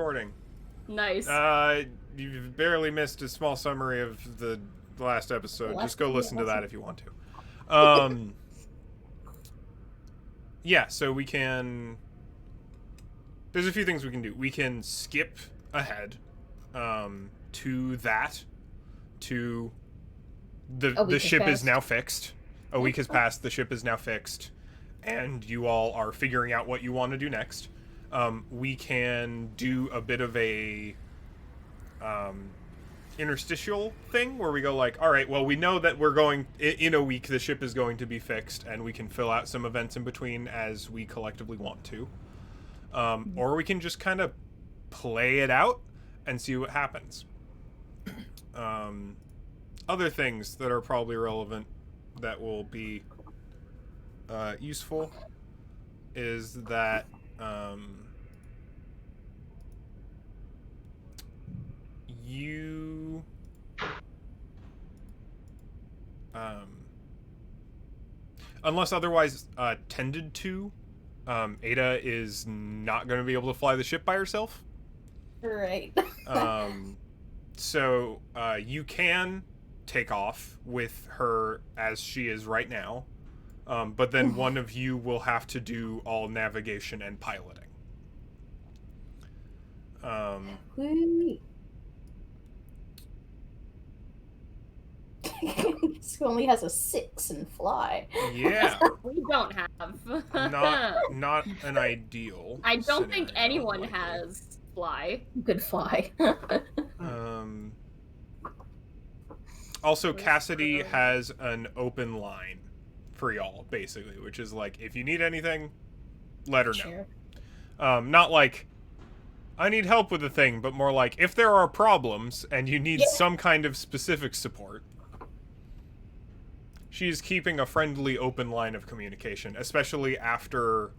recording. Nice. You've barely missed a small summary of the last episode. Just go listen to that if you want to. Yeah, so we can... There's a few things we can do. We can skip ahead to that, to the ship is now fixed. A week has passed, the ship is now fixed, and you all are figuring out what you want to do next. We can do a bit of a interstitial thing where we go like, all right, well, we know that we're going in a week the ship is going to be fixed, and we can fill out some events in between as we collectively want to. Or we can just kind of play it out and see what happens. Other things that are probably relevant that will be useful is that you unless otherwise tended to, Ada is not going to be able to fly the ship by herself. Right. So you can take off with her as she is right now, but then one of you will have to do all navigation and piloting. This only has a 6 in fly. Yeah. We don't have. Not an ideal. I don't think scenario, anyone likely. has fly. Good fly. Also, Cassidy has an open line for y'all, basically, which is like, if you need anything, let her know. Sure. Not like, I need help with the thing, but more like, if there are problems and you need some kind of specific support. She's keeping a friendly, open line of communication, especially after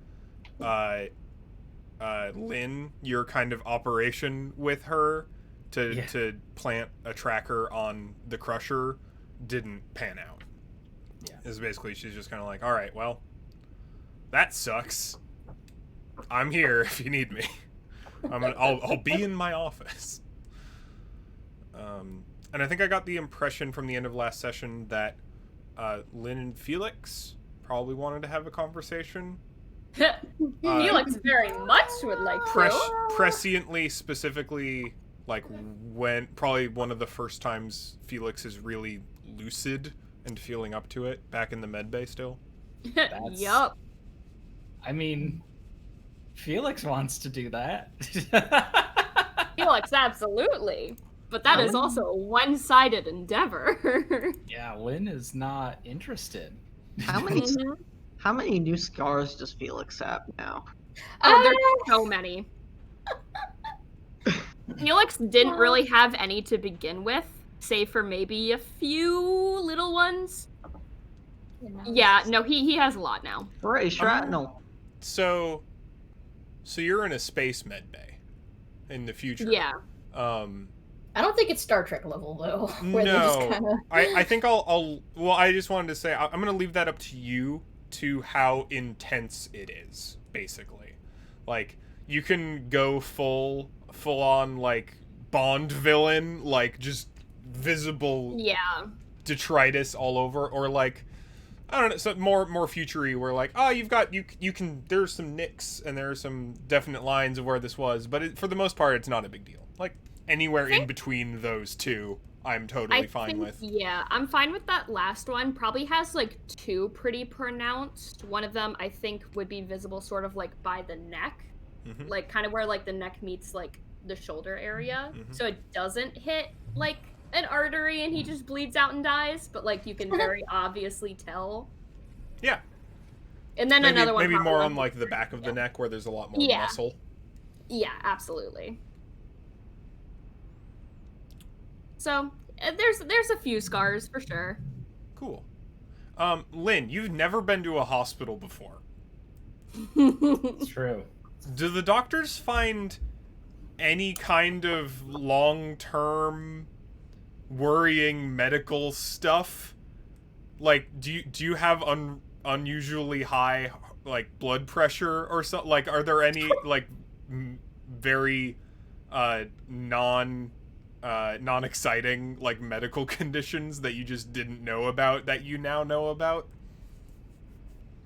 Lynn, your kind of operation with her to plant a tracker on the Crusher didn't pan out. Yeah. Is basically she's just kind of like, all right, well, that sucks. I'm here if you need me. I'll be in my office. And I think I got the impression from the end of last session that Lynn and Felix probably wanted to have a conversation. Felix very much would like to. Presciently, specifically, like when probably one of the first times Felix is really lucid and feeling up to it, back in the med bay still. Yup. I mean, Felix wants to do that. Felix, absolutely. But that is also a one-sided endeavor. Yeah, Lynn is not interested. How many new scars does Felix have now? Oh, there's so many. Felix didn't really have any to begin with, save for maybe a few little ones. Yeah, no, he has a lot now. Hooray, shrapnel. So you're in a space med bay in the future. Yeah. I don't think it's Star Trek level though. Where they No, just kinda... I think I'll. Well, I just wanted to say I'm going to leave that up to you to how intense it is. Basically, like you can go full on like Bond villain, like just visible detritus all over, or like I don't know, so more future-y where like, oh, you've got you can there's some nicks and there are some definite lines of where this was, but for the most part it's not a big deal. Like anywhere in between those two, I'm totally fine with. Yeah, I'm fine with that last one. Probably has like 2 pretty pronounced. One of them I think would be visible sort of like by the neck. Like kind of where like the neck meets like the shoulder area. So it doesn't hit like an artery and he just bleeds out and dies, but like you can very obviously tell. Yeah. And then another one maybe more on like the back of the neck where there's a lot more muscle. Yeah, absolutely. So there's a few scars for sure. Cool. Lynn, you've never been to a hospital before. It's true. Do the doctors find any kind of long-term worrying medical stuff? Like, do you have unusually high like blood pressure or something? Like, are there any like very non-exciting like medical conditions that you just didn't know about that you now know about?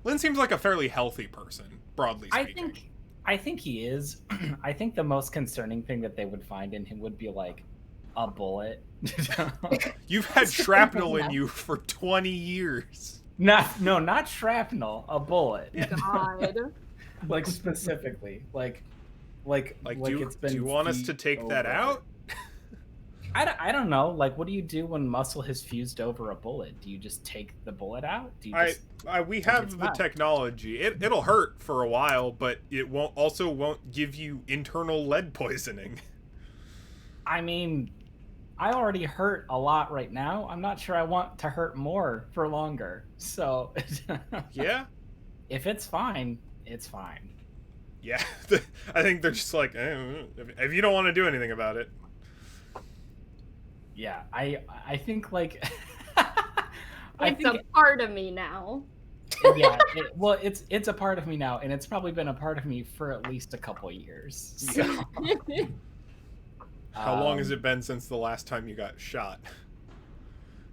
Lynn seems like a fairly healthy person, broadly speaking. I think he is. I think the most concerning thing that they would find in him would be like a bullet. You've had shrapnel in you for 20 years. Not shrapnel, a bullet. God. Like specifically, like it's been. Do you want us to take that out? I don't know. Like, what do you do when muscle has fused over a bullet? Do you just take the bullet out? Do you we have the technology. It'll hurt for a while, but it won't give you internal lead poisoning. I mean, I already hurt a lot right now. I'm not sure I want to hurt more for longer. So, yeah. If it's fine, it's fine. Yeah, I think they're just like, if you don't want to do anything about it. Yeah, I think like it's a part of me now. Yeah, it's a part of me now, and it's probably been a part of me for at least a couple years. So. How long has it been since the last time you got shot?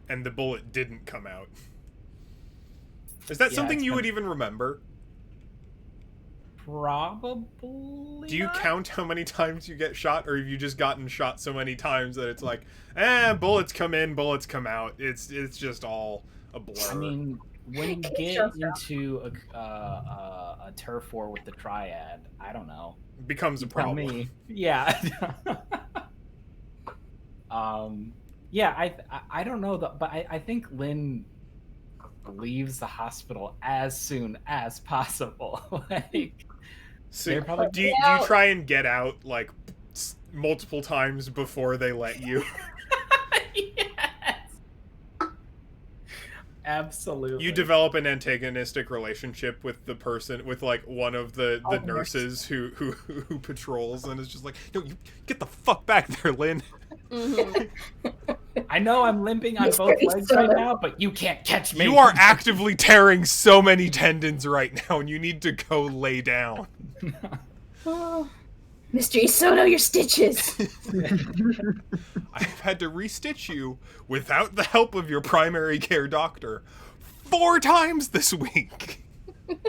And the bullet didn't come out? Is that something you would even remember? Probably. Do you count how many times you get shot, or have you just gotten shot so many times that it's like, bullets come in, bullets come out. It's just all a blur. I mean, when you get into a turf war with the triad, I don't know. It becomes a problem. Me. Yeah. Yeah, I don't know, but I think Lynn leaves the hospital as soon as possible. Like, so do you try and get out like multiple times before they let you? Yes. Absolutely. You develop an antagonistic relationship with the person, with like one of the nurses who patrols, and is just like, no, you get the fuck back there, Lynn. Mm-hmm. I know I'm limping on both legs right now, but you can't catch me. You are actively tearing so many tendons right now, and you need to go lay down. Oh, Mr. Isono, your stitches. I've had to restitch you without the help of your primary care doctor 4 times this week. Well,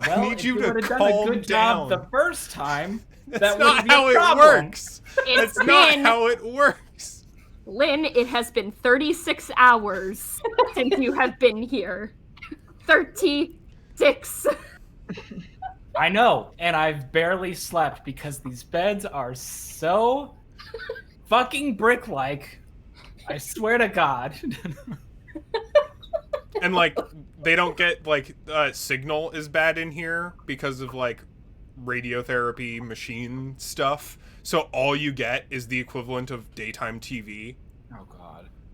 I need you to done a calm good down. job the first time. That's not how it works. That's not how it works. Lynn, it has been 36 hours since you have been here. 36. I know, and I've barely slept because these beds are so fucking brick-like. I swear to God. And like, they don't get like signal is bad in here because of like radiotherapy machine stuff. So all you get is the equivalent of daytime TV. Oh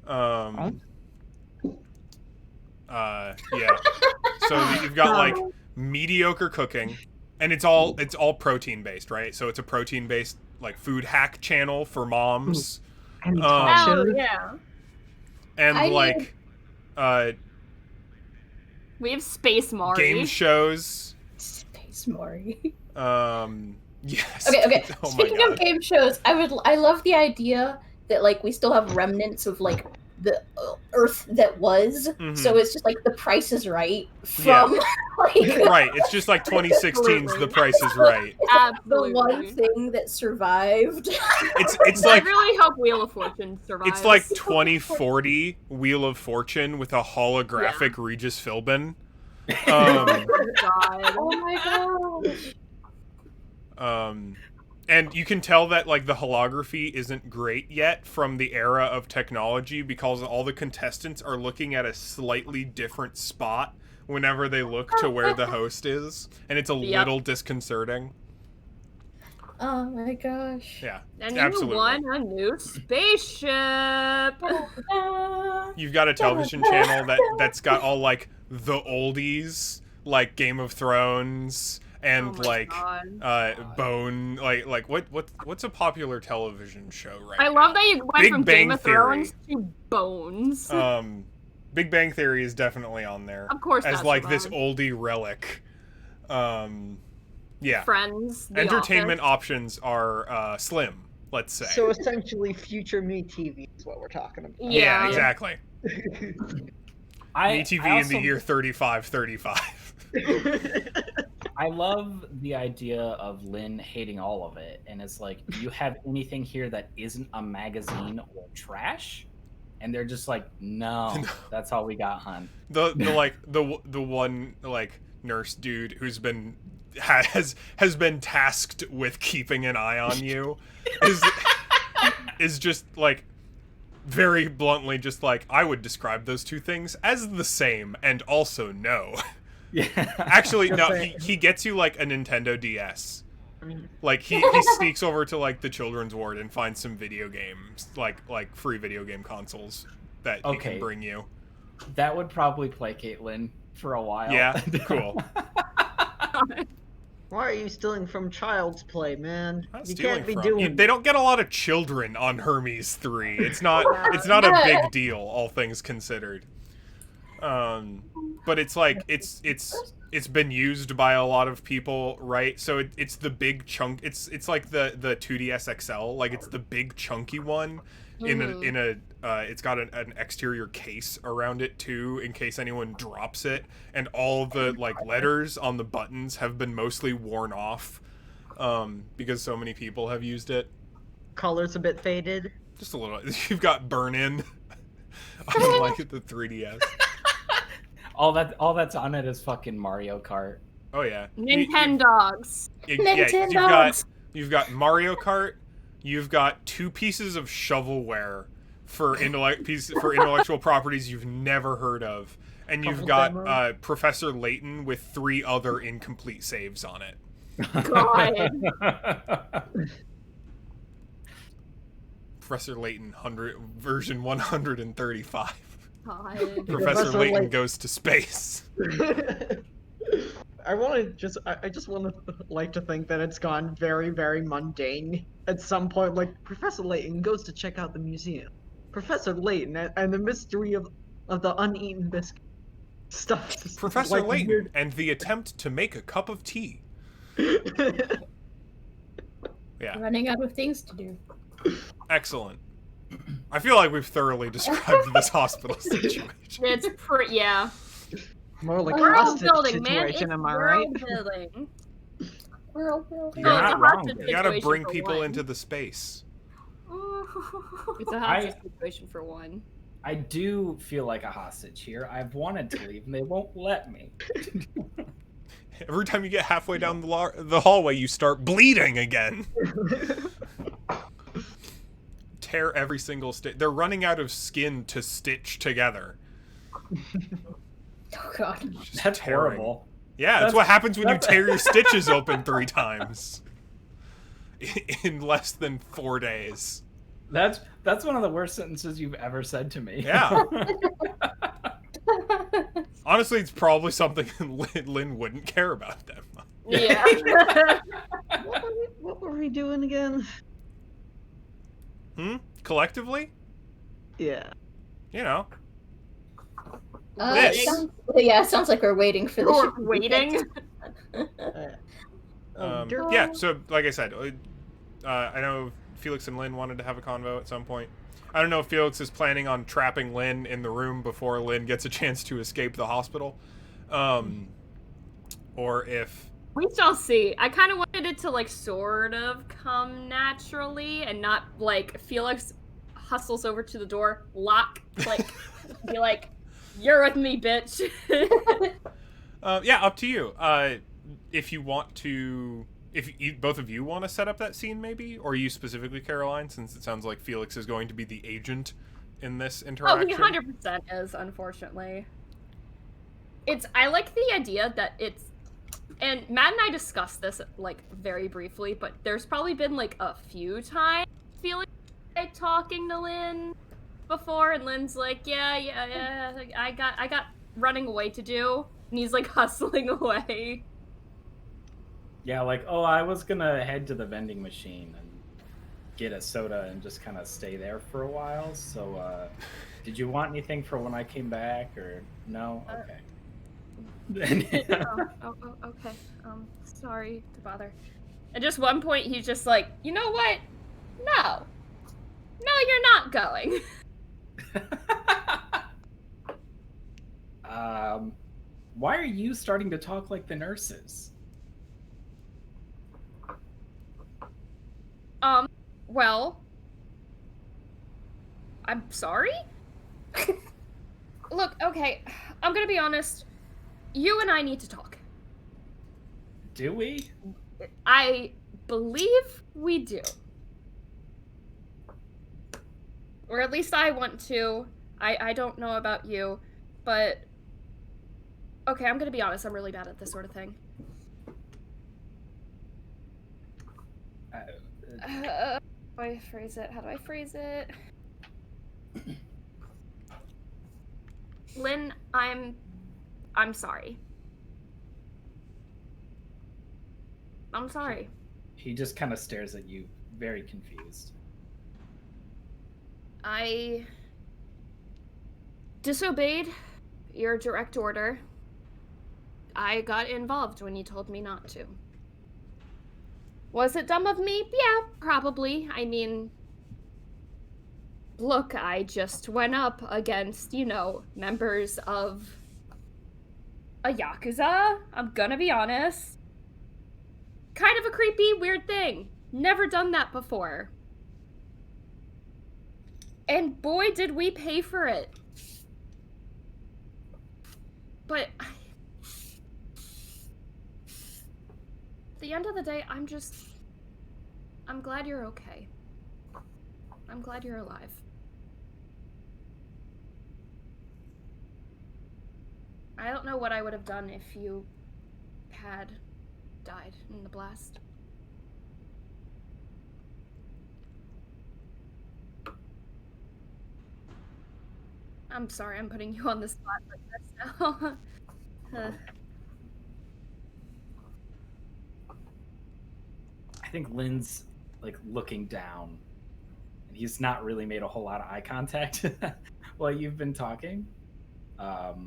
God. Yeah. So you've got like mediocre cooking, and it's all protein based, right? So it's a protein based like food hack channel for moms. And Oh yeah. And We have Space Mari. game shows. Space Mari. Yes. Okay. Oh Speaking of game shows, I love the idea that like we still have remnants of like the Earth that was. Mm-hmm. So it's just like The Price is Right from like Right. It's just like 2016's The Price is Right. Absolutely. the one thing that survived. It's I like really hope Wheel of Fortune survives. it's like 2040 Wheel of Fortune with a holographic Regis Philbin. Oh God. Oh my gosh. And you can tell that like the holography isn't great yet from the era of technology because all the contestants are looking at a slightly different spot whenever they look to where the host is, and it's a little disconcerting. Oh my gosh. Yeah, And absolutely. you won a new spaceship. You've got a television channel that's got all like the oldies, like Game of Thrones. And Bone, like what's a popular television show right now? I love that you went Big from Bang Game of Theory. Thrones to Bones. Big Bang Theory is definitely on there. Of course, as that's like wrong. this oldie relic. Yeah. Friends. The Entertainment Office. options are slim, let's say. So essentially, future Me TV is what we're talking about. Yeah, Yeah. exactly. I TV in also- the year 3535. I love the idea of Lynn hating all of it, and it's like, do you have anything here that isn't a magazine or trash? And they're just like, no, that's all we got, hon. the one like nurse dude who's been has been tasked with keeping an eye on you is just like very bluntly just like, I would describe those two things as the same and also no. Yeah. Actually, no, he gets you like a Nintendo DS. Like he sneaks over to like the children's ward and finds some video games, like free video game consoles that he can bring you. That would probably placate Lynn for a while. Yeah, cool. Why are you stealing from Child's Play, man? Not You stealing can't be from- doing. They don't get a lot of children on Hermes 3. It's not a big deal, all things considered. But it's like it's been used by a lot of people, right? So it's the big chunk. It's like the 2DS XL, like it's the big chunky one. It's got an exterior case around it too, in case anyone drops it, and all the like letters on the buttons have been mostly worn off, because so many people have used it. Color's a bit faded. Just a little. You've got burn in on like the 3DS. All that's on it is fucking Mario Kart. Oh yeah, Nintendogs. You've got Mario Kart. You've got 2 pieces of shovelware for intellectual properties you've never heard of, and you've got Professor Layton with 3 other incomplete saves on it. God. Professor Layton version 135. God. Professor Layton goes to space. I just want to like to think that it's gone very, very mundane at some point. Like, Professor Layton goes to check out the museum. Professor Layton and the mystery of the uneaten biscuit stuff. Professor like Layton weird... and the attempt to make a cup of tea. Yeah. Running out of things to do. Excellent. I feel like we've thoroughly described this hospital situation. It's yeah. More like a World hostage building, man. It's situation, am I right? world building. World building. You're No, it's not a wrong, hostage dude. You gotta situation bring for people one. into the space. It's a hostage situation for one. I do feel like a hostage here. I've wanted to leave and they won't let me. Every time you get halfway down the hallway, you start bleeding again. Tear every single stitch. They're running out of skin to stitch together. Oh god. Just That's tearing. horrible. Yeah, that's what happens when you tear your stitches open 3 times. In less than 4 days. That's one of the worst sentences you've ever said to me. Yeah. Honestly, it's probably something Lynn wouldn't care about them. Yeah. What were we doing again? Collectively? Yeah. You know. It sounds like we're waiting for the Or ship to be waiting. fixed. Yeah, so like I said, I know Felix and Lynn wanted to have a convo at some point. I don't know if Felix is planning on trapping Lynn in the room before Lynn gets a chance to escape the hospital. Or if... We shall see. I kind of wanted it to, like, sort of come naturally and not, like, Felix hustles over to the door, lock, like, be like, you're with me, bitch. Yeah, up to you. If you want to... If both of you want to set up that scene, maybe? Or you specifically, Caroline, since it sounds like Felix is going to be the agent in this interaction? Oh, he 100% is, unfortunately. I like the idea that it's... And Matt and I discussed this, like, very briefly, but there's probably been, like, a few times Felix like, talking to Lynn before, and Lynn's like, yeah, I got running away to do, and he's, like, hustling away. Yeah, like, oh, I was gonna head to the vending machine and get a soda and just kind of stay there for a while. So, did you want anything for when I came back, or no? Okay. Okay. Sorry to bother. At just one point, he's just like, you know what? No, you're not going. Why are you starting to talk like the nurses? Well, I'm sorry? Look, okay, I'm gonna be honest. You and I need to talk. Do we? I believe we do. Or at least I want to. I don't know about you, but... Okay, I'm gonna be honest, I'm really bad at this sort of thing. How do I phrase it? Lynn, I'm sorry. I'm sorry. He just kind of stares at you, very confused. I disobeyed your direct order. I got involved when you told me not to. Was it dumb of me? Yeah, probably. I mean, look, I just went up against, members of a Yakuza. I'm gonna be honest. Kind of a creepy, weird thing. Never done that before. And boy, did we pay for it. But at the end of the day, I'm glad you're okay. I'm glad you're alive. I don't know what I would have done if you had died in the blast. I'm sorry I'm putting you on the spot like this now. I think Lynn's like looking down, and he's not really made a whole lot of eye contact while you've been talking. Oh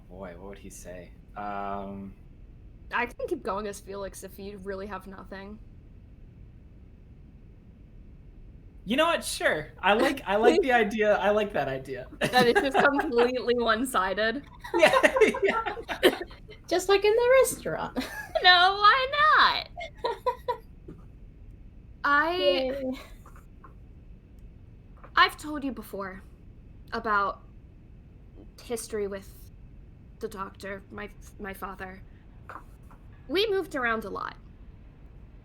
boy, what would he say? I can keep going as Felix if you really have nothing. You know what? Sure. I like the idea. I like that idea. That it's just completely one-sided. Yeah. Yeah. Just like in the restaurant. No, why not? I've told you before about history with the doctor, my father. We moved around a lot.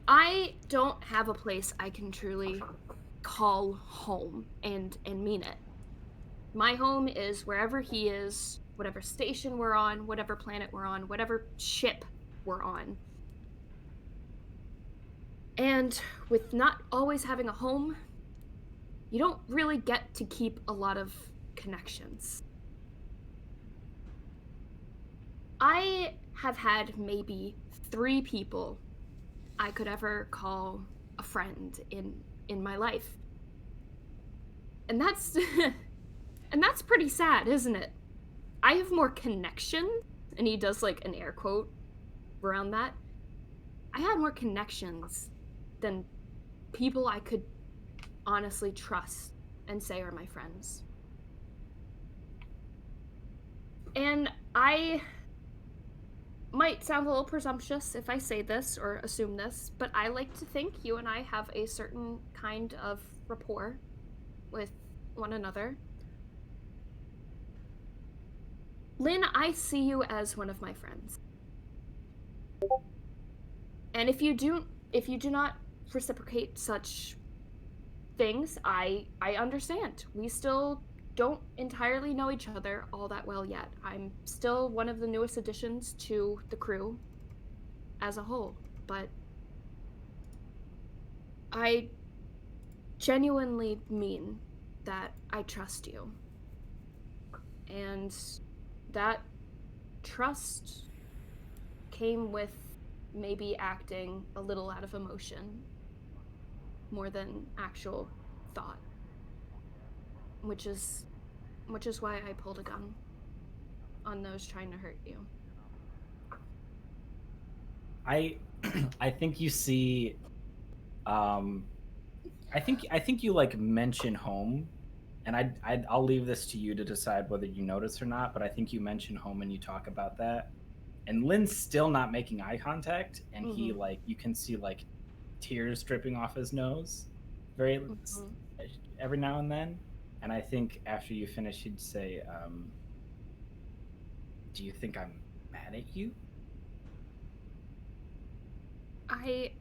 I don't have a place I can truly call home and mean it. My home is wherever he is, whatever station we're on, whatever planet we're on, whatever ship we're on. And with not always having a home, you don't really get to keep a lot of connections. I have had maybe 3 people I could ever call a friend in my life. And that's and that's pretty sad, isn't it? I have more connection, and he does like an air quote around that. I had more connections than people I could honestly trust and say are my friends. And I might sound a little presumptuous if I say this or assume this, but I like to think you and I have a certain kind of rapport with one another. Lynn, I see you as one of my friends. And if you do not reciprocate such things, I understand. We still don't entirely know each other all that well yet. I'm still one of the newest additions to the crew as a whole, but I genuinely mean that I trust you. And that trust came with maybe acting a little out of emotion. more than actual thought. Which is why I pulled a gun on those trying to hurt you. I think you see I think you like mention home, and I'll leave this to you to decide whether you notice or not, but I think you mention home and you talk about that. And Lynn's still not making eye contact, and he like you can see like tears dripping off his nose every now and then. And I think after you finish he'd say, do you think I'm mad at you? I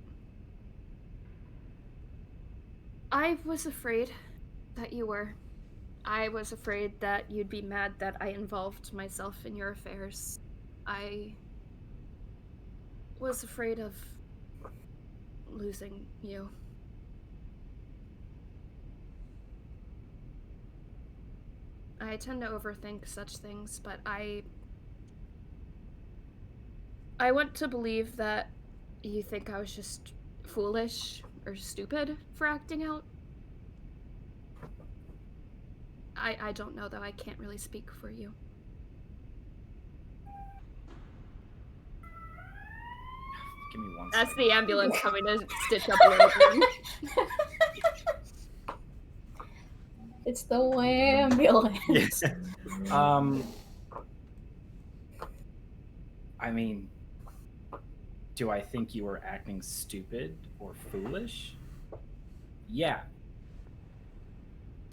was afraid that you were. I was afraid that you'd be mad that I involved myself in your affairs. I was afraid of losing you. I tend to overthink such things, but I want to believe that you think I was just foolish or stupid for acting out. I don't know, though. I can't really speak for you. Give me one That's second. the ambulance coming to stitch up a little bit. It's the ambulance. Yes. I mean, do I think you were acting stupid or foolish? Yeah.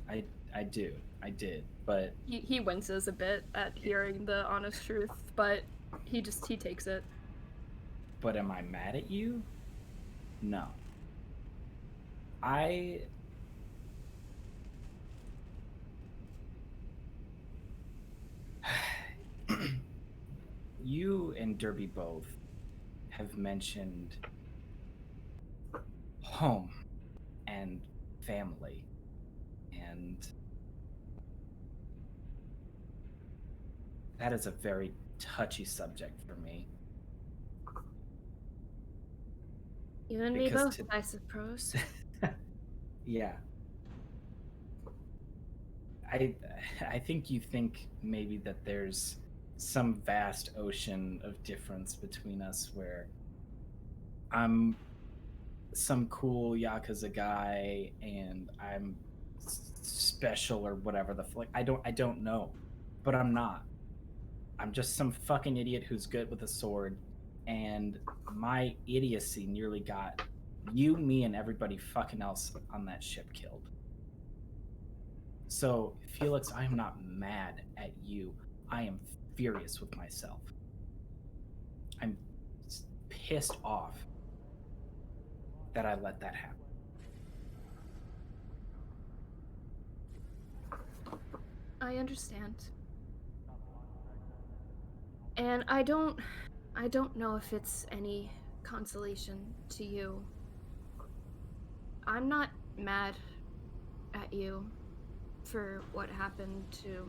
I do. I did. But He winces a bit at hearing the honest truth, but he takes it. But am I mad at you? No. You and Derby both have mentioned home and family, and that is a very touchy subject for me. You and me both, I suppose. Yeah. I think you think maybe that there's some vast ocean of difference between us where I'm some cool Yakuza guy and I'm special or whatever the like I don't know. But I'm not. I'm just some fucking idiot who's good with a sword, and my idiocy nearly got you, me, and everybody fucking else on that ship killed. So, Felix, I am not mad at you. I am furious with myself. I'm pissed off that I let that happen. I understand. And I don't know if it's any consolation to you. I'm not mad at you for what happened to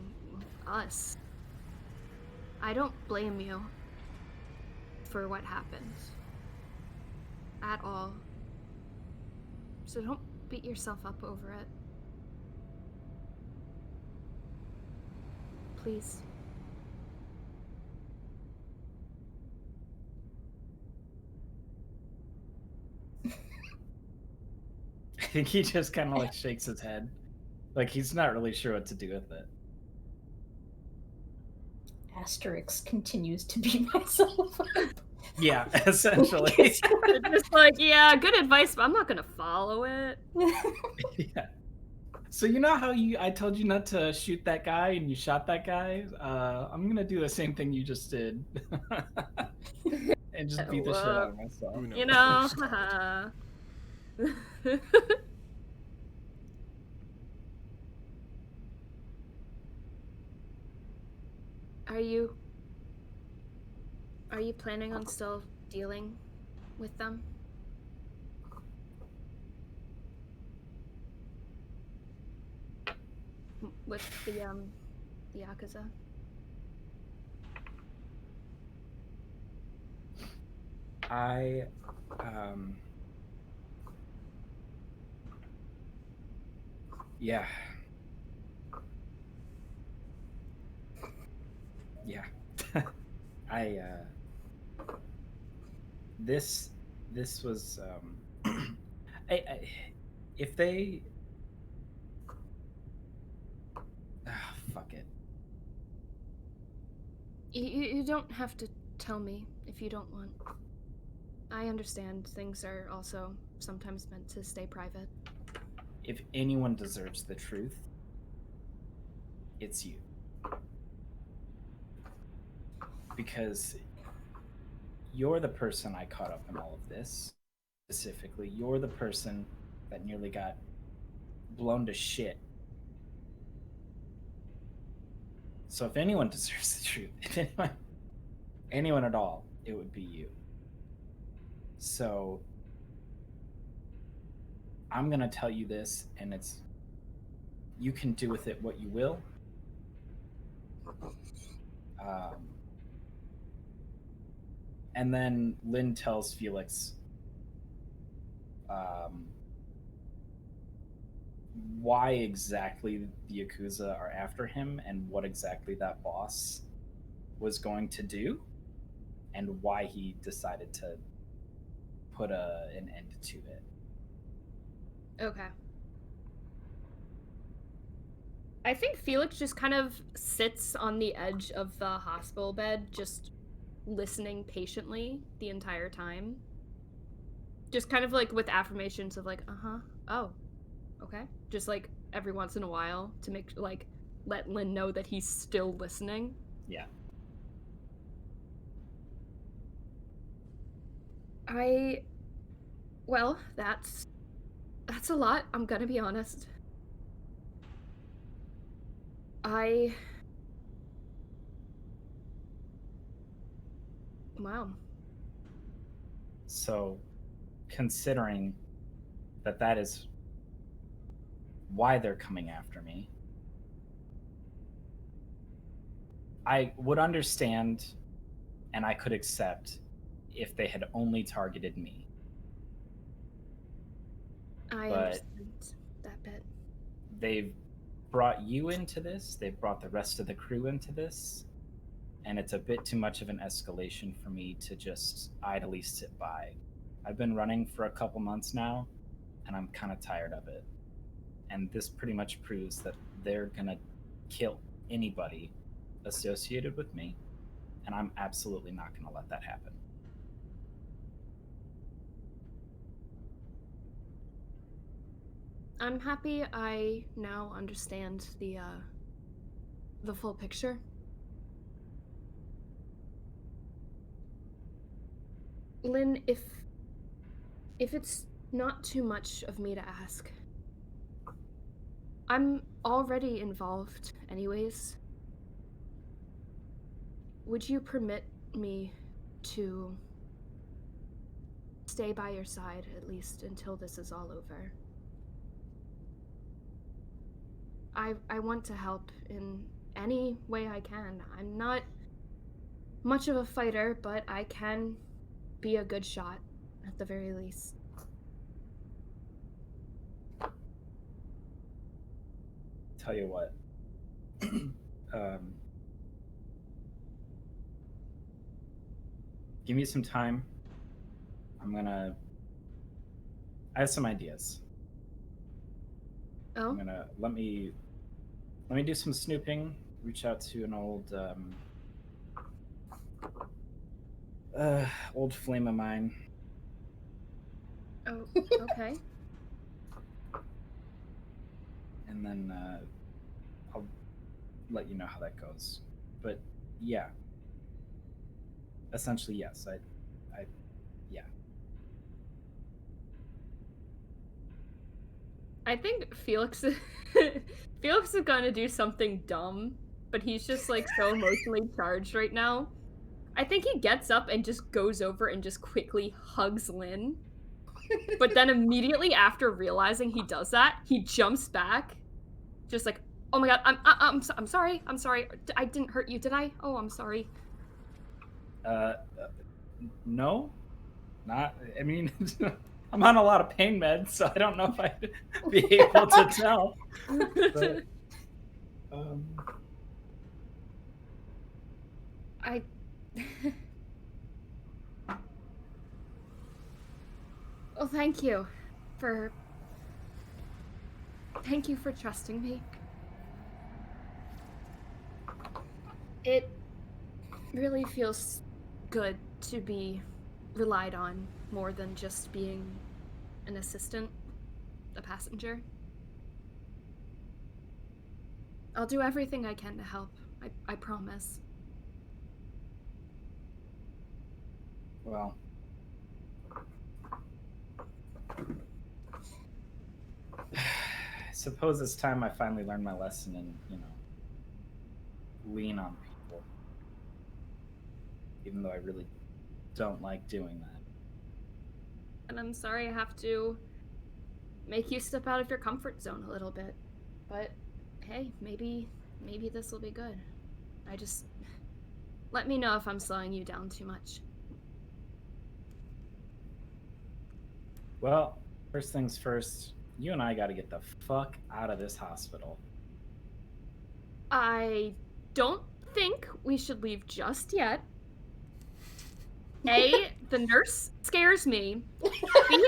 us. I don't blame you for what happened. At all. So don't beat yourself up over it. Please. I think he just kind of like shakes his head. Like he's not really sure what to do with it. Asterix continues to beat myself up. Yeah, essentially. It's just like, yeah, good advice, but I'm not gonna follow it. Yeah. So you know how I told you not to shoot that guy and you shot that guy? I'm gonna do the same thing you just did. And just beat the shit out of myself. You know, Are you planning on still dealing with them? With the Yakuza? Yeah. Yeah. I this was I if they fuck it. You don't have to tell me if you don't want. I understand things are also sometimes meant to stay private. If anyone deserves the truth, it's you. Because you're the person I caught up in all of this. Specifically, you're the person that nearly got blown to shit. So if anyone deserves the truth, if anyone at all, it would be you. So I'm gonna tell you this, and it's you can do with it what you will. And then Lynn tells Felix why exactly the Yakuza are after him and what exactly that boss was going to do and why he decided to put an end to it. Okay. I think Felix just kind of sits on the edge of the hospital bed, just listening patiently the entire time. Just kind of like with affirmations of like, oh, okay. Just like every once in a while to make like let Lynn know that he's still listening. Yeah. Well, that's a lot, I'm gonna be honest. Wow. So, considering that is why they're coming after me, I would understand and I could accept if they had only targeted me. I understand that bit. They've brought you into this, they've brought the rest of the crew into this, and it's a bit too much of an escalation for me to just idly sit by. I've been running for a couple months now, and I'm kind of tired of it. And this pretty much proves that they're gonna kill anybody associated with me, and I'm absolutely not gonna let that happen. I'm happy I now understand the full picture. Lynn, if it's not too much of me to ask, I'm already involved anyways. Would you permit me to stay by your side at least until this is all over? I want to help in any way I can. I'm not much of a fighter, but I can be a good shot at the very least. Tell you what. Give me some time. I have some ideas. Oh? Let me do some snooping, reach out to an old flame of mine. Oh, okay. And then I'll let you know how that goes. But yeah. Essentially, yes. Yeah. I think Felix Felix is gonna do something dumb, but he's just like so emotionally charged right now. I think he gets up and just goes over and just quickly hugs Lynn. But then immediately after realizing he does that, he jumps back, just like, "Oh my god, I'm sorry, I'm sorry. I didn't hurt you, did I? Oh, I'm sorry." No, not. I mean, I'm on a lot of pain meds, so I don't know if I'd be able to tell. But, I. Well, thank you for trusting me. It really feels good to be relied on more than just being an assistant, a passenger. I'll do everything I can to help. I promise. well, I suppose it's time I finally learned my lesson and, lean on people. Even though I really don't like doing that. And I'm sorry I have to make you step out of your comfort zone a little bit. But hey, maybe this will be good. Let me know if I'm slowing you down too much. Well, first things first, you and I got to get the fuck out of this hospital. I don't think we should leave just yet. A, the nurse scares me. B,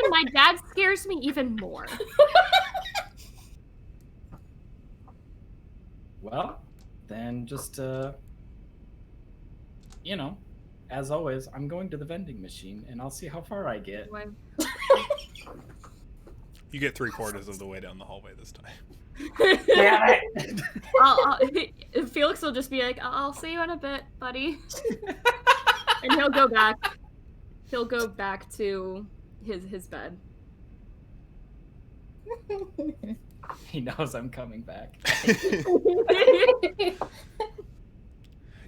my dad scares me even more. Well, then just, as always, I'm going to the vending machine and I'll see how far I get. You get 3/4 of the way down the hallway this time. Yeah. Felix will just be like, I'll see you in a bit, buddy. And he'll go back. He'll go back to his bed. He knows I'm coming back.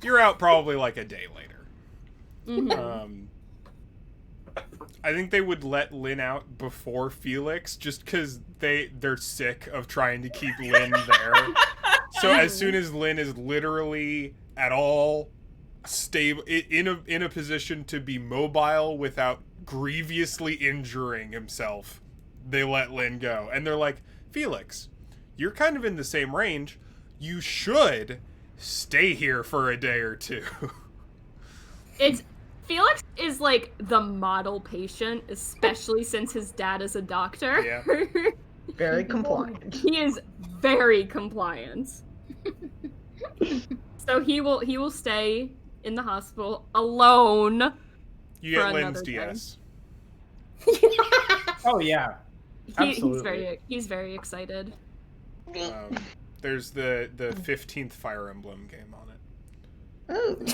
You're out probably like a day later. Mm-hmm. I think they would let Lynn out before Felix just because they're sick of trying to keep Lynn there. So as soon as Lynn is literally at all stable, in a position to be mobile without grievously injuring himself, they let Lynn go. And they're like, Felix, you're kind of in the same range. You should stay here for a day or two. Felix is like the model patient, especially since his dad is a doctor. Yeah. Very compliant. He is very compliant. So he will stay in the hospital alone. You get Lynn's DS. Oh yeah. Absolutely. He's very excited. There's the 15th Fire Emblem game on it.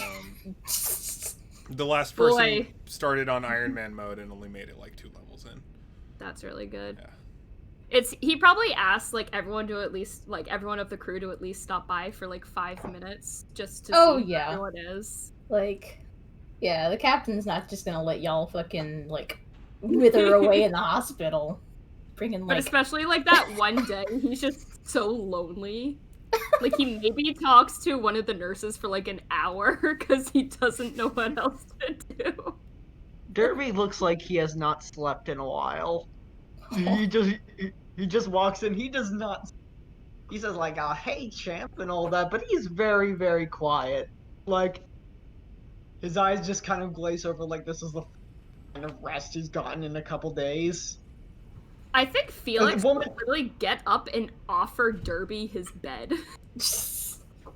The last person started on Iron Man mode and only made it like 2 levels in. That's really good. Yeah. He probably asked like everyone of the crew to at least stop by for like 5 minutes just to see how it is. Like, yeah, the captain's not just gonna let y'all fucking like wither away in the hospital. Freaking, but especially like that one day, he's just so lonely. Like he maybe talks to one of the nurses for like an hour because he doesn't know what else to do. Derby looks like he has not slept in a while. He just walks in. He does not. He says like, "Oh, hey, champ," and all that, but he's very, very quiet. Like his eyes just kind of glaze over. Like this is the kind of rest he's gotten in a couple days. I think Felix will literally get up and offer Derby his bed.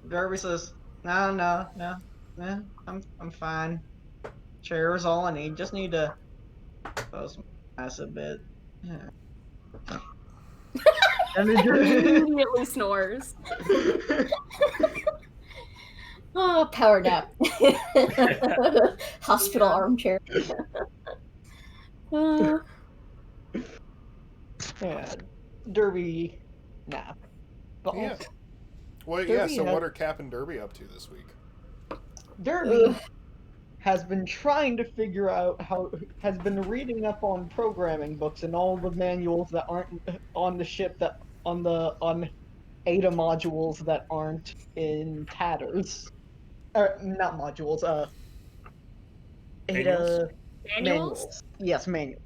Derby says, No, I'm fine. Chair is all I need. Just need to close my eyes a bit. Yeah. And then immediately snores. Oh, power nap. Hospital armchair. Yeah, Derby nap. But yeah. also, Well, Derby yeah, so has- what are Cap and Derby up to this week? Derby has been trying to figure out has been reading up on programming books and all the manuals that aren't on the ship on Ada modules that aren't in tatters. Not modules, Ada Manuals? Yes, manuals.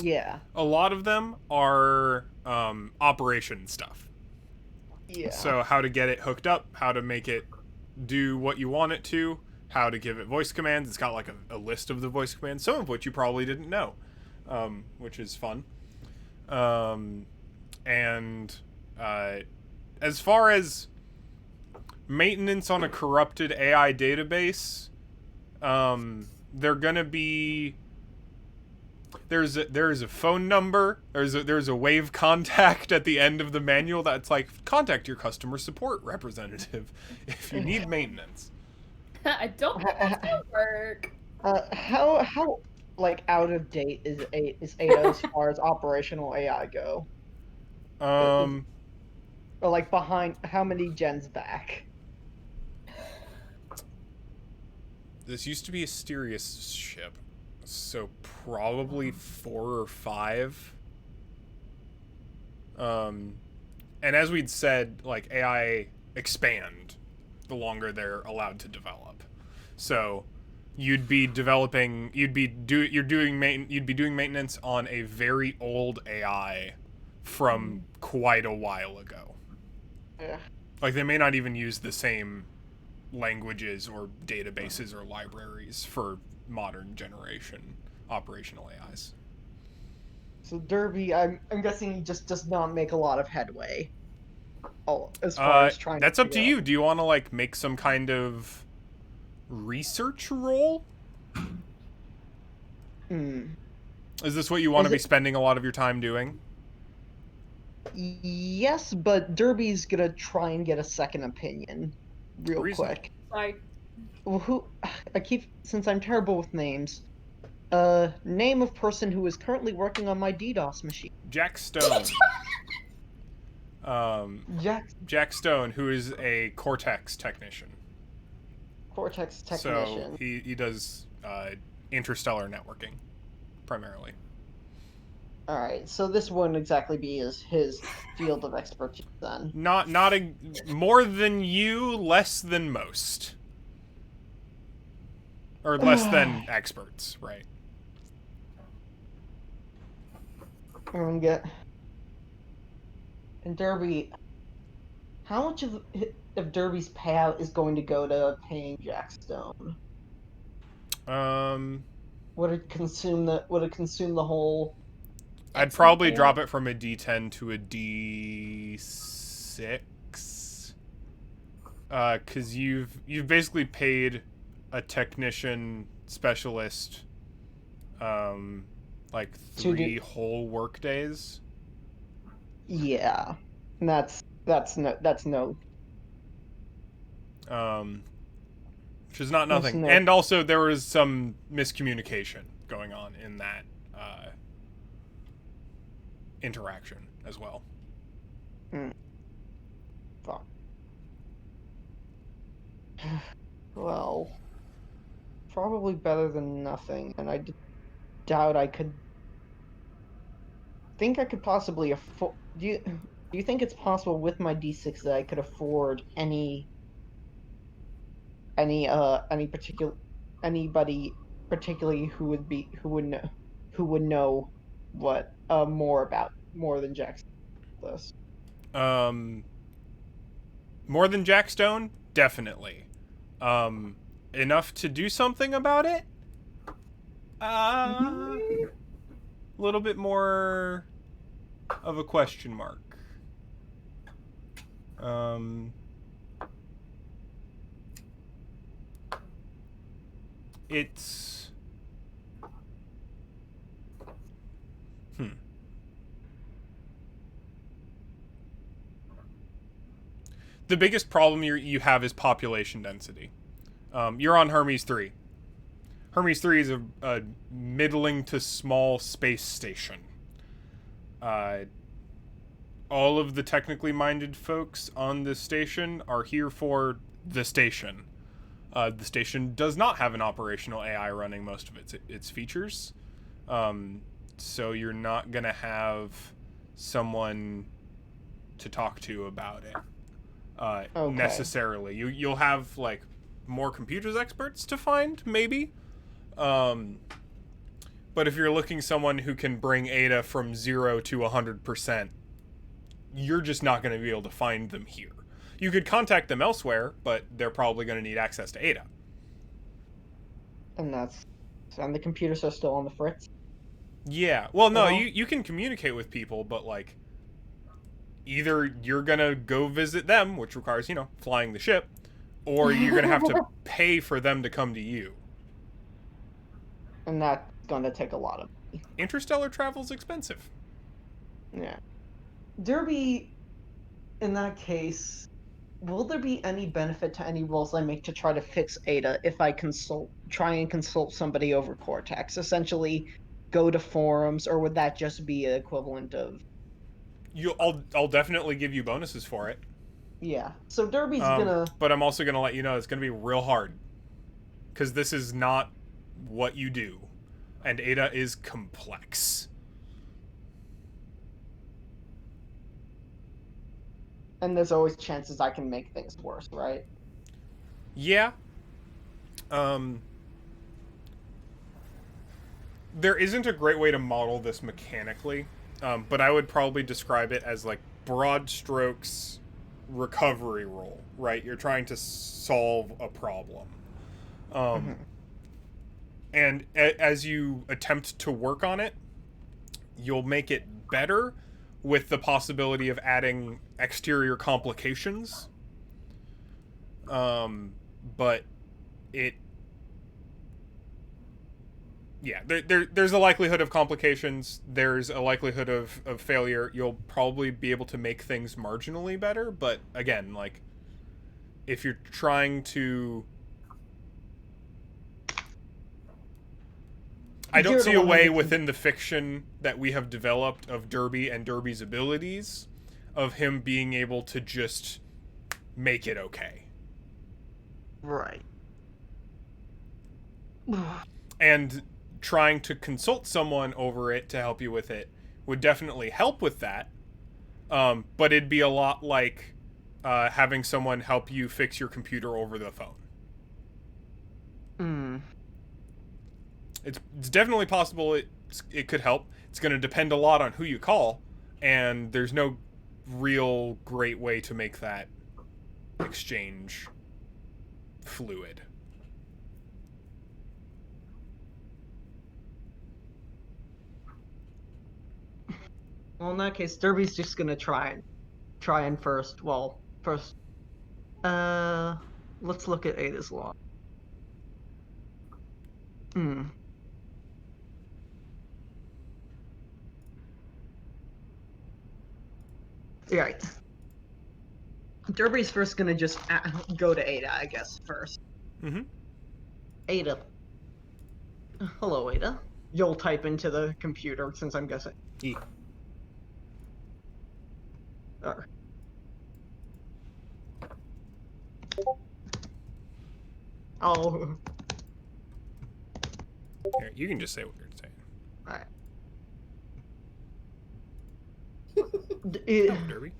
Yeah. A lot of them are operation stuff. Yeah. So how to get it hooked up, how to make it do what you want it to, how to give it voice commands. It's got like a list of the voice commands, some of which you probably didn't know, which is fun. And as far as maintenance on a corrupted AI database, they're gonna be there's a phone number, there's a wave contact at the end of the manual that's like, contact your customer support representative if you need maintenance. I don't think that's gonna work. How like out of date is Ada as far as operational AI go? Or like behind how many gens back? This used to be a Asterius ship, so probably 4 or 5. And as we'd said, like, AI expand the longer they're allowed to develop. So you'd be doing maintenance on a very old AI from quite a while ago. Yeah. Like, they may not even use the same languages or databases or libraries for modern generation operational AIs. So Derby, I'm guessing he just does not make a lot of headway. Oh, as far as trying. That's up to you. Do you want to like make some kind of research role? Is this what you want to be spending a lot of your time doing? Yes, but Derby's gonna try and get a second opinion real quick. Sorry. Well, since I'm terrible with names, name of person who is currently working on my DDoS machine. Jack Stone. Jack Stone, who is a Cortex technician. Cortex technician. So he does interstellar networking, primarily. All right, so this wouldn't exactly be his field of expertise then. More than you, less than most, or less than experts, right? And Derby, how much of Derby's payout is going to go to paying Jack Stone? Would it consume the whole? I'd probably drop it from a D10 to a D6. Because you've basically paid a technician specialist like 3 whole work days. Yeah. And that's no. Which is not nothing. And also there was some miscommunication going on in that interaction as well. Fuck. Well, probably better than nothing, and I doubt I could. Think I could possibly afford. Do you think it's possible with my D6 that I could afford anybody particularly who would know what more than Jackson this? More than Jack Stone? Definitely. Enough to do something about it? A little bit more of a question mark. It's... The biggest problem you have is population density. You're on Hermes 3. Hermes 3 is a middling to small space station. All of the technically minded folks on this station are here for the station. The station does not have an operational AI running most of its features. So you're not going to have someone to talk to about it. Necessarily. You'll have like more computers experts to find, maybe. But if you're looking someone who can bring Ada from 0 to 100%, you're just not going to be able to find them here. You could contact them elsewhere, but they're probably going to need access to Ada. And the computers are still on the fritz. Yeah. Well, no, Well- you can communicate with people, but like either you're going to go visit them, which requires, flying the ship, or you're going to have to pay for them to come to you. And that's gonna take a lot of. Interstellar travel's expensive. Yeah. Derby, in that case, will there be any benefit to any rolls I make to try to fix Ada if I try and consult somebody over Cortex? Essentially, go to forums, or would that just be an equivalent of? I'll definitely give you bonuses for it. Yeah. So Derby's gonna. But I'm also gonna let you know it's gonna be real hard, because this is not what you do, and Ada is complex. And there's always chances I can make things worse, right? Yeah. There isn't a great way to model this mechanically, but I would probably describe it as like broad strokes recovery roll, right? You're trying to solve a problem. And as you attempt to work on it, you'll make it better with the possibility of adding exterior complications. But it... Yeah, there's a likelihood of complications. There's a likelihood of failure. You'll probably be able to make things marginally better, but again, like, if you're trying to... I don't see a way within the fiction that we have developed of Derby and Derby's abilities of him being able to just make it okay. Right. And trying to consult someone over it to help you with it would definitely help with that. But it'd be a lot like having someone help you fix your computer over the phone. It's definitely possible it could help. It's going to depend a lot on who you call, and there's no real great way to make that exchange fluid. Well, in that case, Derby's just gonna try and first. Let's look at Ada's log. Right. Derby's first gonna just go to Ada, I guess, first. Ada. Hello, Ada. You'll type into the computer, since I'm guessing. E. Oh. Here, you can just say what you're saying. Alright. Derby?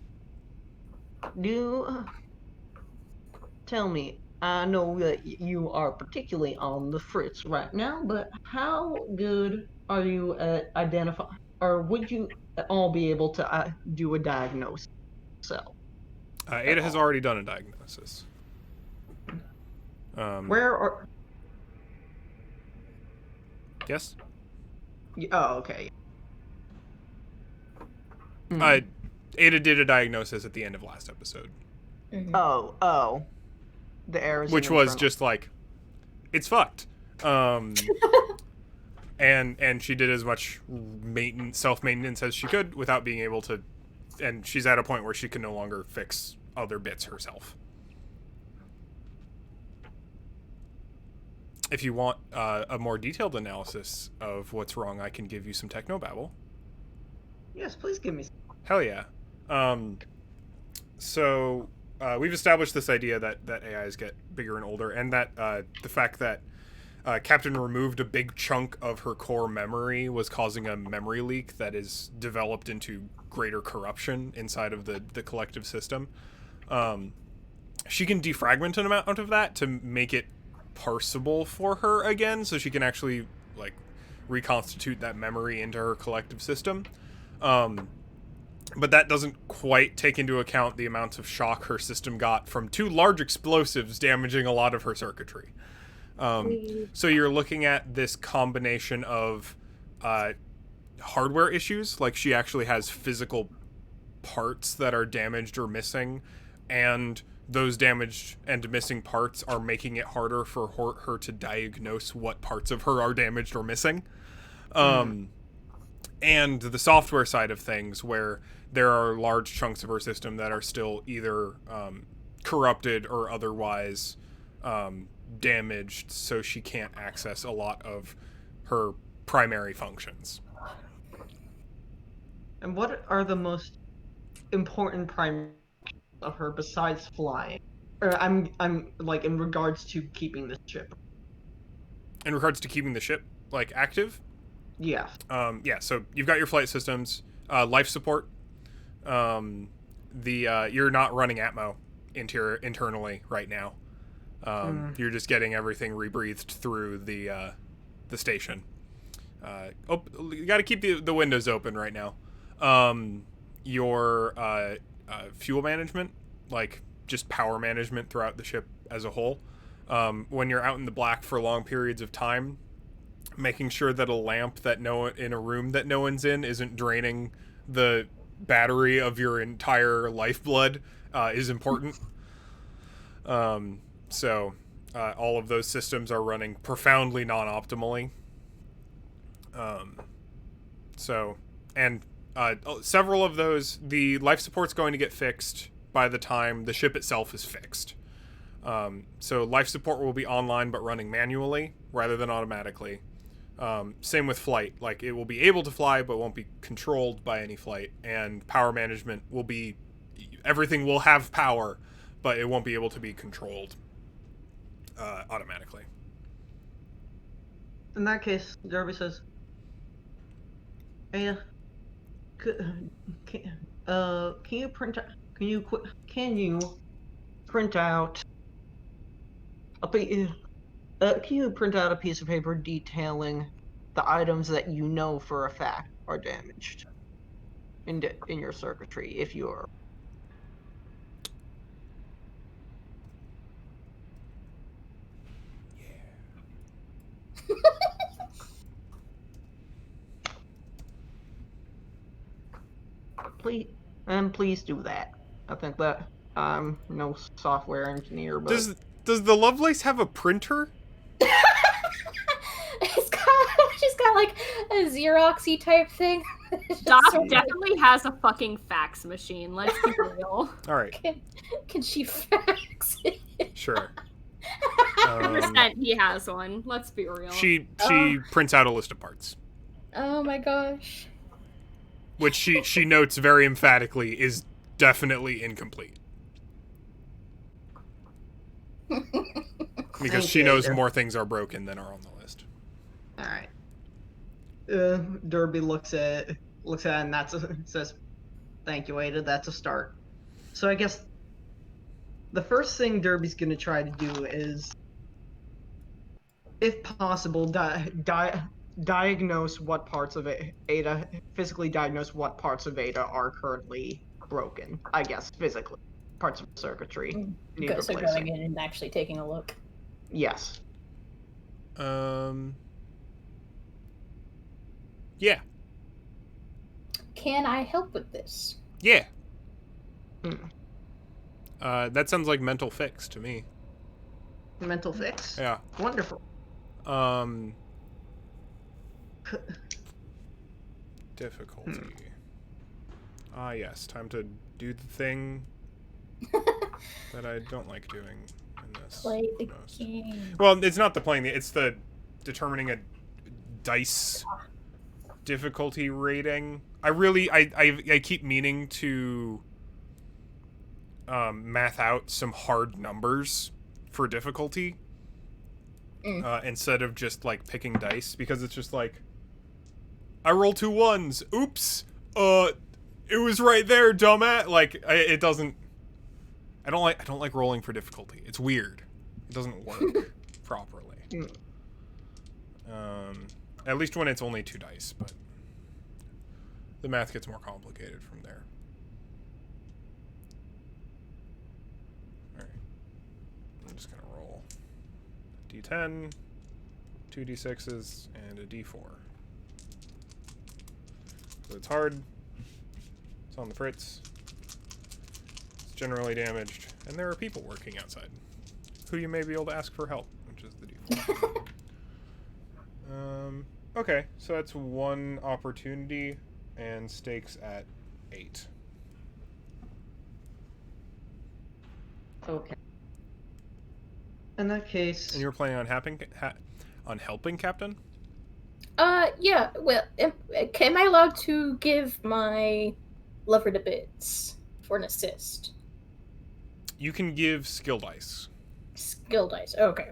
Tell me, I know that you are particularly on the fritz right now, but how good are you at identifying, or would you all be able to do a diagnosis? Ada has already done a diagnosis. Where are... Yes? Oh, okay. Ada did a diagnosis at the end of last episode. Oh. The air is which was just like, it's fucked. And she did as much self-maintenance as she could without being able to, and she's at a point where she can no longer fix other bits herself. If you want a more detailed analysis of what's wrong, I can give you some technobabble. Yes, please give me. Hell yeah. So we've established this idea that AIs get bigger and older, and that the fact that Captain removed a big chunk of her core memory was causing a memory leak that is developed into greater corruption inside of the collective system. She can defragment an amount of that to make it parsable for her again, so she can actually like reconstitute that memory into her collective system. But that doesn't quite take into account the amounts of shock her system got from 2 large explosives damaging a lot of her circuitry. So you're looking at this combination of hardware issues, like she actually has physical parts that are damaged or missing, and those damaged and missing parts are making it harder for her to diagnose what parts of her are damaged or missing. And the software side of things, where there are large chunks of her system that are still either corrupted or otherwise damaged, so she can't access a lot of her primary functions. And what are the most important primary of her besides flying? Or I'm like in regards to keeping the ship. In regards to keeping the ship like active? Yeah. Yeah, so you've got your flight systems, life support. You're not running Atmo internally right now. You're just getting everything rebreathed through the station. You got to keep the windows open right now. Your fuel management, like just power management throughout the ship as a whole. When you're out in the black for long periods of time, making sure that a lamp in a room that no one's in isn't draining the battery of your entire lifeblood is important. So all of those systems are running profoundly non-optimally. Several of those, the life support's going to get fixed by the time the ship itself is fixed. So life support will be online but running manually rather than automatically. Same with flight. Like, it will be able to fly but won't be controlled by any flight. And power management will be... Everything will have power, but it won't be able to be controlled automatically. In that case, Derby says, "Hey, can you print out? Can you print out a can you print out a piece of paper detailing the items that you know for a fact are damaged in your circuitry, if you are?" Please do that. I think that I'm no software engineer, but Does the Lovelace have a printer? She's got like a Xeroxy type thing. Doc definitely has a fucking fax machine. Let's be real. All right. Can she fax it? Sure. 100% he has one. Let's be real. She prints out a list of parts, Oh my gosh. which she notes very emphatically is definitely incomplete. Because she knows more things are broken than are on the list. all right. Derby looks at it, and says, "Thank you, Ada. That's a start." So I guess the first thing Derby's gonna try to do is, if possible, diagnose what parts of Ada, physically diagnose what parts of Ada are currently broken. I guess physically, parts of circuitry need So replacing. going in and actually taking a look. Yes. Yeah. Can I help with this? Yeah. Hmm. That sounds like mental fix to me. Mental fix. Yeah. Wonderful. Difficulty. Yes. Time to do the thing that I don't like doing in this. Play the most. game. Well, it's not the playing. It's the determining a dice difficulty rating. I keep meaning to math out some hard numbers for difficulty instead of just like picking dice, because it's just like, I roll 2 1s. Oops. It was right there, dumbass. Like, it doesn't. I don't like rolling for difficulty. It's weird. It doesn't work properly. At least when it's only 2 dice, but the math gets more complicated from there. Alright. I'm just gonna roll a d10, 2 d6s, and a d4. So it's hard. It's on the fritz. It's generally damaged. And there are people working outside who you may be able to ask for help, which is the d4. Okay, so that's 1 opportunity and stakes at 8. Okay. In that case, And you're planning on helping Captain? Yeah, well, am I allowed to give my lover to bits for an assist? You can give skill dice. Skill dice. Okay.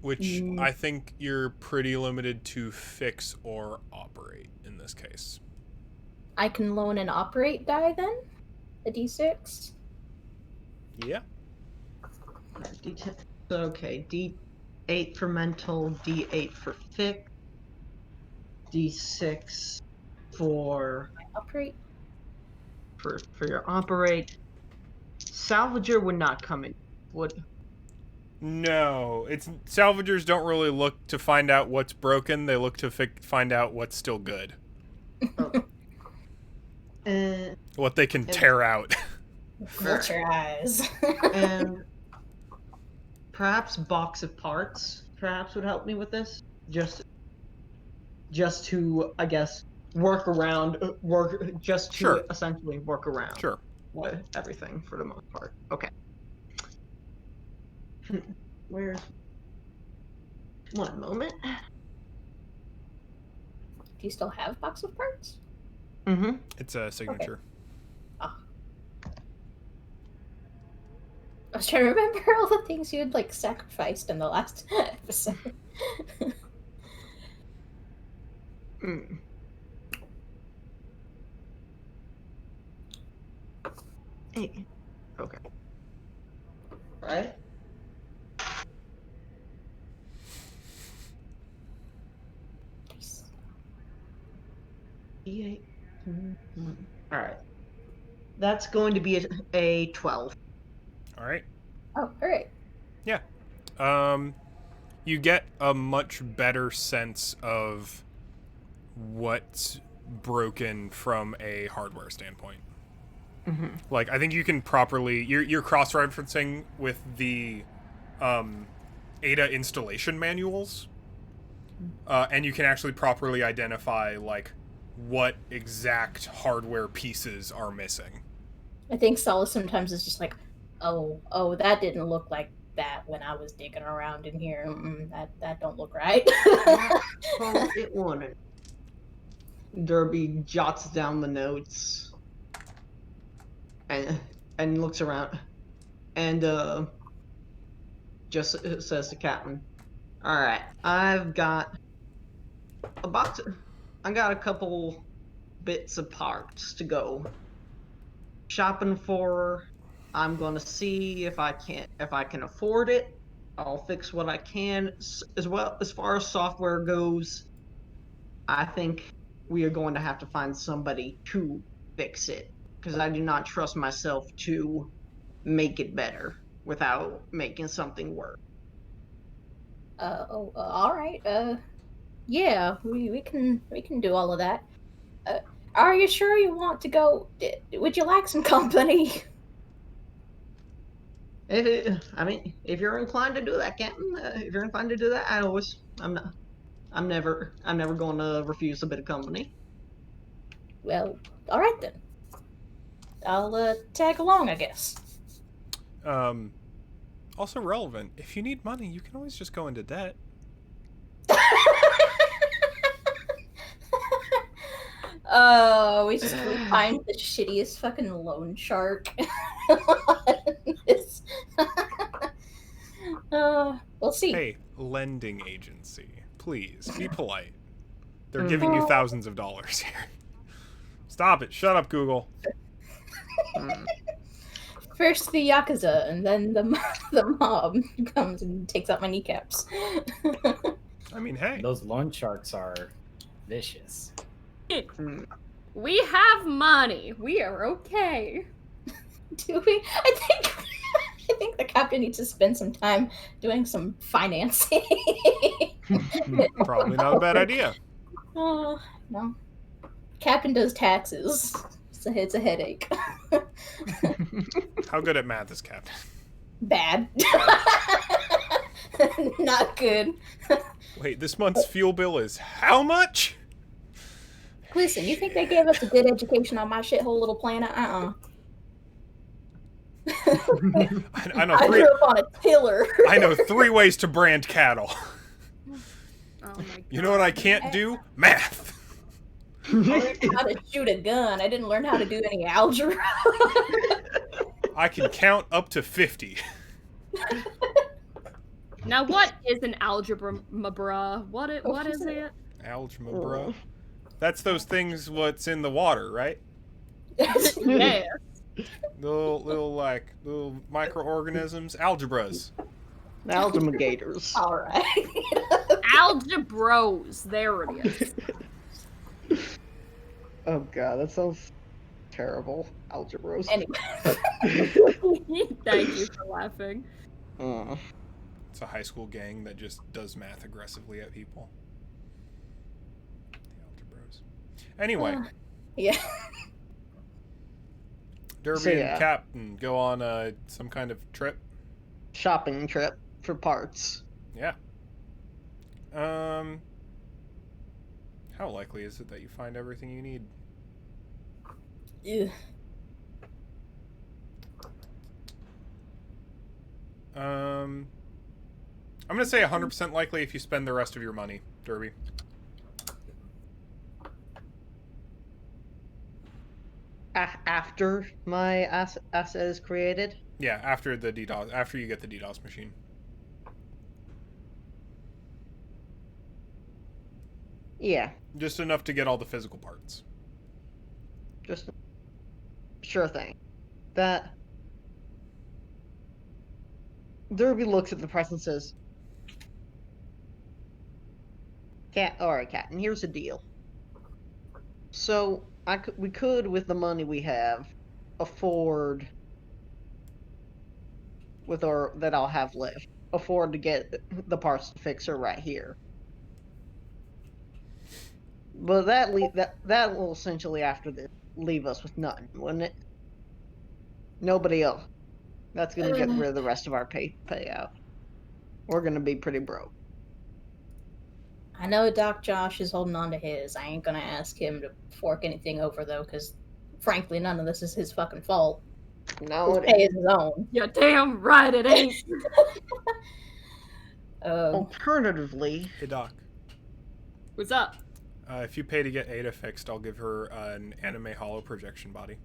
Which I think you're pretty limited to fix or operate in this case. I can loan an operate die then? A d6? Yeah. D10. Okay, D8 for mental, D8 for fix, D6 for Operate? for your operate. Salvager would not come in. Would No, it's salvagers don't really look to find out what's broken. They look to find out what's still good. What they can tear out. Vulture eyes. and perhaps box of parts perhaps would help me with this. Just to, I guess, Sure. essentially work around. Sure. Everything for the most part. Okay. Where's... One moment. Do you still have box of parts? Mm-hmm. It's a signature. I was trying to remember all the things you had like sacrificed in the last episode. Mm. Hey. Okay. Right? Nice. D8. Alright. That's going to be a 12. All right. Oh, alright. Yeah. You get a much better sense of what's broken from a hardware standpoint. Mm-hmm. Like, I think you can properly... You're cross-referencing with the Ada installation manuals, and you can actually properly identify, like, what exact hardware pieces are missing. I think Solace sometimes is just like, oh, that didn't look like that when I was digging around in here. That don't look right. Well, it wanted. Derby jots down the notes and looks around and just says to Captain, "All right, I've got a box. I got a couple bits of parts to go shopping for. I'm gonna see if I can afford it. I'll fix what I can. As well as far as software goes, I think we are going to have to find somebody to fix it, because I do not trust myself to make it better without making something work." All right. Yeah, we can do all of that. Are you sure you want to go? Would you like some company? If you're inclined to do that, Captain, if you're inclined to do that, I'm never going to refuse a bit of company. Well, all right then. I'll tag along, I guess. Also relevant, if you need money, you can always just go into debt. We find the shittiest fucking loan shark. We'll see. Hey, lending agency, please be polite. They're giving you thousands of dollars here. Stop it. Shut up, Google. First the Yakuza, and then the mob comes and takes out my kneecaps. I mean, hey. Those loan sharks are vicious. We have money. We are okay. Do we? I think the captain needs to spend some time doing some financing. Probably not a bad idea. Oh, no. Captain does taxes. It's a headache. How good at math is Captain? Bad. Not good. Wait, this month's fuel bill is how much? Listen, you think they gave us a good education on my shithole little planet? I I grew up on a tiller. I know 3 ways to brand cattle. Oh my God. You know what I can't do? Math. I learned how to shoot a gun. I didn't learn how to do any algebra. I can count up to 50. Now, what is an algebra, bruh? What is it? Algebra, bro. That's those things what's in the water, right? Yeah. Little microorganisms, algebras. Algemators. All right. Algebros. There it is. Oh god, that sounds terrible. Algebros. Anyway. Thank you for laughing. It's a high school gang that just does math aggressively at people. The algebros. Anyway. Yeah. Derby So, yeah. and Captain go on some kind of trip. Shopping trip for parts. Yeah. How likely is it that you find everything you need? Ew. I'm gonna say 100% likely if you spend the rest of your money, Derby. After my asset is created? Yeah, after the DDoS, after you get the DDoS machine. Yeah. Just enough to get all the physical parts. Just sure thing. That Derby looks at the price and says, alright, Captain, here's the deal. So we could, with the money we have, afford that I'll have left, afford to get the parts to fix her right here. But that will essentially after this leave us with nothing, wouldn't it? Nobody else. That's gonna get rid of the rest of our payout. We're gonna be pretty broke. I know Doc Josh is holding on to his. I ain't gonna ask him to fork anything over though, because frankly, none of this is his fucking fault. No, His pay is his own. You're damn right it ain't. Alternatively, Hey, Doc. What's up? If you pay to get Ada fixed, I'll give her an anime hollow projection body.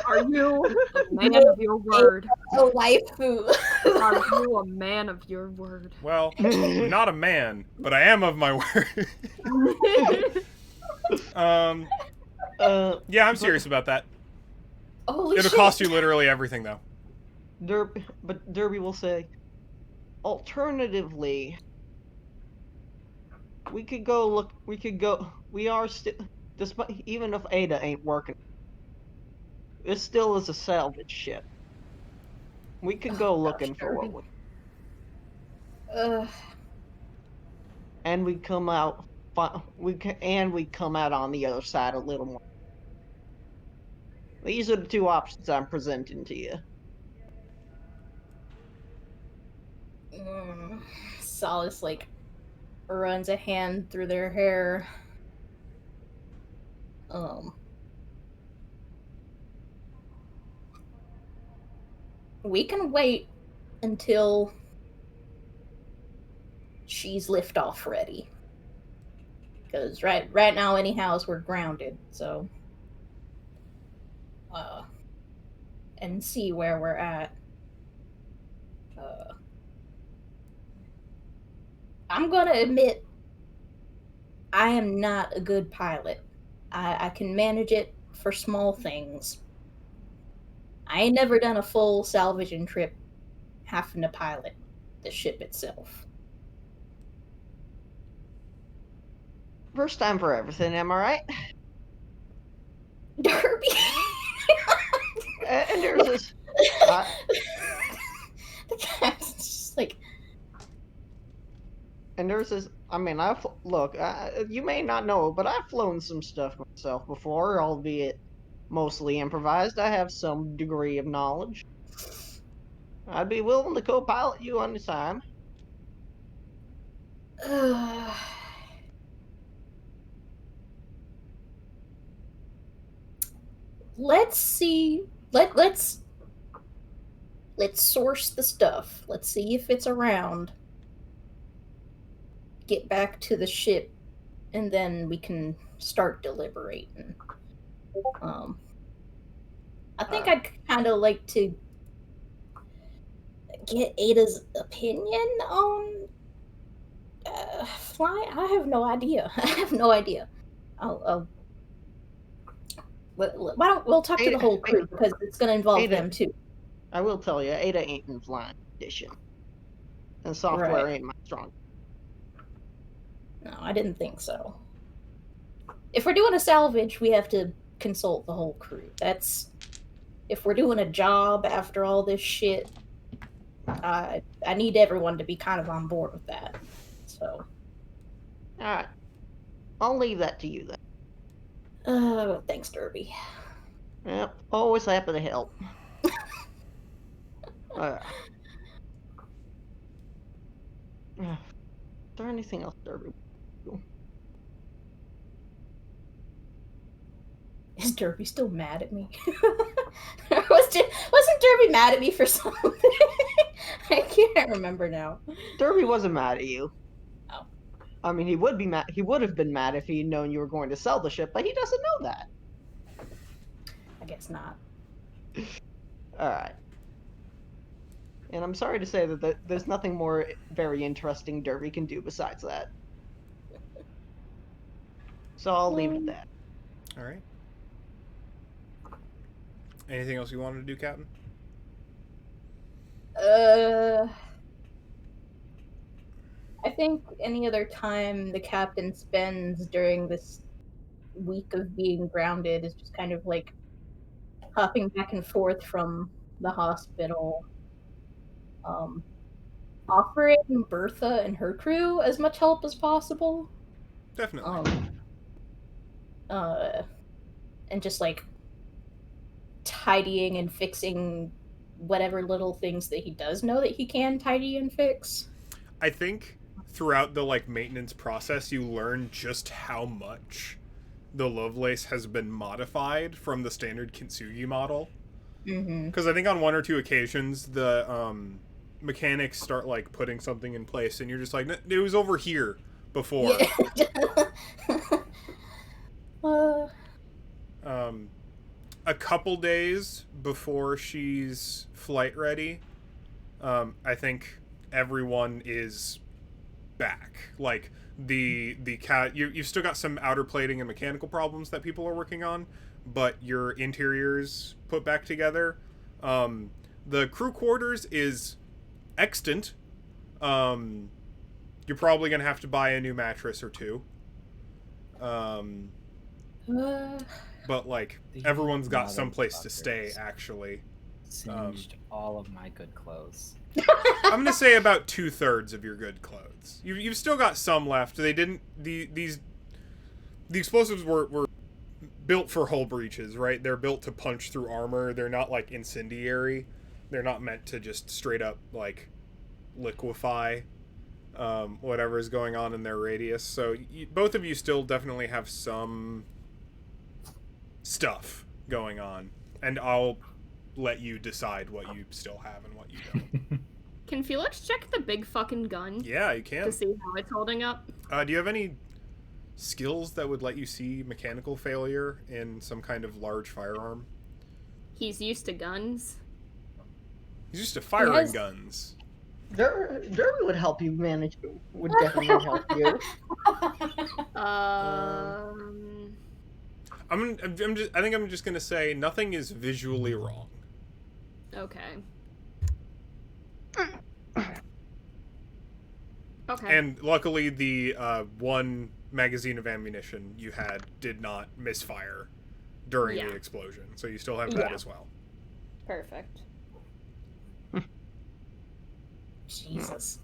Are you a man of your word? A waifu. Are you a man of your word? Well, I'm not a man, but I am of my word. Yeah, I'm serious about that. Holy It'll shit. cost you literally everything, though. but Derby will say, alternatively, we could go look. We are still, despite even if Ada ain't working, it still is a salvage ship. We could go looking for what we. And we come out. We come out on the other side a little more. These are the two options I'm presenting to you. Solace runs a hand through their hair. We can wait until she's liftoff ready. Because right now, anyhow, we're grounded. So, and see where we're at. I'm gonna admit, I am not a good pilot. I can manage it for small things. I ain't never done a full salvaging trip having to pilot the ship itself. First time for everything, am I right? Derby. And there's this. The captain's just like, And there's this. I mean, look. You may not know, but I've flown some stuff myself before, albeit mostly improvised. I have some degree of knowledge. I'd be willing to co-pilot you on the time. let's see. Let's source the stuff. Let's see if it's around. Get back to the ship, and then we can start deliberating. I think I'd kind of like to get Ada's opinion on flying. I have no idea. I have no idea. Why don't we'll talk to the whole crew because it's going to involve them too. I will tell you, Ada ain't in flying edition, and software Right. ain't my strong. No, I didn't think so. If we're doing a salvage, we have to consult the whole crew. That's if we're doing a job after all this shit. I need everyone to be kind of on board with that. So, All right, I'll leave that to you then. thanks, Derby. Yep, always happy to help. Is there anything else, Derby? Is Derby still mad at me? Wasn't Derby mad at me for something? I can't remember now. Derby wasn't mad at you. Oh. I mean, he would be mad. He would have been mad if he'd known you were going to sell the ship, but he doesn't know that. I guess not. All right. And I'm sorry to say that there's nothing more very interesting Derby can do besides that. So I'll leave it at that. All right. Anything else you wanted to do, Captain? I think any other time the captain spends during this week of being grounded is just kind of like hopping back and forth from the hospital, offering Bertha and her crew as much help as possible. Definitely. And just like tidying and fixing whatever little things that he does know that he can tidy and fix. I think throughout the like maintenance process, you learn just how much the Lovelace has been modified from the standard Kintsugi model. Because I think on one or two occasions, the mechanics start like putting something in place, and you're just like, it was over here before. Yeah. A couple days before she's flight ready, I think everyone is back. Like the cat, you've still got some outer plating and mechanical problems that people are working on, but your interior's put back together. The crew quarters is extant. You're probably gonna have to buy a new mattress or two. But like everyone's got someplace to stay. Actually, Singed all of my good clothes. I'm gonna say about 2/3 of your good clothes. You've still got some left. They didn't the explosives were built for hull breaches, right? They're built to punch through armor. They're not like incendiary. They're not meant to just straight up like liquefy whatever is going on in their radius. So both of you still definitely have some stuff going on, and I'll let you decide what you still have and what you don't. Can Felix check the big fucking gun? Yeah, you can. To see how it's holding up? Do you have any skills that would let you see mechanical failure in some kind of large firearm? He's used to guns. He's used to firing guns. Derby would help you manage. Would definitely help you. I think I'm just gonna say nothing is visually wrong. Okay. Okay. And luckily, the one magazine of ammunition you had did not misfire during the explosion, so you still have that as well. Perfect. Jesus.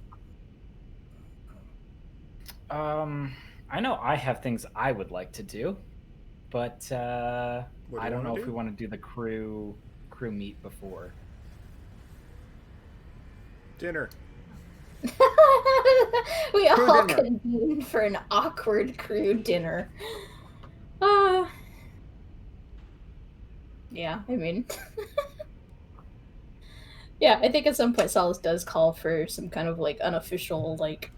I know I have things I would like to do, but I don't know if we want to do the crew meet before dinner. We Crew all dinner. convened for an awkward crew dinner. Yeah, I mean, yeah, I think at some point Solace does call for some kind of like unofficial, like,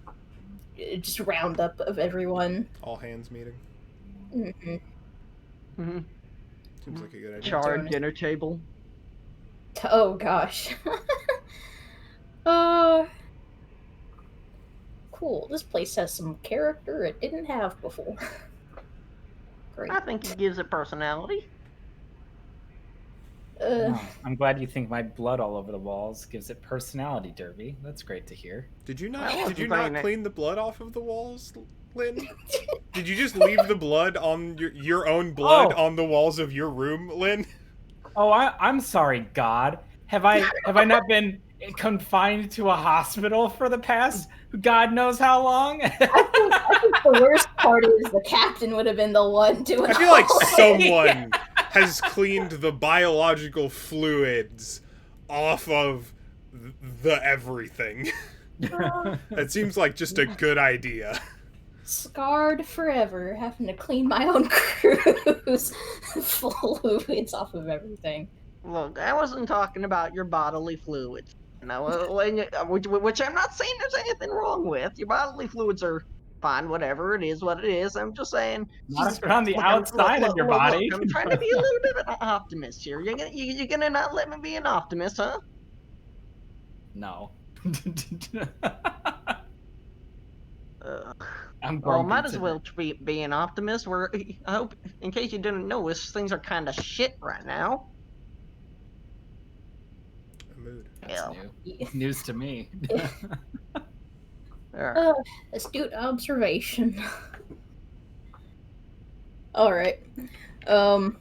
just roundup of everyone. All hands meeting. Mm-hmm. Seems like a good idea. Charred dinner table. Oh gosh. Cool. This place has some character it didn't have before. Great. I think it gives it personality. No, I'm glad you think my blood all over the walls gives it personality, Derby. That's great to hear. Did you Well, not fine. clean the blood off of the walls, Lynn? Did you just leave the blood on your own blood on the walls of your room, Lynn? Oh, I'm sorry, God. Have I not been confined to a hospital for the past God knows how long? I think the worst part is the captain would have been the one doing. I feel like someone has cleaned the biological fluids off of the everything. That seems like just a good idea. Scarred forever, having to clean my own crew's fluids off of everything. Look, I wasn't talking about your bodily fluids. Which I'm not saying there's anything wrong with. Your bodily fluids are fine, whatever. It is what it is. I'm just saying. Not if they're on the outside of your body. Look, I'm trying to be a little bit of an optimist here. You're gonna not let me be an optimist, huh? No. Well, might as well be an optimist. I hope, in case you didn't notice, things are kind of shit right now. Mood. That's new. News to me. Astute observation. Alright. On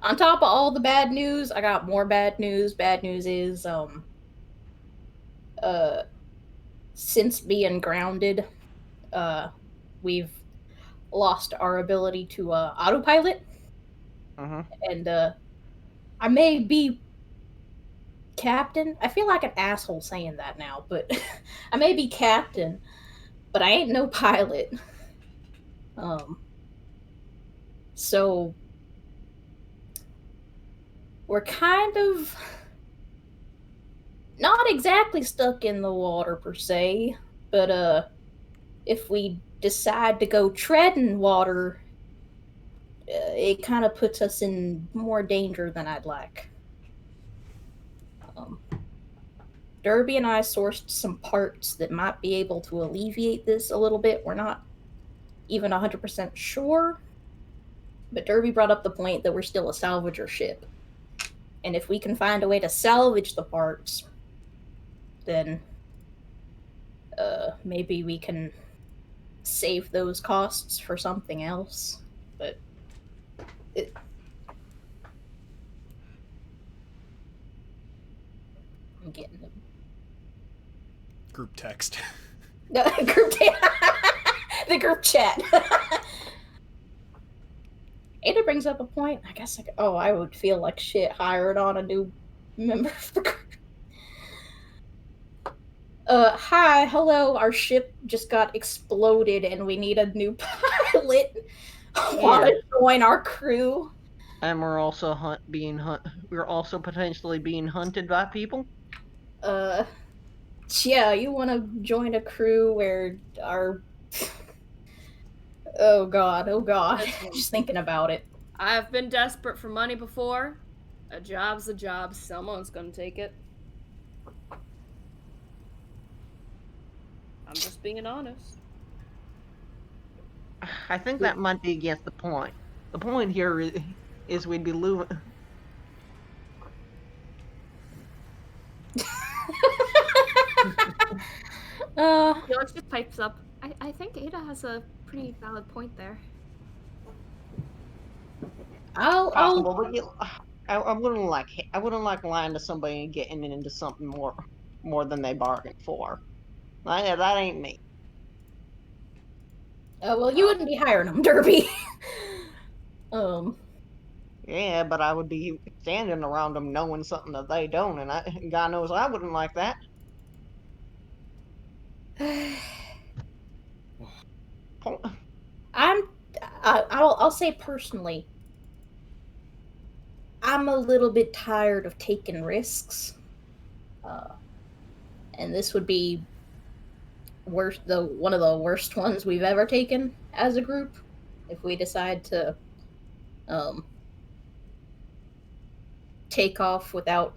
top of all the bad news, I got more bad news. Bad news is, since being grounded, we've lost our ability to, autopilot. And, I may be captain. I feel like an asshole saying that now, but I may be captain, but I ain't no pilot. So we're kind of not exactly stuck in the water per se, but if we decide to go treading water, it kind of puts us in more danger than I'd like. Derby and I sourced some parts that might be able to alleviate this a little bit. We're not even 100% sure, but Derby brought up the point that we're still a salvager ship. And if we can find a way to salvage the parts, then maybe we can save those costs for something else. But I'm getting them. Group text. The group chat. Ada brings up a point. I guess I would feel like shit hired on a new member of the group. Hi, hello, our ship just got exploded and we need a new pilot. Want to join our crew? And we're also we're also potentially being hunted by people. Yeah, you want to join a crew where our... Oh god. Just thinking about it. I've been desperate for money before. A job's a job. Someone's gonna take it. I'm just being honest. I think that might be against the point. The point here is we'd be losing. Felix just pipes up. I think Ada has a pretty valid point there. Possible, but I wouldn't like lying to somebody and getting into something more than they bargained for. That ain't me. Well, you wouldn't be hiring them, Derby. Yeah, but I would be standing around them knowing something that they don't, and God knows I wouldn't like that. I'll say personally, I'm a little bit tired of taking risks, and this would be one of the worst ones we've ever taken as a group. If we decide to take off without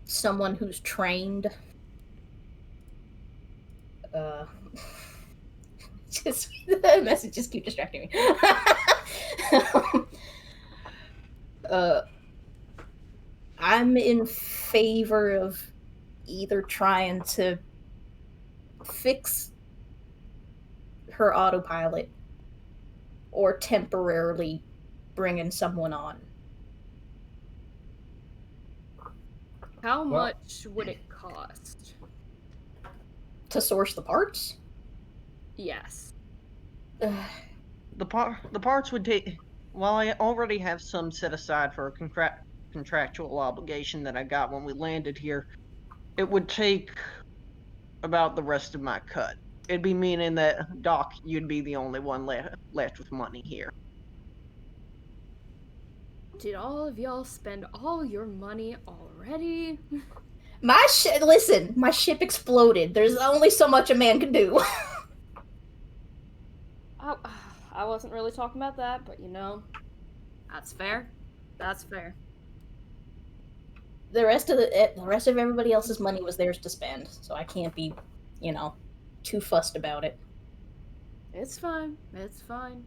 someone who's trained, just the messages keep distracting me. I'm in favor of either trying to fix her autopilot or temporarily bringing someone on. How much would it cost? To source the parts? Yes. The parts would take. While I already have some set aside for a contractual obligation that I got when we landed here, it would take about the rest of my cut. It'd be meaning that, Doc, you'd be the only one left with money here. Did all of y'all spend all your money already? Listen, my ship exploded. There's only so much a man can do. I wasn't really talking about that, but that's fair. That's fair. The rest of everybody else's money was theirs to spend, so I can't be, too fussed about it. It's fine. It's fine.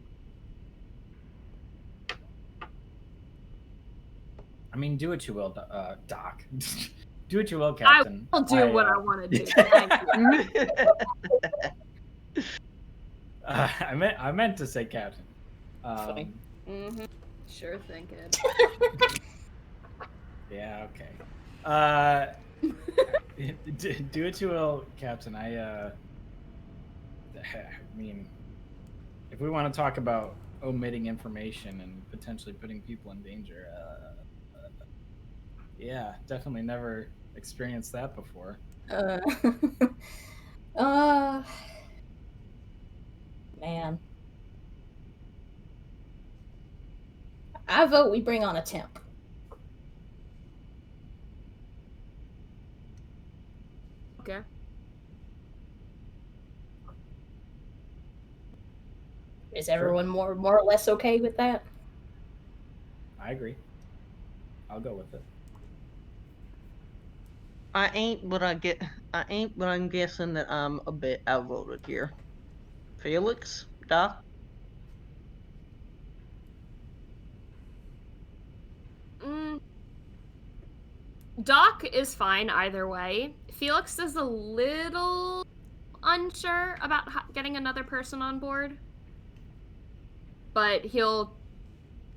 I mean, do what you will, Doc. Do what you will, Captain. I'll do what I want to do. Thank you. I meant to say Captain. Sure thing, kid. Yeah, okay. Do what you will, Captain. I mean, if we want to talk about omitting information and potentially putting people in danger, yeah, definitely never experienced that before. Man. I vote we bring on a temp. Okay. Is everyone more or less okay with that? I agree. I'll go with it. I ain't, but I'm guessing that I'm a bit outvoted here. Felix? Doc? Doc is fine either way. Felix is a little unsure about getting another person on board, but he'll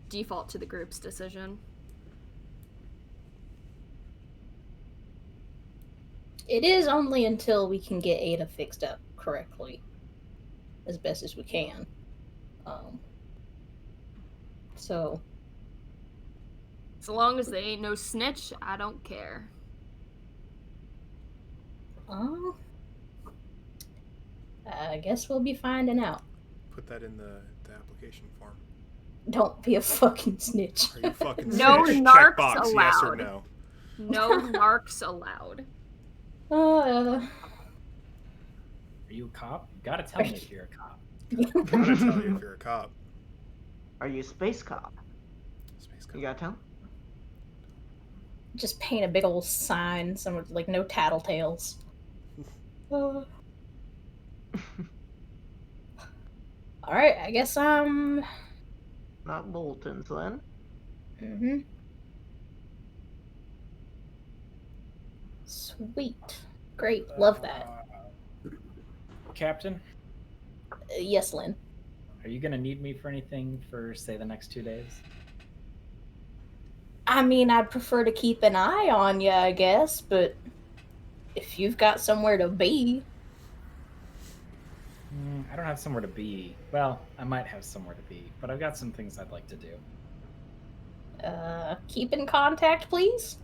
default to the group's decision. It is only until we can get Ada fixed up correctly, as best as we can. So long as they ain't no snitch, I don't care. I guess we'll be finding out. Put that in the application form. Don't be a fucking snitch. Are you fucking No snitch? narcs Checkbox, allowed. yes or no? No narcs allowed. Are you a cop? You gotta tell me if you're a cop. Gotta tell you if you're a cop. Are you a space cop? Space cop. You gotta tell? Just paint a big old sign, somewhere like no tattletales. All right, I guess not bulletins then. Mm-hmm. Sweet. Great. Love that. Captain, Yes, Lynn. are you gonna need me for anything for, say, the next 2 days? I mean, I'd prefer to keep an eye on you, I guess, but if you've got somewhere to be, I don't have somewhere to be. Well, I might have somewhere to be, but I've got some things I'd like to do. keep in contact, please.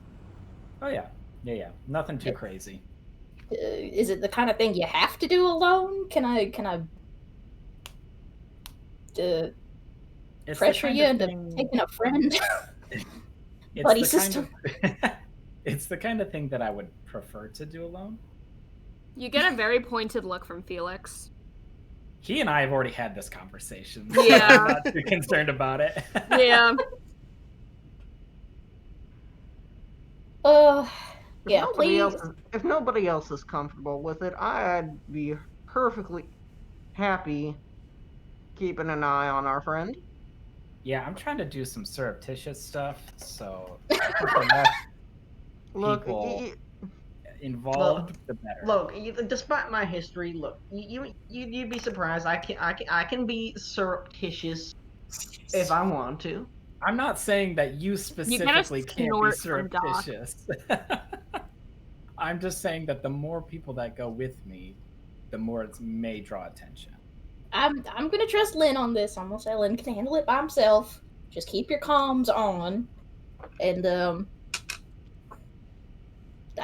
Oh yeah, nothing too Yeah. crazy. Is it the kind of thing you have to do alone? Can I It's the pressure kind you of into thing. taking a friend? It's Buddy the system. kind of. It's the kind of thing that I would prefer to do alone. You get a very pointed look from Felix. He and I have already had this conversation. So Yeah. I'm not too concerned about it. Yeah. Yeah, please. If nobody else is comfortable with it, I'd be perfectly happy keeping an eye on our friend. Yeah, I'm trying to do some surreptitious stuff, so I think the less Look, people involved, the better. Look, despite my history, look, you'd be surprised. I can be surreptitious if I want to. I'm not saying that you specifically can't be snort from Doc. surreptitious. I'm just saying that the more people that go with me, the more it may draw attention. I'm gonna trust Lynn on this. I'm gonna say Lynn can handle it by himself. Just keep your comms on, and I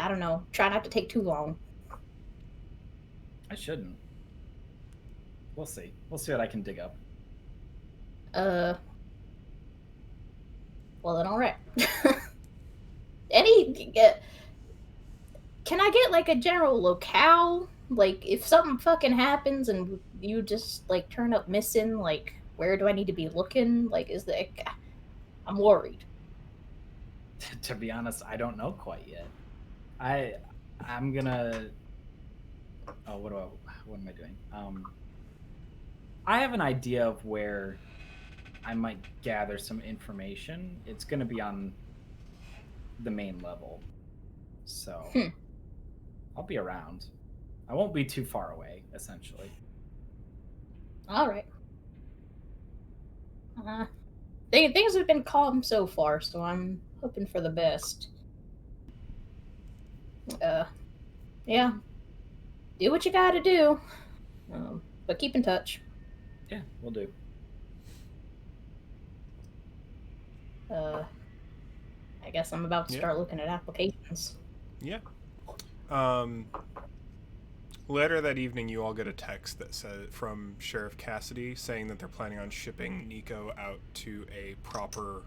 don't know. Try not to take too long. I shouldn't. We'll see. We'll see what I can dig up. Well then, all right. Can I get like a general locale? Like, if something fucking happens and you just like turn up missing, like, where do I need to be looking? Like, I'm worried. To be honest, I don't know quite yet. I'm gonna. Oh, what am I doing? I have an idea of where I might gather some information. It's gonna be on the main level, so I'll be around. I won't be too far away, essentially. All right. Things have been calm so far, so I'm hoping for the best. Yeah. Do what you gotta do. But keep in touch. Yeah, we'll do. I guess I'm about to start looking at applications. Yeah. Later that evening, you all get a text that says from Sheriff Cassidy saying that they're planning on shipping Nico out to a proper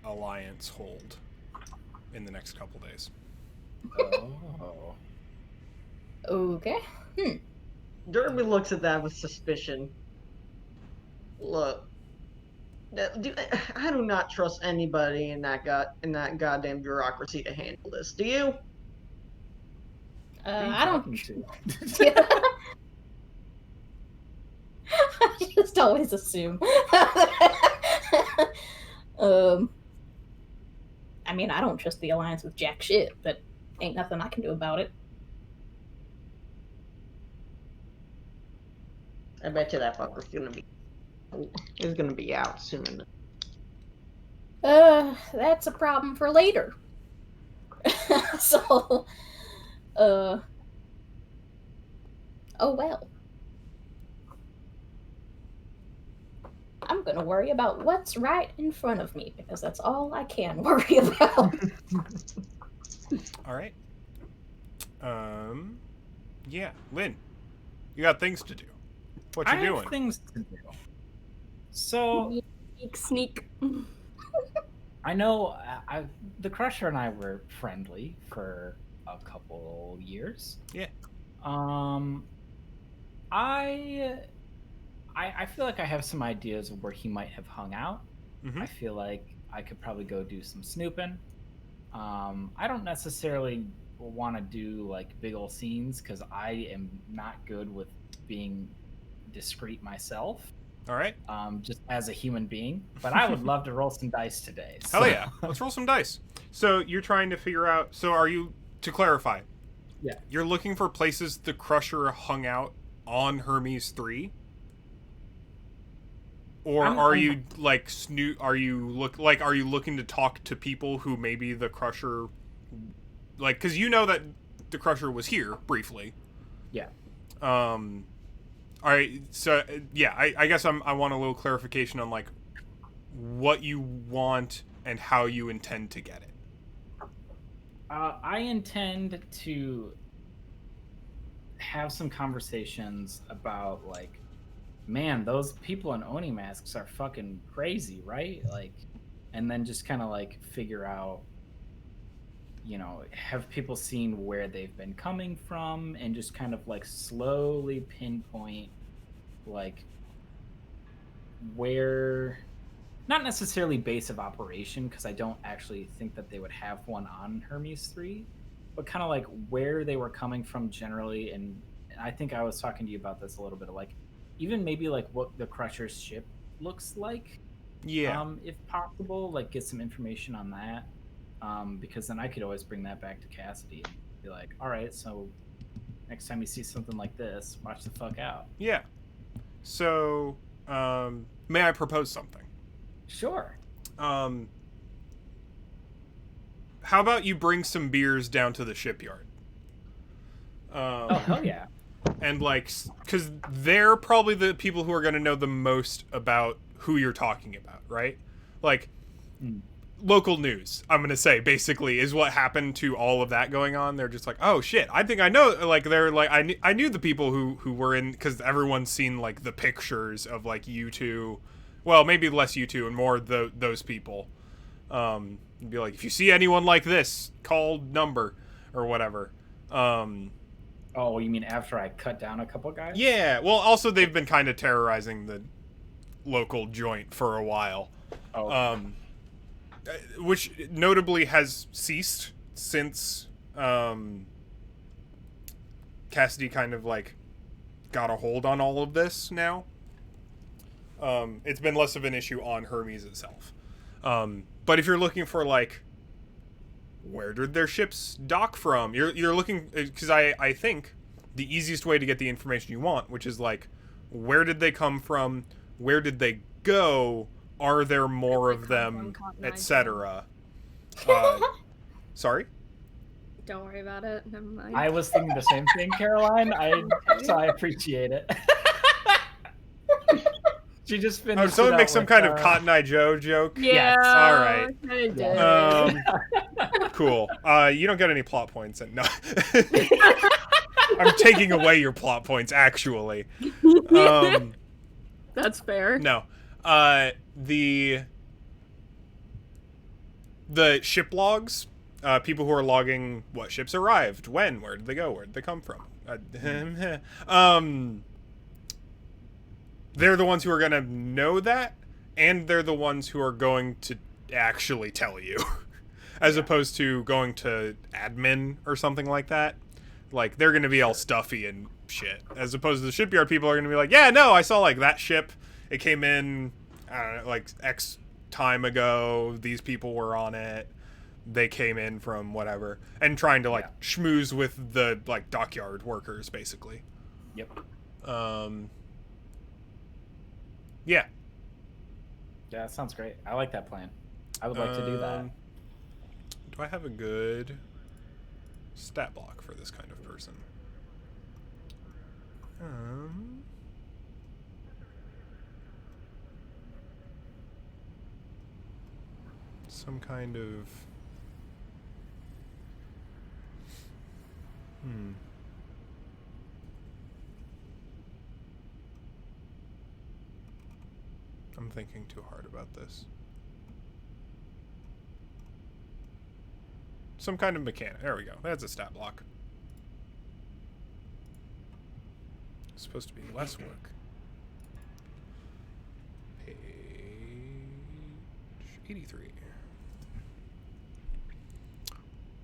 Alliance hold in the next couple days. Oh. Okay. Derby looks at that with suspicion. Look, I do not trust anybody in that goddamn bureaucracy to handle this. Do you? I don't. I just always assume. I mean, I don't trust the Alliance with jack shit, but ain't nothing I can do about it. I bet you that fucker's gonna be out soon enough. That's a problem for later. So, oh well. I'm gonna worry about what's right in front of me, because that's all I can worry about. All right. Yeah, Lynn, you got things to do. What you doing? I have things to do. So Sneak. I know the Crusher and I were friendly for a couple years. Yeah. I feel like I have some ideas of where he might have hung out. Mm-hmm. I feel like I could probably go do some snooping. I don't necessarily want to do like big old scenes because I am not good with being discreet myself. All right. Just as a human being. But I would love to roll some dice today. Hell yeah. Let's roll some dice. So you're trying to figure out. So are you, to clarify, Yeah. you're looking for places the Crusher hung out on Hermes 3? Or are you like are you looking to talk to people who maybe the Crusher, like, because you know that the Crusher was here briefly. Yeah. All right. So yeah, I guess I want a little clarification on like what you want and how you intend to get it. I intend to have some conversations about like, man, those people in Oni masks are fucking crazy, right? Like, and then just kind of like figure out, you know, have people seen where they've been coming from, and just kind of like slowly pinpoint like where, not necessarily base of operation, because I don't actually think that they would have one on Hermes 3, but kind of like where they were coming from generally. And I think I was talking to you about this a little bit, of like even maybe like what the Crusher's ship looks like. Yeah. If possible, like get some information on that. Because then I could always bring that back to Cassidy and be like, all right, so next time you see something like this, watch the fuck out. Yeah. So, may I propose something? Sure. How about you bring some beers down to the shipyard? Oh, hell yeah. And like, because they're probably the people who are going to know the most about who you're talking about, right? Like, local news, I'm going to say, basically, is what happened to all of that going on. They're just like, oh shit, I think I know. Like, they're like, I knew the people who were in, because everyone's seen like the pictures of like you two. Well, maybe less you two and more those people. Be like, if you see anyone like this, call number or whatever. Oh, you mean after I cut down a couple guys? Yeah. Well, also they've been kind of terrorizing the local joint for a while. Oh. Which notably has ceased since Cassidy kind of like got a hold on all of this now. It's been less of an issue on Hermes itself. But if you're looking for like, where did their ships dock from? You're looking, because I think the easiest way to get the information you want, which is like, where did they come from? Where did they go? Are there more of them, etc.? Sorry? Don't worry about it. Never mind. I was thinking the same thing, Caroline. So I appreciate it. She just finished. Oh, did someone make some kind of Cotton Eye Joe joke? Yeah. Yes. All right. I did. Cool. You don't get any plot points. No. I'm taking away your plot points, actually. That's fair. No. The ship logs, people who are logging what ships arrived, when, where did they go, where did they come from? They're the ones who are going to know that, and they're the ones who are going to actually tell you, as opposed to going to admin or something like that. Like, they're going to be all stuffy and shit, as opposed to the shipyard people are going to be like, yeah, no, I saw, like, that ship. It came in, I don't know, like, X time ago. These people were on it. They came in from whatever. And trying to, like, schmooze with the, like, dockyard workers, basically. Yep. Yeah. Yeah, that sounds great. I like that plan. I would like to do that. Do I have a good stat block for this kind of person? Some kind of... I'm thinking too hard about this. Some kind of mechanic. There we go. That's a stat block. It's supposed to be less work. Page 83.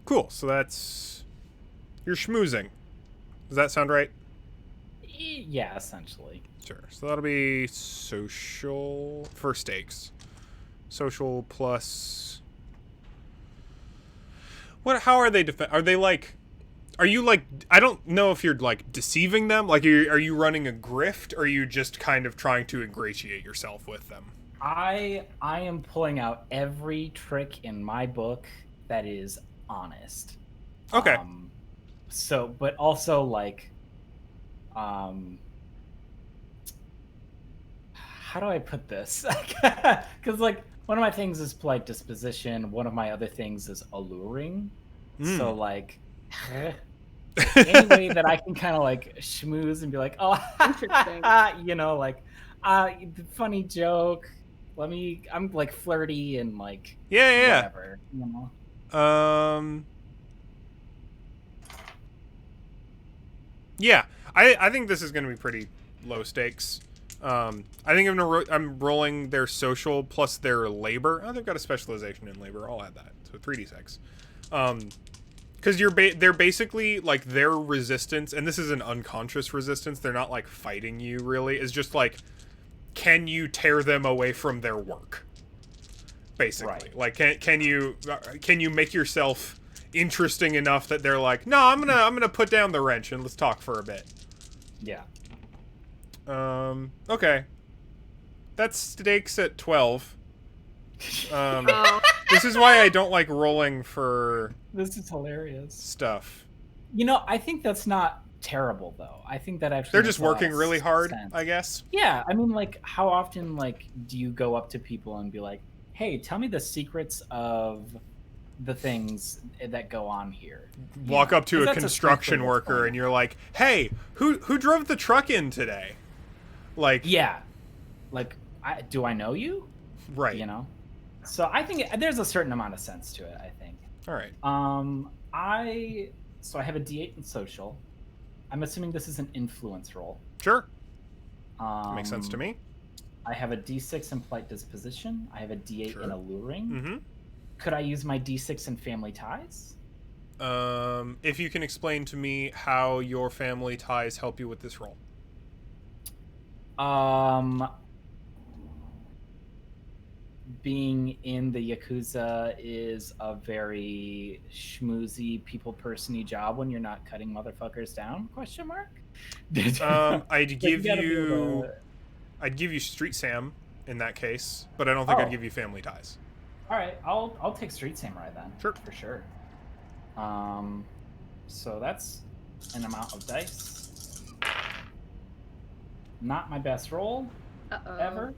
Cool. So that's... You're schmoozing. Does that sound right? Yeah, essentially. Sure. So that'll be social for stakes. Social plus. What? How are they? Are they like? Are you like? I don't know if you're like deceiving them. Like, are you running a grift, or are you just kind of trying to ingratiate yourself with them? I am pulling out every trick in my book that is honest. Okay. So, but also like, how do I put this? Because like one of my things is polite disposition. One of my other things is alluring. So like, any way that I can kind of like schmooze and be like, oh, Interesting. you know, like, funny joke. I'm like flirty and like, Yeah. whatever, you know. Yeah. I think this is going to be pretty low stakes. I think I'm rolling their social plus their labor. Oh, they've got a specialization in labor. I'll add that. So 3d6. Because they're basically like their resistance, and this is an unconscious resistance. They're not like fighting you really. It's just like, can you tear them away from their work? Basically, Right. like can you make yourself interesting enough that they're like, no, I'm gonna put down the wrench and let's talk for a bit. Yeah. Okay. That's stakes at 12. Oh, This is why I don't like rolling for This is hilarious. stuff. You know, I think that's not terrible though. I think that actually They're makes just a lot working of really hard, sense. I guess. Yeah, I mean, like, how often like do you go up to people and be like, "Hey, tell me the secrets of the things that go on here"? Walk up to 'Cause a that's construction essentially what's worker going and you're like, "Hey, who drove the truck in today?" Like, yeah, like, do I know you? right. You know, so I think there's a certain amount of sense to it. I think. All right. I have a D8 in social. I'm assuming this is an influence roll. Sure. Makes sense to me. I have a D6 in polite disposition. I have a D8 Sure. in alluring. Mm-hmm. Could I use my D6 in family ties? If you can explain to me how your family ties help you with this role. Being in the Yakuza is a very schmoozy, people-persony job when you're not cutting motherfuckers down? Question mark. I'd give gotta be able you, to- I'd give you Street Sam in that case, but I don't think I'd Oh. give you family ties. All right, I'll take Street Samurai then. Sure. For sure. So that's an amount of dice. Not my best roll ever.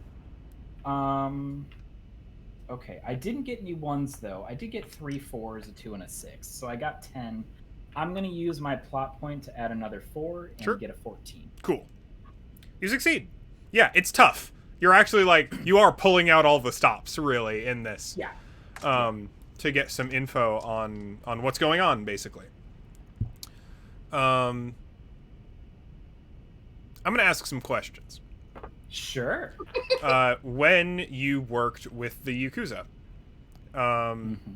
Okay, I didn't get any ones though. I did get 3 4s, a 2, and a 6, so I got 10. I'm gonna use my plot point to add another 4 and Sure. get a 14. Cool. You succeed. Yeah, it's tough. You're actually like, you are pulling out all the stops really in this. Yeah. To get some info on what's going on, basically. I'm gonna ask some questions. Sure. When you worked with the Yakuza,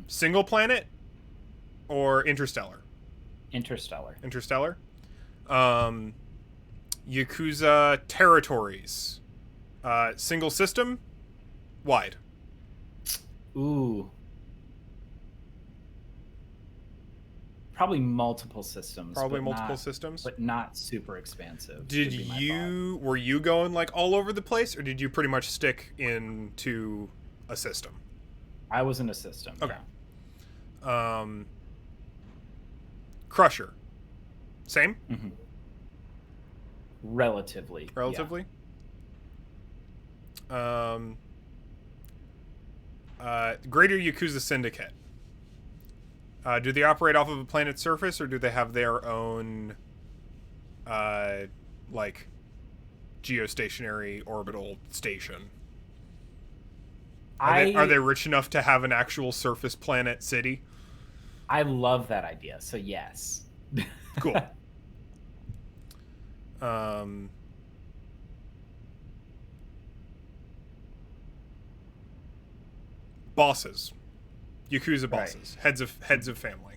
single planet or interstellar? Interstellar. Interstellar. Yakuza territories. Single system, wide. Ooh. Probably multiple systems. Probably but multiple not- systems. But not super expansive. Did would be my were you going like all over the place, or did you pretty much stick into a system? thought. I was in a system. Okay. Yeah. Crusher. Same? Mhm. Relatively. yeah. Relatively? Greater Yakuza Syndicate. Do they operate off of a planet's surface, or do they have their own, like, geostationary orbital station? Are they rich enough to have an actual surface planet city? I love that idea. So yes. Cool. Bosses. Yakuza bosses. Heads of family.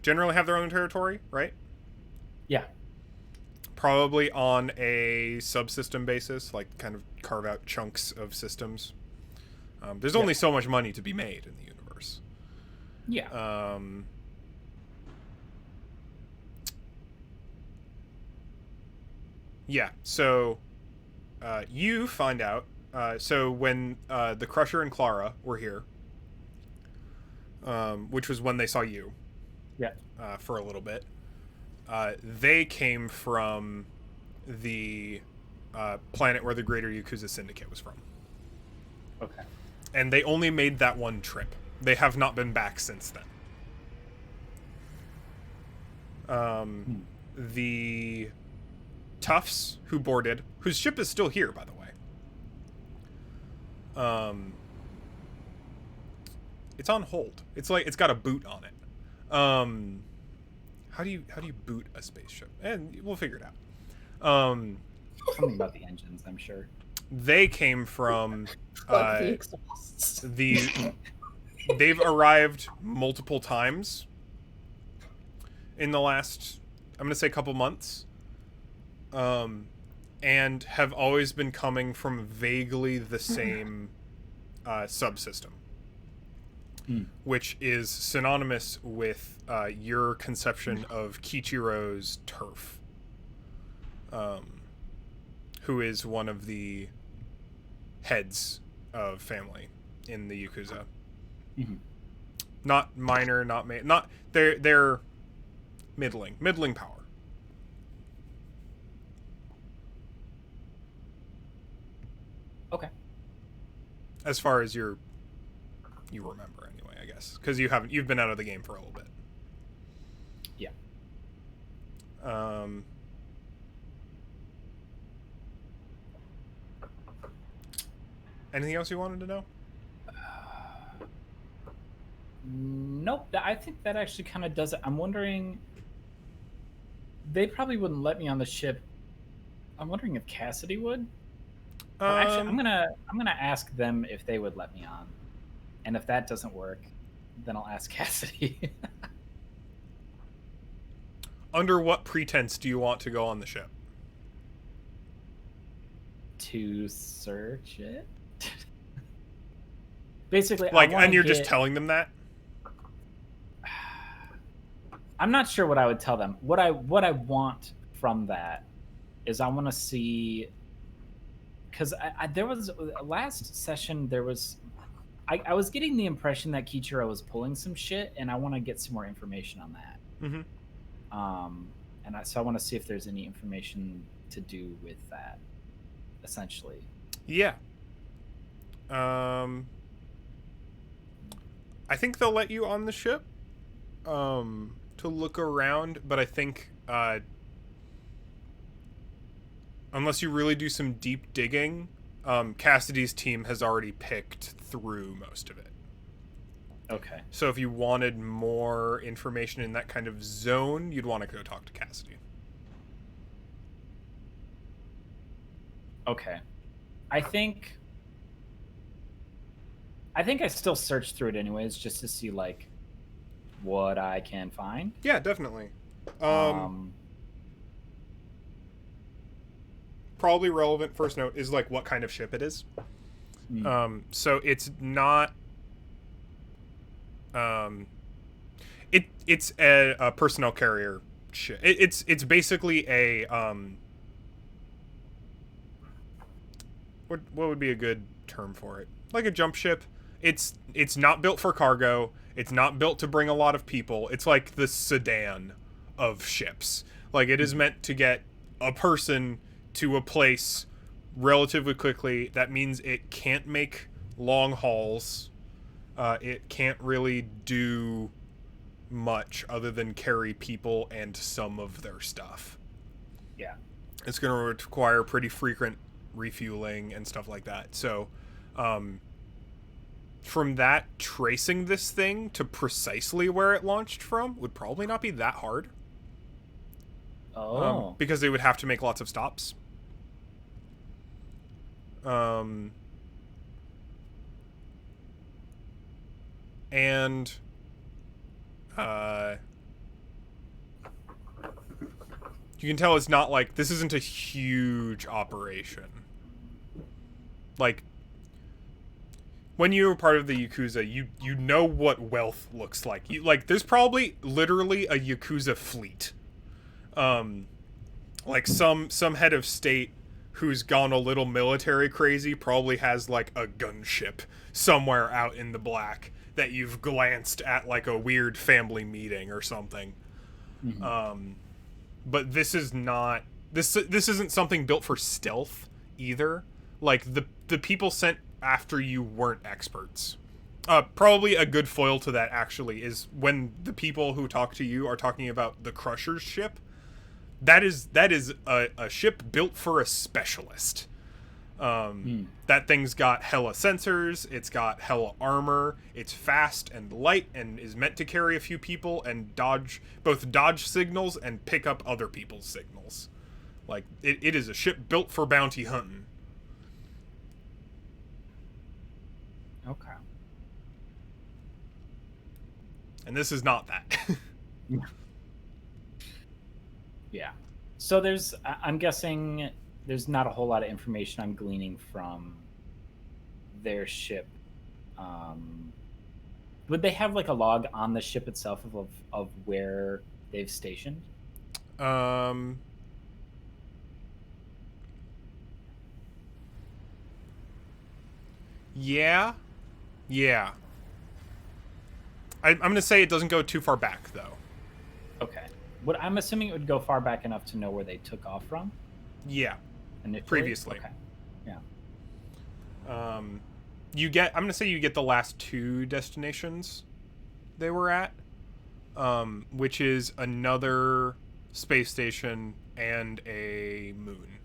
Generally have their own territory, right? Yeah. Probably on a subsystem basis, like kind of carve out chunks of systems. There's only so much money to be made in the universe. Yeah. Yeah, so you find out. So when the Crusher and Clara were here, which was when they saw you Yeah. for a little bit, they came from the planet where the Greater Yakuza Syndicate was from. Okay. And they only made that one trip. They have not been back since then. The Tufts who boarded, whose ship is still here, by the way. It's on hold. It's like it's got a boot on it. How do you boot a spaceship? And we'll figure it out. Something about the engines, I'm sure. They came from Fuck the exhausts. They've arrived multiple times in the last, I'm gonna say, couple months, and have always been coming from vaguely the same subsystem, which is synonymous with your conception of Kichiro's turf, who is one of the heads of family in the Yakuza. Not minor, not not they're middling power. Okay. As far as you remember anyway, I guess, because you've been out of the game for a little bit. Yeah. Anything else you wanted to know? Nope. I think that actually kind of does it. I'm wondering. They probably wouldn't let me on the ship. I'm wondering if Cassidy would. But actually, I'm gonna ask them if they would let me on, and if that doesn't work, then I'll ask Cassidy. Under what pretense do you want to go on the ship? To search it. Basically, like, and you're just telling them that? I'm not sure what I would tell them. What I want from that is I want to see, because there was last session there was I was getting the impression that Kichiro was pulling some shit, and I want to get some more information on that. So I want to see if there's any information to do with that, essentially. Yeah. I think they'll let you on the ship to look around, but I think unless you really do some deep digging, Cassidy's team has already picked through most of it. Okay. So if you wanted more information in that kind of zone, you'd want to go talk to Cassidy. Okay. I think I still search through it anyways, just to see like what I can find. Yeah, definitely. Probably relevant first note is like what kind of ship it is. So it's not it's a personnel carrier ship. It's basically a what would be a good term for it? Like a jump ship. It's not built for cargo. It's not built to bring a lot of people. It's like the sedan of ships. Like, it is meant to get a person to a place relatively quickly. That means it can't make long hauls. It can't really do much other than carry people and some of their stuff. Yeah. It's going to require pretty frequent refueling and stuff like that. So, from that, tracing this thing to precisely where it launched from would probably not be that hard. Because they would have to make lots of stops. You can tell it's not like, this isn't a huge operation. Like, when you were part of the Yakuza, you know what wealth looks like. There's probably literally a Yakuza fleet. Like some head of state who's gone a little military crazy probably has like a gunship somewhere out in the black that you've glanced at like a weird family meeting or something. Mm-hmm. But this is not this isn't something built for stealth either. Like the people sent after you weren't experts. Probably a good foil to that actually is when the people who talk to you are talking about the Crusher's ship. That is a ship built for a specialist. That thing's got hella sensors, it's got hella armor, it's fast and light and is meant to carry a few people and dodge signals and pick up other people's signals. Like, it is a ship built for bounty hunting. Okay. And this is not that. Yeah. So I'm guessing there's not a whole lot of information I'm gleaning from their ship. Would they have like a log on the ship itself of where they've stationed? Yeah. I'm going to say it doesn't go too far back, though. Okay. I'm assuming it would go far back enough to know where they took off from? Yeah. Initially? Previously. Okay. Yeah. I'm going to say you get the last two destinations they were at, which is another space station and a moon.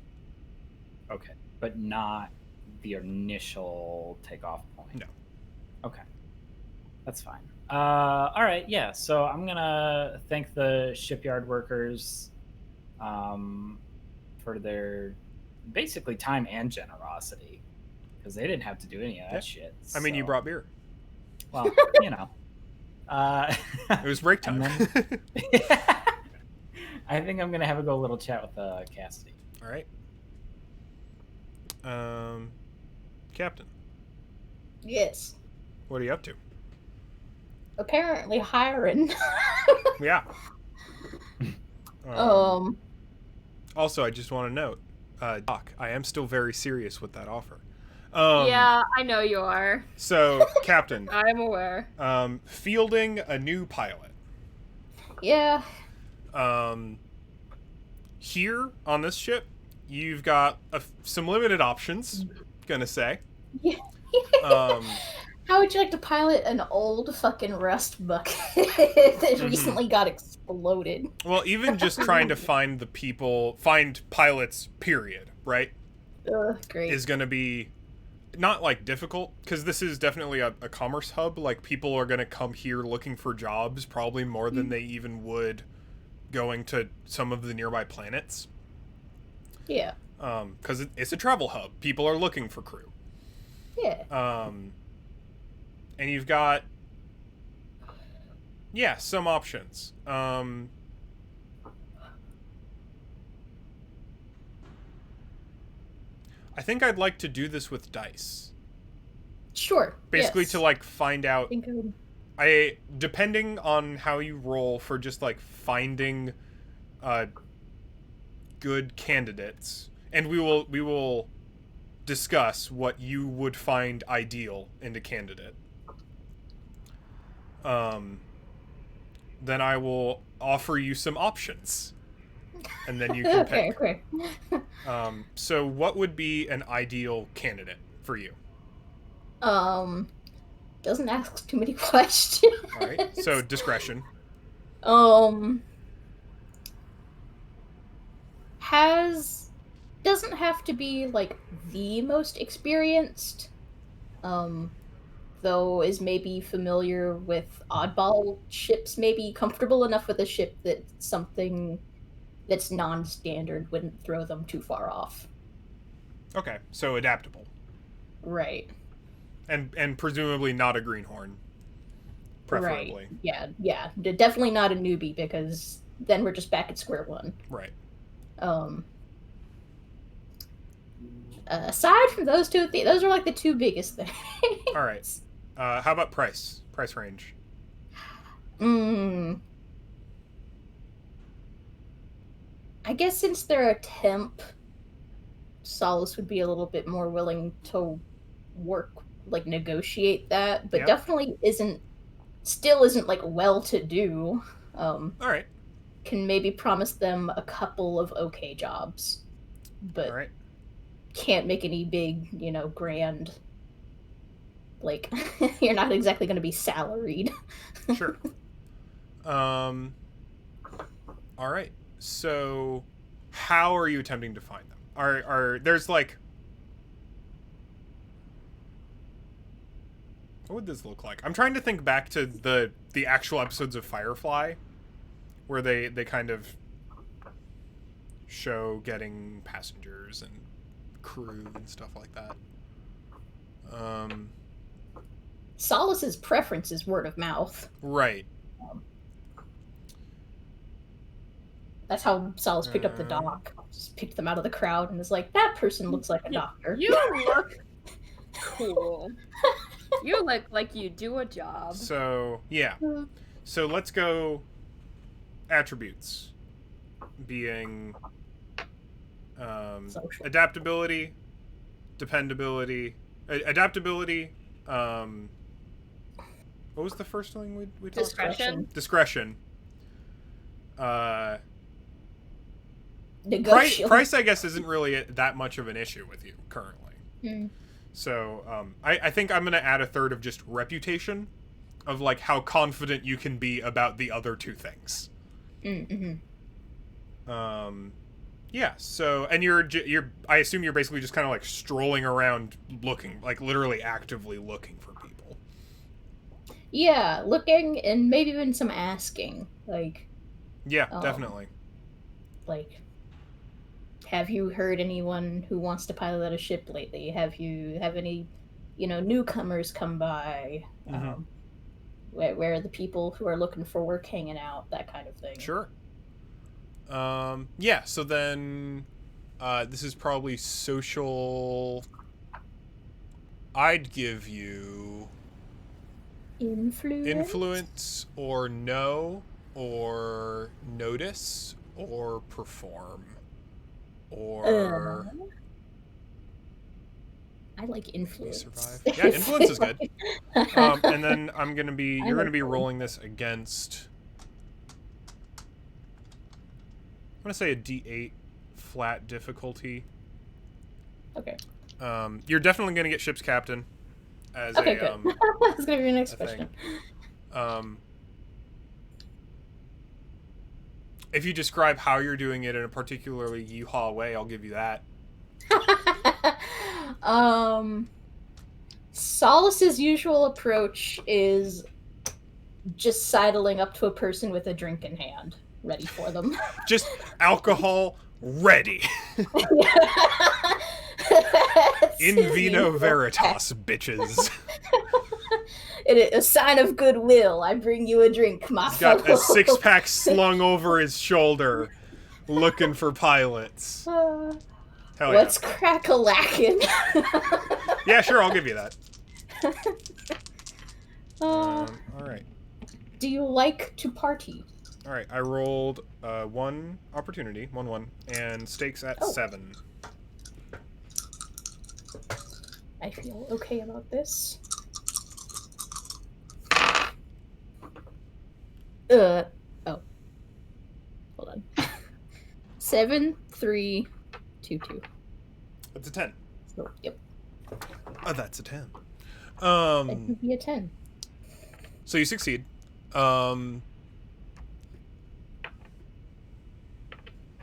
Okay. But not the initial takeoff point? No. Okay. That's fine. All right, yeah. So I'm gonna thank the shipyard workers for their basically time and generosity, because they didn't have to do any of that shit. I mean, you brought beer. Well, you know, it was break time. Then, I think I'm gonna have a little chat with Cassidy. All right. Captain. Yes. What are you up to? Apparently hiring. Yeah. Also, I just want to note, Doc, I am still very serious with that offer. Yeah, I know you are. So, Captain. I'm aware. Fielding a new pilot. Yeah. Here on this ship, you've got some limited options. Gonna say. Yeah. How would you like to pilot an old fucking rust bucket that recently got exploded? Well, even just trying to find pilots, period, right? Great. Is going to be not like difficult, because this is definitely a commerce hub. Like, people are going to come here looking for jobs, probably more than they even would going to some of the nearby planets. Yeah. Because it's a travel hub. People are looking for crew. Yeah. And you've got, some options. I think I'd like to do this with dice. Sure. Basically, yes. to like find out. I depending on how you roll for just like finding, good candidates, and we will discuss what you would find ideal in a candidate. Then I will offer you some options, and then you can pick. Okay. So what would be an ideal candidate for you? Doesn't ask too many questions. All right. So discretion. Doesn't have to be like the most experienced. Though is maybe familiar with oddball ships, maybe comfortable enough with a ship that something that's non-standard wouldn't throw them too far off. Okay, so adaptable. Right. And presumably not a greenhorn. Preferably. Right. Yeah. Definitely not a newbie, because then we're just back at square one. Right. Um, aside from those two things, those are like the two biggest things. All right. How about price? Price range. I guess since they're a temp, Solace would be a little bit more willing to work, like negotiate that, but Yep. definitely still isn't like well to do. All right. Can maybe promise them a couple of okay jobs, but All right. can't make any big, grand. Like, you're not exactly going to be salaried. Sure. All right. So, how are you attempting to find them? Are there's like, what would this look like? I'm trying to think back to the actual episodes of Firefly, where they kind of show getting passengers and crew and stuff like that. Solace's preference is word of mouth. Right. That's how Solace picked up the doc. Just picked them out of the crowd and was like, that person looks like a doctor. You look cool. You look like you do a job. So, yeah. So let's go attributes. Being Social. adaptability, dependability, adaptability, what was the first thing we talked about? Discretion. Discretion. Negotiable. Price, I guess, isn't really that much of an issue with you currently. So I think I'm going to add a third of just reputation, of like how confident you can be about the other two things. Yeah. So, and you're I assume you're basically just kind of like strolling around looking, like literally actively looking for people. Yeah, looking and maybe even some asking. Like, yeah, definitely. Like, have you heard anyone who wants to pilot a ship lately? Have any, newcomers come by? Where are the people who are looking for work hanging out? That kind of thing. Sure. Yeah. So then, this is probably social. I'd give you influence or know or notice or perform or I like influence. Survive. Yeah, influence is good. And then you're gonna be rolling this against, I'm gonna say a D8 flat difficulty. Okay. You're definitely gonna get ship's captain as okay, a good. That's gonna be your next question. If you describe how you're doing it in a particularly yeehaw way, I'll give you that. Solace's usual approach is just sidling up to a person with a drink in hand, ready for them. Just alcohol ready. In vino veritas, bitches. A sign of goodwill. I bring you a drink, my He's got fellow. a six-pack slung over his shoulder, looking for pilots. Hell Let's crack a lackin'. Yeah, sure, I'll give you that. All right. Do you like to party? All right, I rolled one opportunity, 1-1, and stakes at 7. I feel okay about this. Oh. Hold on. 7, 3, 2, 2. That's a 10. So, yep. That's a 10. That could be a 10. So you succeed. You're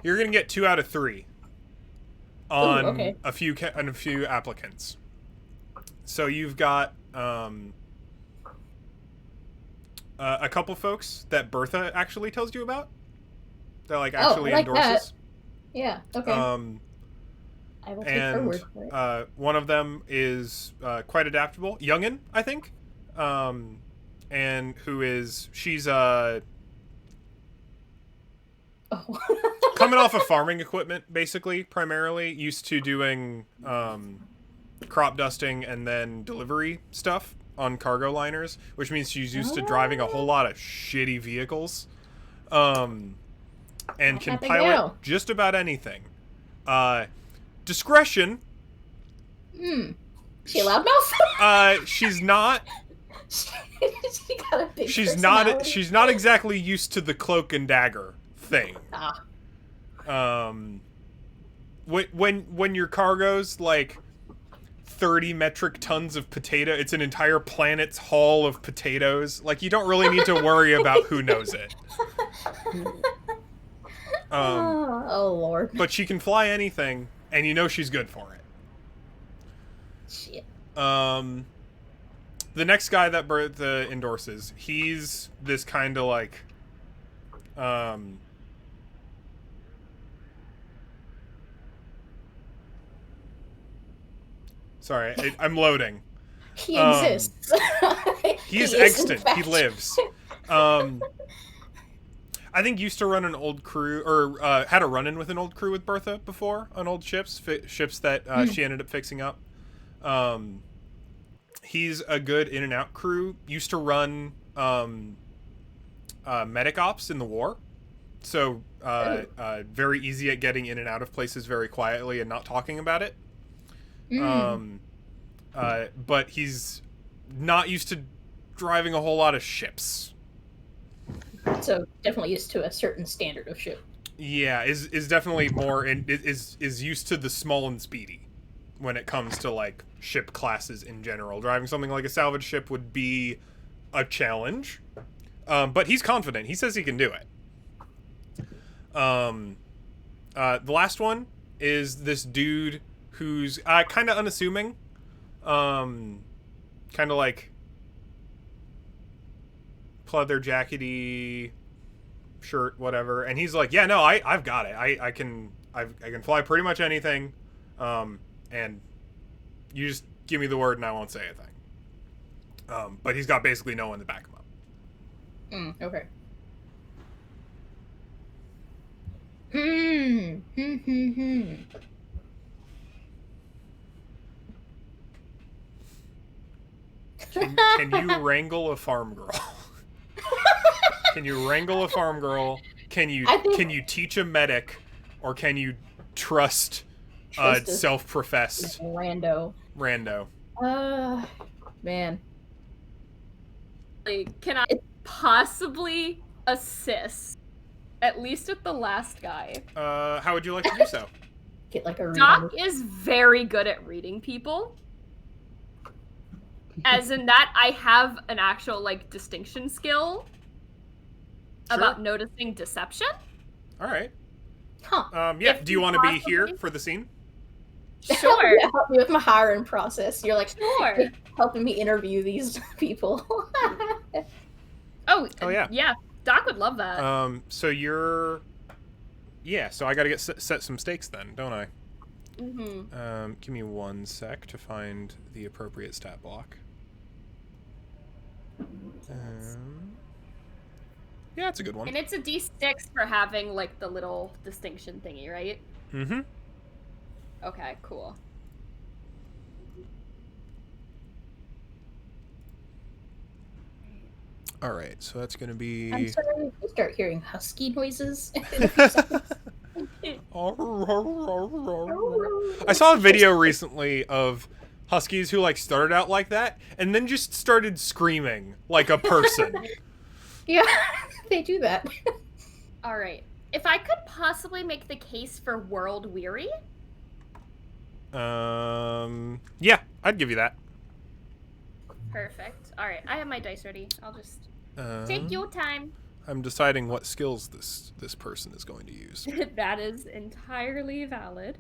gonna get 2 out of 3 on okay. a few applicants. So you've got a couple folks that Bertha actually tells you about. That like actually like endorses. That. Yeah. Okay. I will take her word for it. One of them is quite adaptable, youngin, I think, and she's Oh. coming off of farming equipment, basically, primarily used to doing crop dusting and then delivery stuff on cargo liners, which means she's used to driving a whole lot of shitty vehicles, and can pilot just about anything. Discretion. She a loudmouth? She's not. She got a big She's personality. not exactly used to the cloak and dagger thing. When your cargo's like 30 metric tons of potato, it's an entire planet's haul of potatoes. Like, you don't really need to worry about who knows it. Oh Lord. But she can fly anything, and you know she's good for it. Shit. The next guy that Bertha endorses, he's this kind of like, sorry, I'm loading. He exists. He's He is, extant. in fact. He lives. I think used to run an old crew, or had a run-in with an old crew with Bertha before on old ships that she ended up fixing up. He's a good in and out crew. Used to run medic ops in the war, so very easy at getting in and out of places very quietly and not talking about it. But he's not used to driving a whole lot of ships. So definitely used to a certain standard of ship. Yeah, is definitely more is used to the small and speedy when it comes to like ship classes in general. Driving something like a salvage ship would be a challenge, but he's confident. He says he can do it. The last one is this dude who's kind of unassuming, kind of like pleather jackety shirt, whatever, and he's like, yeah, no, I've got it. I can fly pretty much anything, and you just give me the word and I won't say a thing. But he's got basically no one to back him up. Okay. Can you wrangle a farm girl? Can you wrangle a farm girl? Can you teach a medic, or can you trust a self-professed rando? Man. Can I possibly assist? At least with the last guy. How would you like to do so? Get like a Doc is very good at reading people. As in that I have an actual like distinction skill about noticing deception. All right. Huh. Yeah. Do you want to be here for the scene? Sure. Help me with my hiring process. You're like Sure. helping me interview these people. Oh yeah. Yeah. Doc would love that. So you're... Yeah, so I gotta get set some stakes then, don't I? Mm-hmm. Give me 1 sec to find the appropriate stat block. Yeah, it's a good one. And it's a D6 for having, like, the little distinction thingy, right? Mm-hmm. Okay, cool. All right, so that's gonna be... I'm sorry if you start hearing husky noises in a few seconds. I saw a video recently of huskies who, like, started out like that, and then just started screaming like a person. Yeah, they do that. Alright. If I could possibly make the case for world weary? Yeah, I'd give you that. Perfect. Alright, I have my dice ready. I'll just take your time. I'm deciding what skills this person is going to use. That is entirely valid.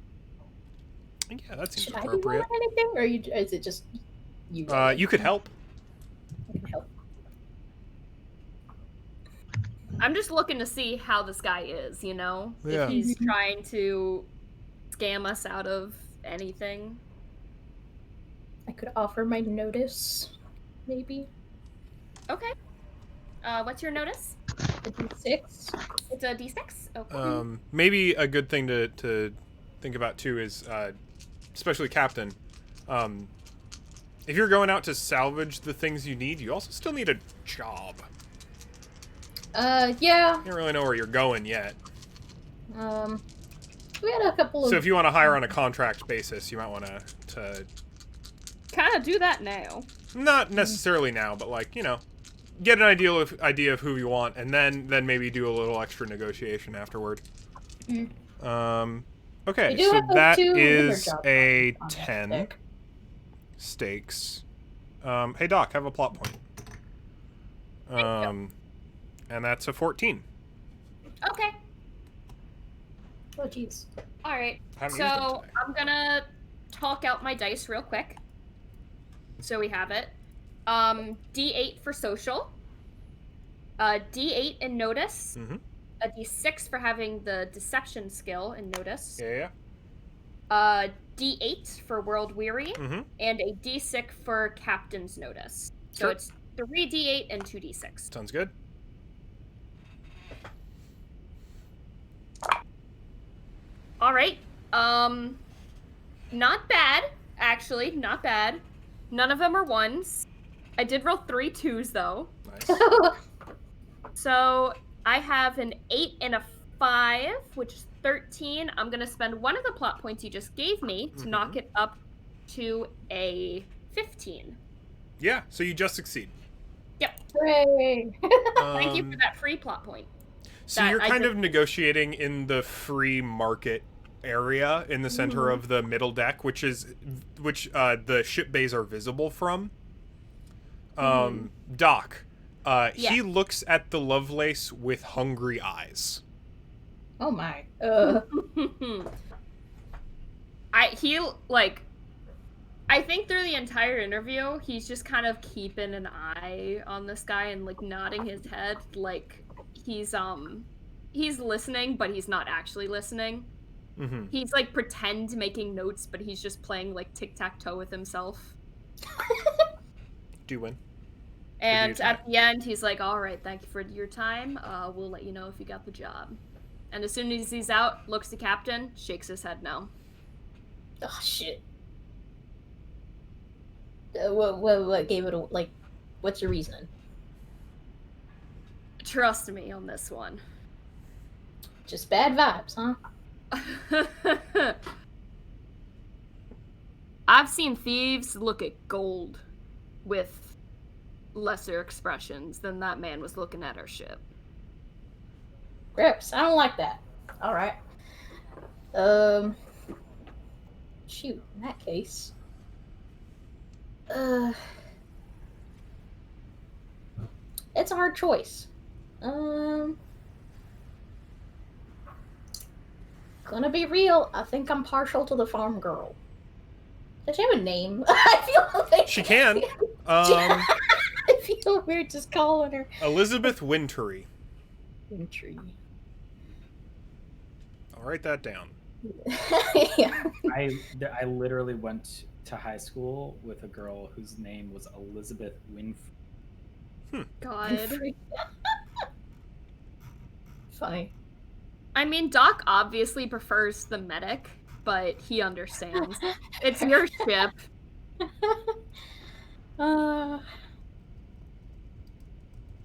Yeah, that seems Should I be appropriate. rolling anything, or is it just you? You could help. I can help. I'm just looking to see how this guy is, you know? Yeah. If he's trying to scam us out of anything. I could offer my notice, maybe. Okay. What's your notice? A D6? It's a D6. Okay. Maybe a good thing to think about too is, especially Captain, if you're going out to salvage the things you need, you also still need a job. Yeah. You don't really know where you're going yet. We had a couple of... So if you want to hire on a contract basis, you might want to Kind of do that now. not necessarily now, but like, you know, get an idea of who you want, and then maybe do a little extra negotiation afterward. Okay, We do so have those that two is jobs a on 10 deck. stakes. Hey Doc, have a plot point. And that's a 14. Okay. Oh, jeez. All right. Haven't used them So today. I'm gonna talk out my dice real quick. So we have it. D8 for social. D8 in notice. Mm-hmm. A D6 for having the deception skill in notice. Yeah. D8 for world weary, Mm-hmm. and a D6 for captain's notice. So Sure. it's 3D8 and 2D6. Sounds good. All right. Not bad, actually. Not bad. None of them are ones. I did roll 3 2s though. Nice. So I have an 8 and a 5, which is 13. I'm gonna spend one of the plot points you just gave me to knock it up to a 15. Yeah, so you just succeed. Yep. Hooray! Thank you for that free plot point. So that you're I kind did- of negotiating in the free market area in the center of the middle deck, which the ship bays are visible from. Doc, Yeah. he looks at the Lovelace with hungry eyes. Oh my. I think through the entire interview, he's just kind of keeping an eye on this guy and like nodding his head like he's listening, but he's not actually listening. Mm-hmm. He's like pretend making notes, but he's just playing like tic-tac-toe with himself. Do you win? And you at the end, he's like, "All right, thank you for your time. We'll let you know if you got the job." And as soon as he's out, looks to Captain, shakes his head no. Oh shit. What gave it a, like? What's your reason? Trust me on this one. Just bad vibes, huh? I've seen thieves look at gold with lesser expressions than that man was looking at our ship. Grips, I don't like that. All right. Shoot. In that case. It's a hard choice. Gonna be real. I think I'm partial to the farm girl. Does she have a name? I feel like She can. I feel weird just calling her Elizabeth Wintory. Wintry. I'll write that down. Yeah. I literally went to high school with a girl whose name was Elizabeth Winfrey. God. Funny. I mean, Doc obviously prefers the medic, but he understands. It's your ship.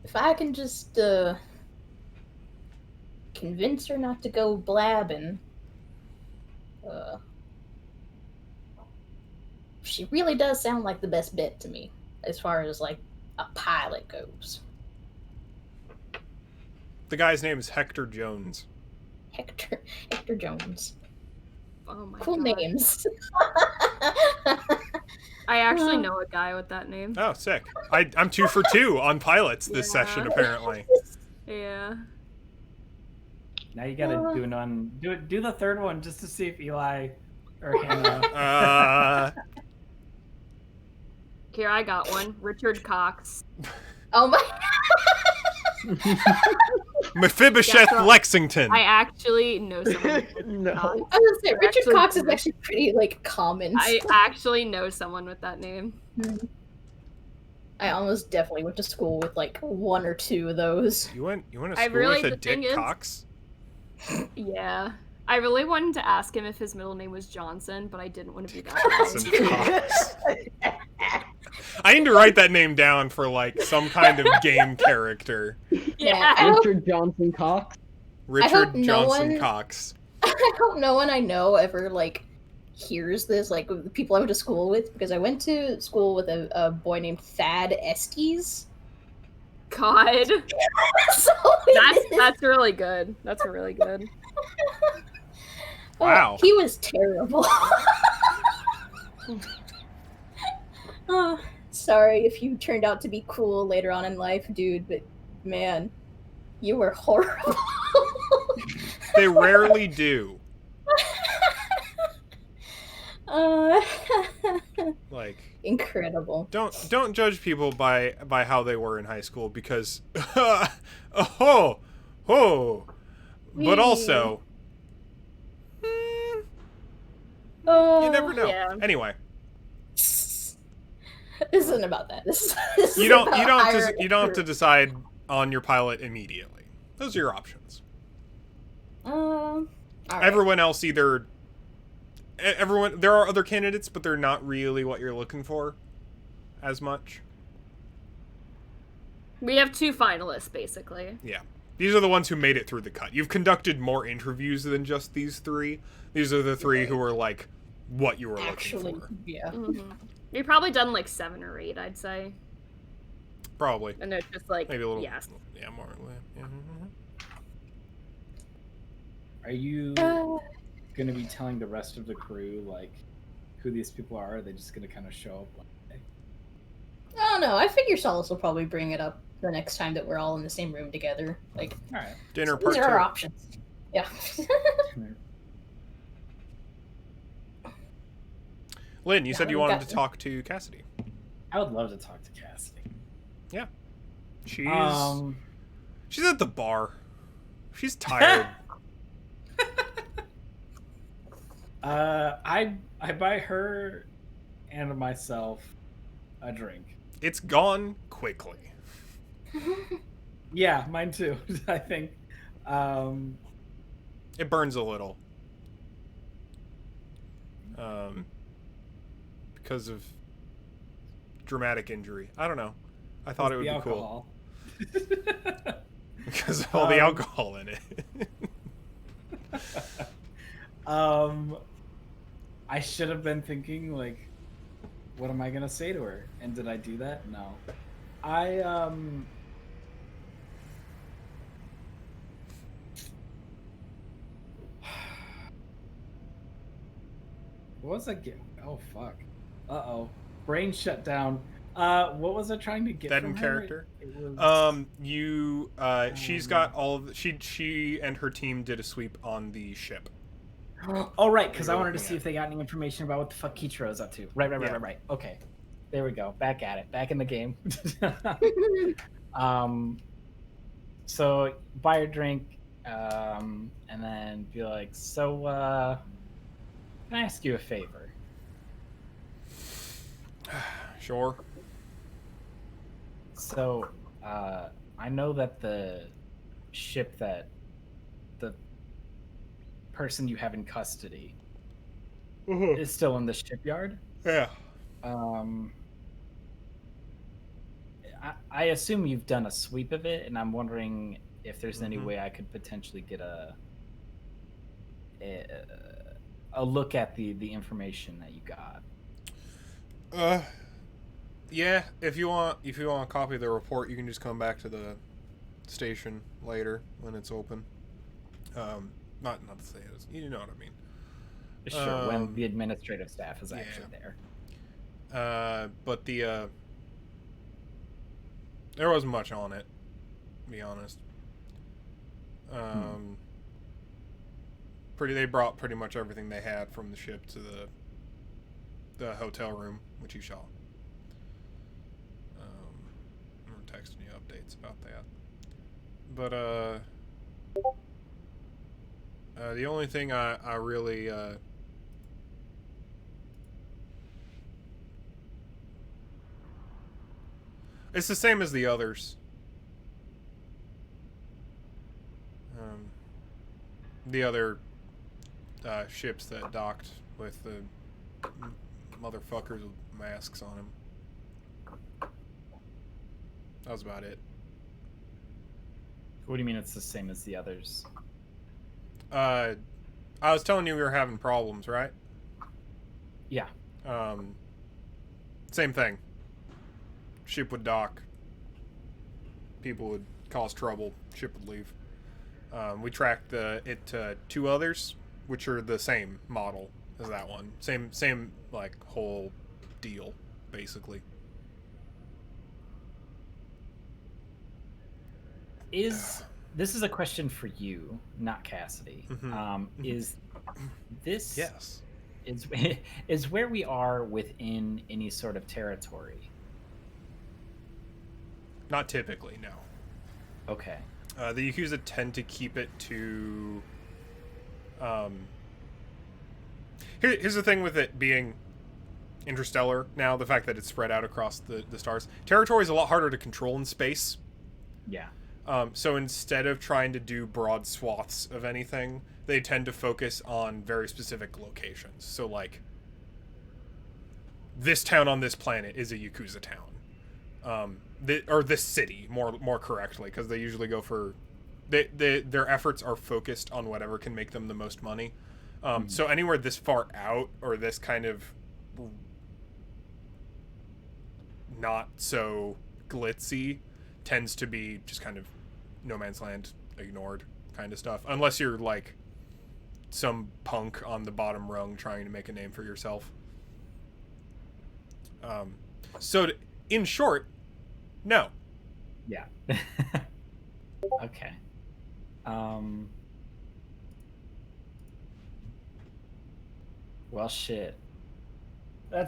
If I can just convince her not to go blabbing, she really does sound like the best bet to me as far as like a pilot goes. The guy's name is Hector Jones. Hector Jones. Oh my Cool God. names. I actually know a guy with that name. Oh, sick. I'm 2 for 2 on pilots this session, apparently. Yeah. Now you gotta do the third one just to see if Eli or Hannah. Here, I got one. Richard Cox. Oh my. Mephibosheth Yeah, so Lexington. I actually know someone. No. I was gonna say Richard Actually, Cox is actually pretty like common. I actually know someone with that name. I almost definitely went to school with like one or two of those. You went to I school really- with a the thing Dick is- Cox? Yeah. I really wanted to ask him if his middle name was Johnson, but I didn't want to be that Johnson loud. Cox. I need to write that name down for like some kind of game character. Yeah. I hope, Richard Johnson Cox. Richard no Johnson one- Cox. I hope no one I know ever like hears this, like the people I went to school with, because I went to school with a boy named Thad Estes. God. So That's really good. That's really good. Wow. He was terrible. Oh, sorry if you turned out to be cool later on in life, dude, but man, you were horrible. They rarely do. Uh, Like, incredible. don't judge people by how they were in high school, because oh. But also, you never know. Yeah. Anyway, This isn't about that. This is you don't about have to decide on your pilot immediately. Those are your options. all right. Everyone else there are other candidates, but they're not really what you're looking for as much. We have 2 finalists, basically. Yeah. These are the ones who made it through the cut. You've conducted more interviews than just these 3. These are the 3 who were like what you were Actually, looking for. yeah. We've probably done like 7 or 8, I'd say. Probably. And they're just like, Maybe a little. yes. Yeah, more. Yeah. Are you going to be telling the rest of the crew, like, who these people are? Or are they just going to kind of show up one day? Oh no, I figure Solace will probably bring it up the next time that we're all in the same room together. Like, All right. Dinner these part are our 2. options. Yeah. Lynn, you said you we wanted got- to talk to Cassidy. I would love to talk to Cassidy. She's Um, she's at the bar. She's tired. I buy her and myself a drink. It's gone quickly. Yeah, mine too. I think. It burns a little. Because of dramatic injury. I don't know. I thought it would the be alcohol. cool. Because of all the alcohol in it. I should have been thinking, like, what am I gonna say to her? And did I do that? No. What was I get? Oh fuck. Uh-oh. Brain shut down. What was I trying to get That from in her? character? It was... She's got all of she and her team did a sweep on the ship. Oh, right, because I You're wanted to looking see at if they got any information about what the fuck Kichiro is up to. Right. Yeah. Okay. There we go. Back at it. Back in the game. So buy her drink, and then be like, so, can I ask you a favor? Sure. So, I know that the ship that the person you have in custody is still in the shipyard. Yeah. I assume you've done a sweep of it, and I'm wondering if there's any way I could potentially get a look at the information that you got. Yeah, if you want a copy of the report, you can just come back to the station later when it's open. Not the station, you know what I mean. Sure, when the administrative staff is actually there. But there wasn't much on it, to be honest. They brought pretty much everything they had from the ship to the hotel room, which you saw. I'm texting you updates about that. But the only thing I really It's the same as the others. The other ships that docked with the motherfuckers with masks on them. That was about it. What do you mean it's the same as the others? I was telling you we were having problems, right? Yeah. Same thing. Ship would dock. People would cause trouble. Ship would leave. We tracked it to 2 others, which are the same model as that one. Same like whole deal, basically. This is a question for you, not Cassidy. Is this yes is where we are within any sort of territory? Not typically, no. Okay. The Yakuza tend to keep it to... Here's the thing with it being interstellar now, the fact that it's spread out across the stars. Territory is a lot harder to control in space. Yeah. So instead of trying to do broad swaths of anything, they tend to focus on very specific locations. So, like, this town on this planet is a Yakuza town. Or this city, more correctly, because they usually go for... their efforts are focused on whatever can make them the most money. So anywhere this far out, or this kind of not so glitzy, tends to be just kind of no man's land, ignored kind of stuff. Unless you're, like, some punk on the bottom rung trying to make a name for yourself. In short... No. Yeah. Okay. Well, shit. I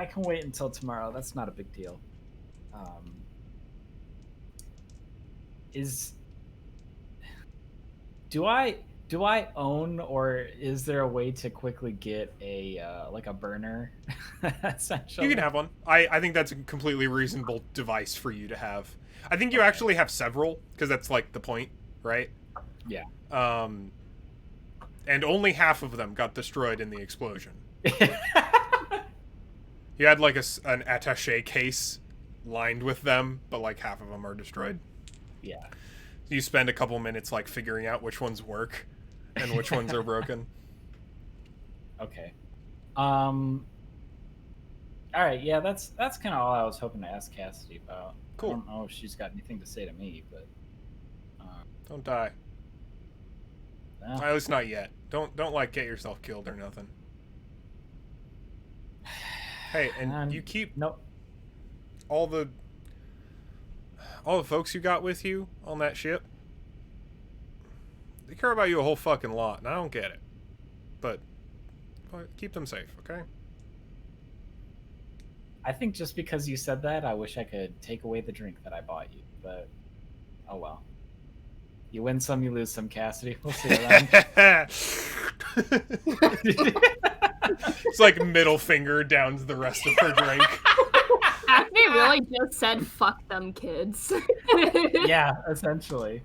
can wait until tomorrow. That's not a big deal. Do I own, or is there a way to quickly get a like a burner? Essentially, you can have one. I think that's a completely reasonable device for you to have. I think you actually have several, because that's like the point, right? Yeah. And only half of them got destroyed in the explosion. You had like an attaché case lined with them, but like half of them are destroyed. Yeah. You spend a couple minutes like figuring out which ones work and which ones are broken. Okay. All right. Yeah, that's kind of all I was hoping to ask Cassidy about. Cool. I don't know if she's got anything to say to me, but don't die. No. At least not yet. Don't like get yourself killed or nothing. Hey, and you keep all the folks you got with you on that ship. They care about you a whole fucking lot, and I don't get it. But keep them safe, okay? I think just because you said that, I wish I could take away the drink that I bought you, but oh well. You win some, you lose some, Cassidy. We'll see around. It's like middle finger down to the rest of her drink. Acme really just said, fuck them kids. Yeah, essentially.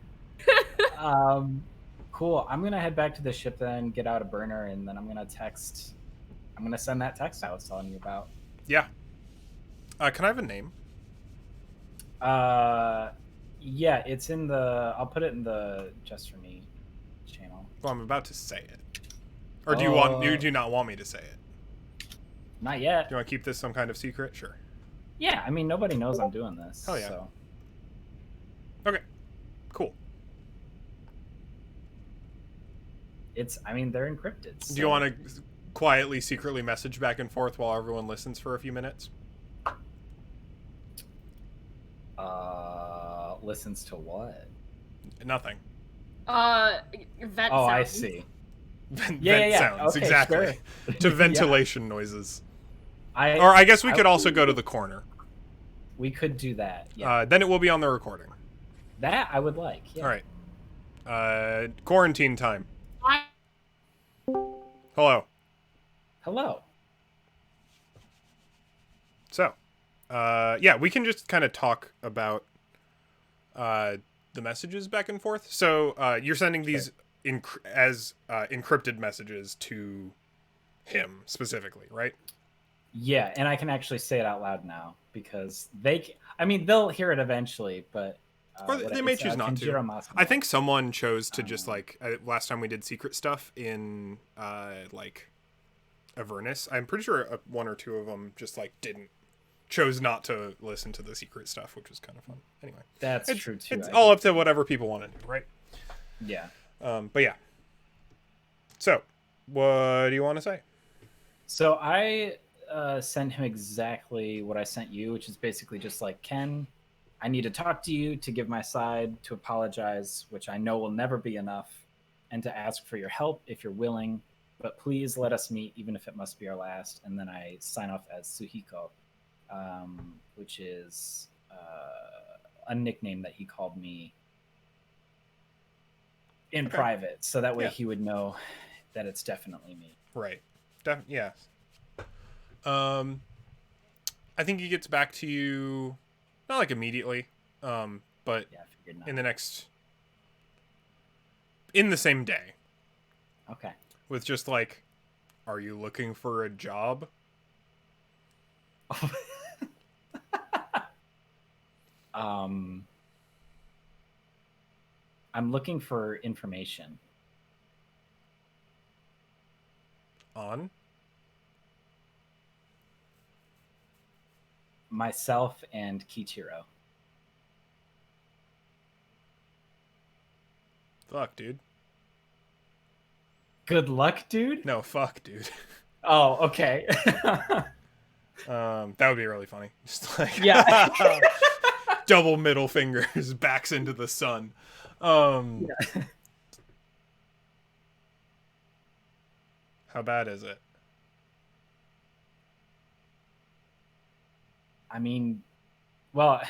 Cool. I'm going to head back to the ship then, get out a burner, and then I'm going to send that text I was telling you about. Yeah. Can I have a name? Yeah, it's in the... I'll put it in the Just For Me channel. Well, I'm about to say it. Or do you do not want me to say it? Not yet. Do you want to keep this some kind of secret? Sure. Yeah, I mean, nobody knows I'm doing this. Hell yeah. So. Okay. Cool. They're encrypted. So. Do you want to quietly, secretly message back and forth while everyone listens for a few minutes? Listens to what? Nothing. Vent Oh, sounds. I see. Vent Yeah. sounds, Okay, exactly. sure. To ventilation noises. Or I guess we could also go to the corner. We could do that. Yeah. Then it will be on the recording. That I would like. Yeah. All right. Quarantine time. Hello. Hello. So, yeah, we can just kind of talk about the messages back and forth. So, you're sending these as encrypted messages to him specifically, right? Yeah, and I can actually say it out loud now because I mean, they'll hear it eventually, but Or they may choose not to. Kenjiro Masuno. I think someone chose to just like last time we did secret stuff in like Avernus. I'm pretty sure one or two of them just like chose not to listen to the secret stuff, which was kind of fun. Anyway, that's true too. It's all up to whatever people want to do, right? Yeah. But yeah. So, what do you want to say? So I sent him exactly what I sent you, which is basically just like, Ken, I need to talk to you to give my side, to apologize, which I know will never be enough, and to ask for your help if you're willing. But please let us meet, even if it must be our last. And then I sign off as Suhiko, which is a nickname that he called me in private. So that way he would know that it's definitely me. Right. Yeah. I think he gets back to you, not like immediately, but in the same day. Okay. With just like, are you looking for a job? I'm looking for information. On? Myself and Kichiro. Fuck, dude. Good luck, dude? No, fuck, dude. Oh, okay. That would be really funny. Just like, yeah. Double middle fingers, backs into the sun. How bad is it? I mean, well,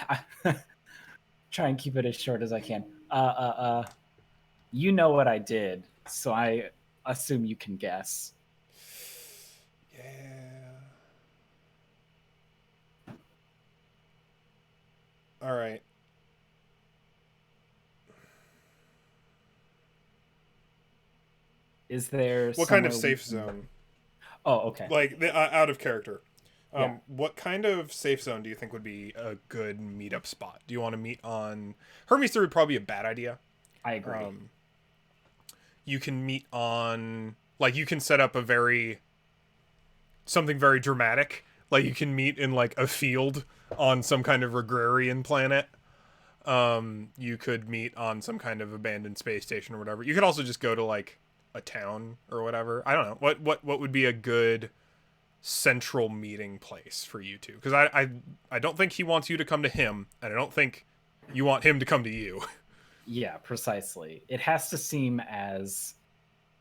try and keep it as short as I can. You know what I did, so I assume you can guess. Yeah. All right. Is there what kind of safe zone? Oh, okay. Like out of character. What kind of safe zone do you think would be a good meetup spot? Do you want to meet on Hermes 3 would probably be a bad idea. I agree. You can meet on, like, you can set up something very dramatic. Like, you can meet in like a field on some kind of agrarian planet. You could meet on some kind of abandoned space station or whatever. You could also just go to like a town or whatever. I don't know. What would be a good central meeting place for you two? Because I don't think he wants you to come to him, and I don't think you want him to come to you. Yeah, precisely. It has to seem as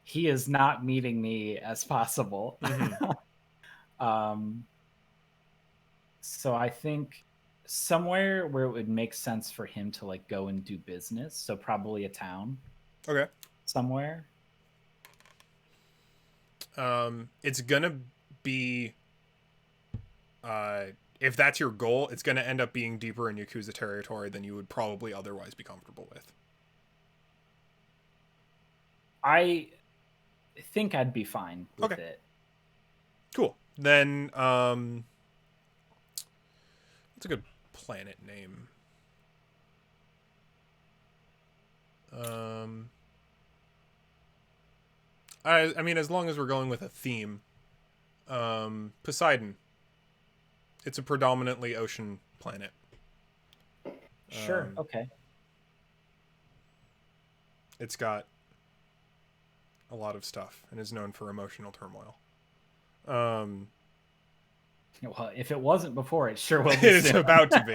he is not meeting me as possible. Mm-hmm. So I think somewhere where it would make sense for him to like go and do business. So probably a town. Okay. Somewhere. It's gonna be, if that's your goal, it's gonna end up being deeper in Yakuza territory than you would probably otherwise be comfortable with. I think I'd be fine with it. Cool. Then, what's a good planet name? I mean, as long as we're going with a theme, Poseidon. It's a predominantly ocean planet. Sure. Okay. It's got a lot of stuff and is known for emotional turmoil. Well, if it wasn't before, it sure will be. It's about to be.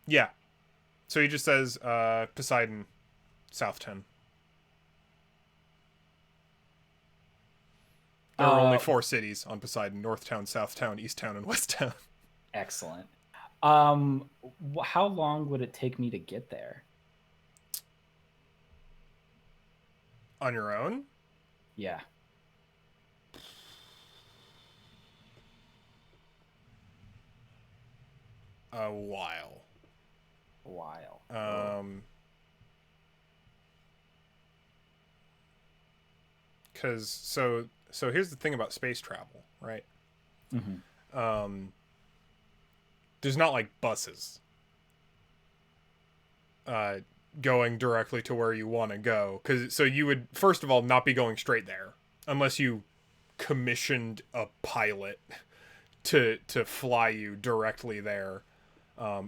Yeah. So he just says Poseidon, South 10. There are only 4 cities on Poseidon: North Town, South Town, East Town, and West Town. Excellent. How long would it take me to get there? On your own? Yeah. a while. A while. Because so here's the thing about space travel, right? There's not like buses going directly to where you want to go, because so you would first of all not be going straight there unless you commissioned a pilot to fly you directly there.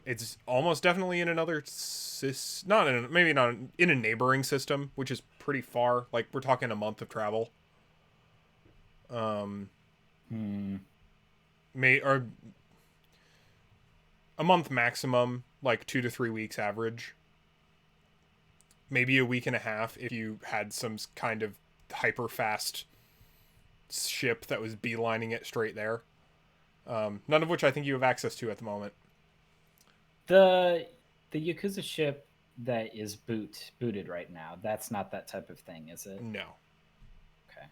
It's almost definitely in another maybe not in a neighboring system, which is pretty far. Like we're talking a month of travel. Or a month maximum, like 2 to 3 weeks average. Maybe a week and a half if you had some kind of hyper fast ship that was beelining it straight there. None of which I think you have access to at the moment. The Yakuza ship that is booted right now, that's not that type of thing, is it? No. Okay.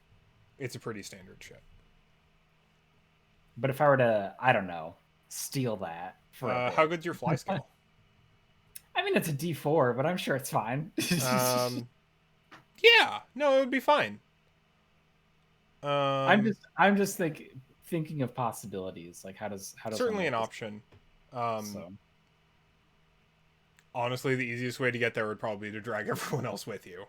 It's a pretty standard ship. But if I were to, I don't know, steal that for how good's your fly skill? I mean, it's a D4, but I'm sure it's fine. Yeah, no, it would be fine. I'm just thinking of possibilities. Like how does certainly an option. So. Honestly, the easiest way to get there would probably be to drag everyone else with you.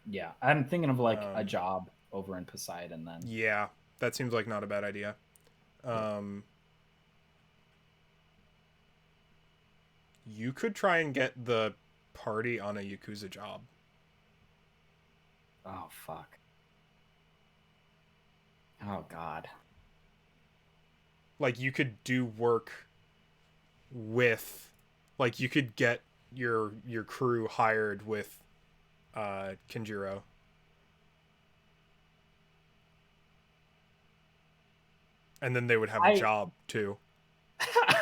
Yeah, I'm thinking of like a job over in Poseidon then. Yeah, that seems like not a bad idea. You could try and get the party on a Yakuza job. Oh, fuck. Oh, God. Like, you could do work with... Like, you could get your crew hired with Kenjiro. And then they would have a job, too.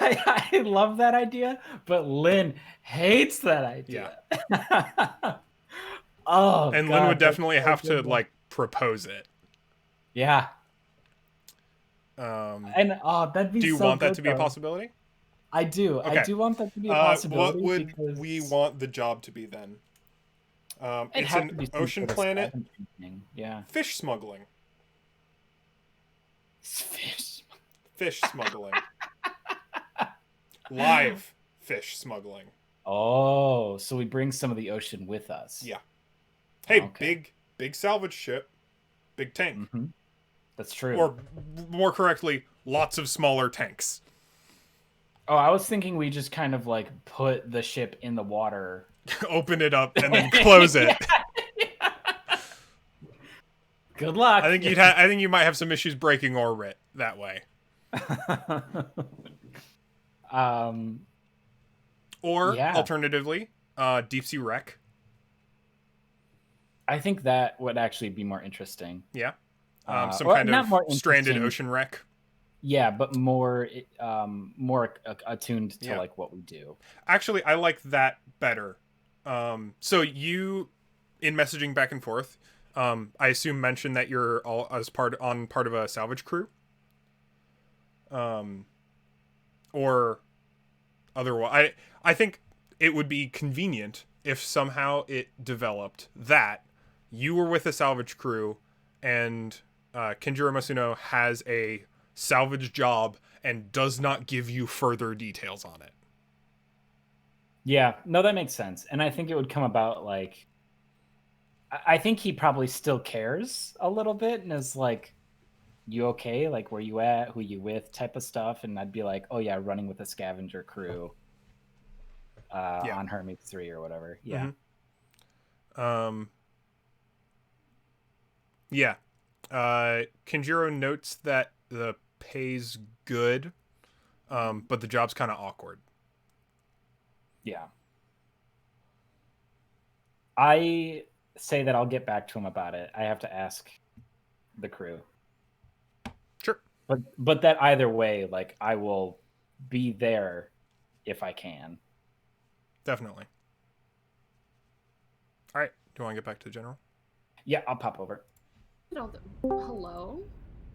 I love that idea, but Lynn hates that idea. Yeah. Oh, and God, Lynn would definitely have to, like, propose it. Yeah. And that'd be do you so want good, that to be though. a possibility? I do. Okay. I do want that to be a possibility. What would we want the job to be then? It's an ocean planet. Yeah. Fish smuggling. Fish smuggling. Live fish smuggling. Oh, so we bring some of the ocean with us. Yeah. Hey, okay. big salvage ship. Big tank. Mm-hmm. That's true. Or more correctly, lots of smaller tanks. Oh, I was thinking we just kind of like put the ship in the water. Open it up and then close it. Yeah. Good luck. I think you might have some issues breaking orbit that way. Or alternatively, deep sea wreck. I think that would actually be more interesting. Yeah. Some kind of stranded ocean wreck. Yeah, but more attuned to like what we do. Actually, I like that better. So you, in messaging back and forth, I assume mentioned that you're all part of a salvage crew. Or otherwise, I think it would be convenient if somehow it developed that you were with a salvage crew and Kenjiro Masuno has a salvage job and does not give you further details on it. Yeah, no, that makes sense. And I think it would come about like, I think he probably still cares a little bit and is like, you okay? Like, where you at? Who you with? Type of stuff. And I'd be like, oh yeah, running with a scavenger crew on Hermes 3 or whatever. Yeah. Mm-hmm. Yeah. Kenjiro notes that the pay's good, but the job's kind of awkward. Yeah. I say that I'll get back to him about it. I have to ask the crew. Sure. But that either way, like, I will be there if I can. Definitely. All right. Do you want to get back to the general? Yeah, I'll pop over. Hello?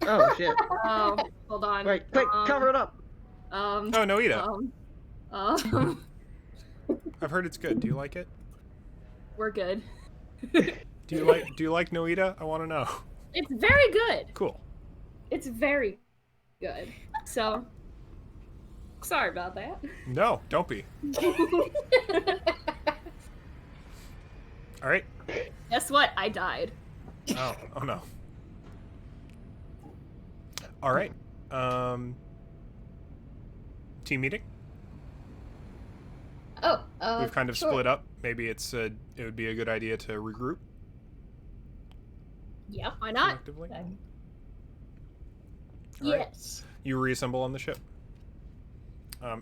Oh, shit. Hold on. Right, quick, cover it up. Oh, Noita. Um, I've heard it's good. Do you like it? we're good. Do you like Noita? I want to know. It's very good. Cool. It's very good. So, sorry about that. No, don't be. All right. Guess what? I died. Oh no. All right. Team meeting. Oh, We've kind of sure. split up. Maybe it would be a good idea to regroup Yep. Why not? collectively. All right. Yes. You reassemble on the ship.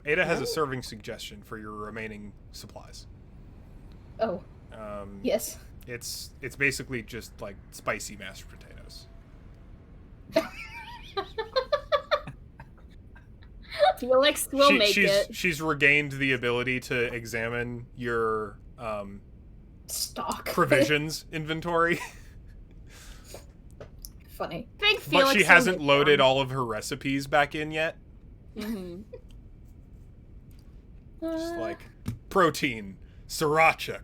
Ada has a serving suggestion for your remaining supplies. Oh, yes. It's basically just like spicy mashed potatoes. Felix will make it. She's regained the ability to examine your Stock. provisions inventory. Funny. Think Felix But she will hasn't make loaded them. all of her recipes back in yet. Mm-hmm. Just like protein, sriracha,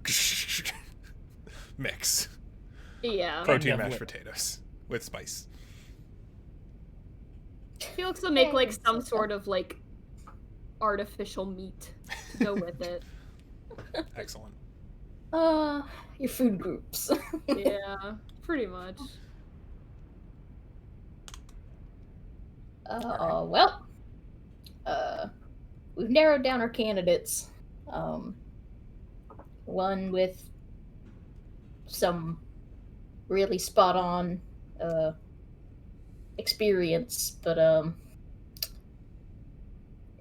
mix. Yeah. Protein Kind of mashed lit. potatoes with spice. Felix will make like some sort of like artificial meat to go with it. Excellent. Your food groups. Yeah, pretty much. Well, we've narrowed down our candidates. One with some really spot on experience, but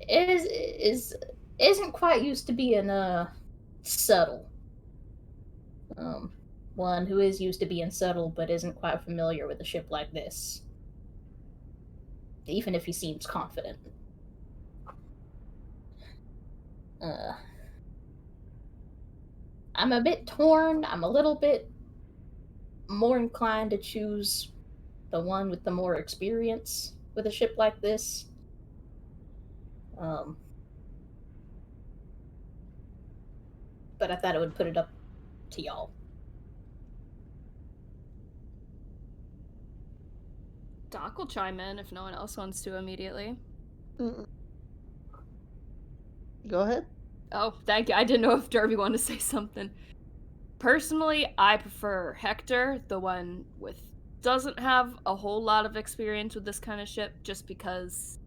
isn't quite used to being subtle. One who is used to being subtle, but isn't quite familiar with a ship like this. Even if he seems confident. I'm a bit torn. I'm a little bit more inclined to choose the one with the more experience with a ship like this. But I thought it would put it up to y'all. Doc will chime in if no one else wants to immediately. Mm. Go ahead. Oh, thank you. I didn't know if Derby wanted to say something. Personally, I prefer Hector, the one with doesn't have a whole lot of experience with this kind of ship, just because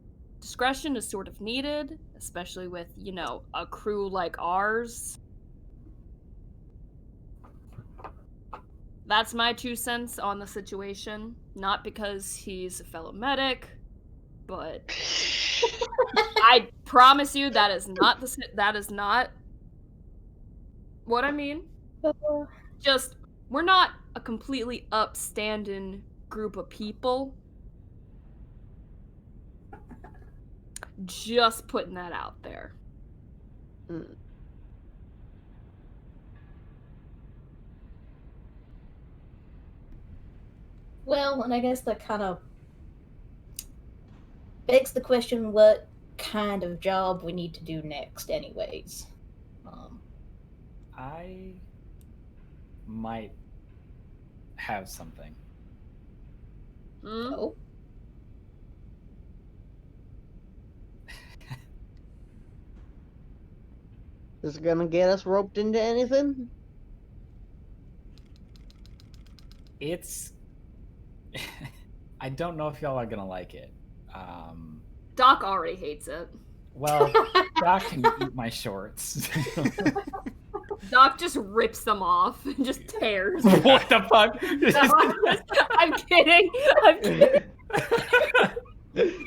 discretion is sort of needed, especially with, you know, a crew like ours. That's my 2 cents on the situation. Not because he's a fellow medic, but I promise you that is not what I mean. Just, we're not a completely upstanding group of people. Just putting that out there. Mm. Well, and I guess that kind of begs the question what kind of job we need to do next, anyways. I might have something. Hmm? Oh, Is it gonna get us roped into anything? It's. I don't know if y'all are gonna like it. Doc already hates it. Well, Doc can eat my shorts. Doc just rips them off and just tears. What the fuck? I'm kidding. I'm kidding.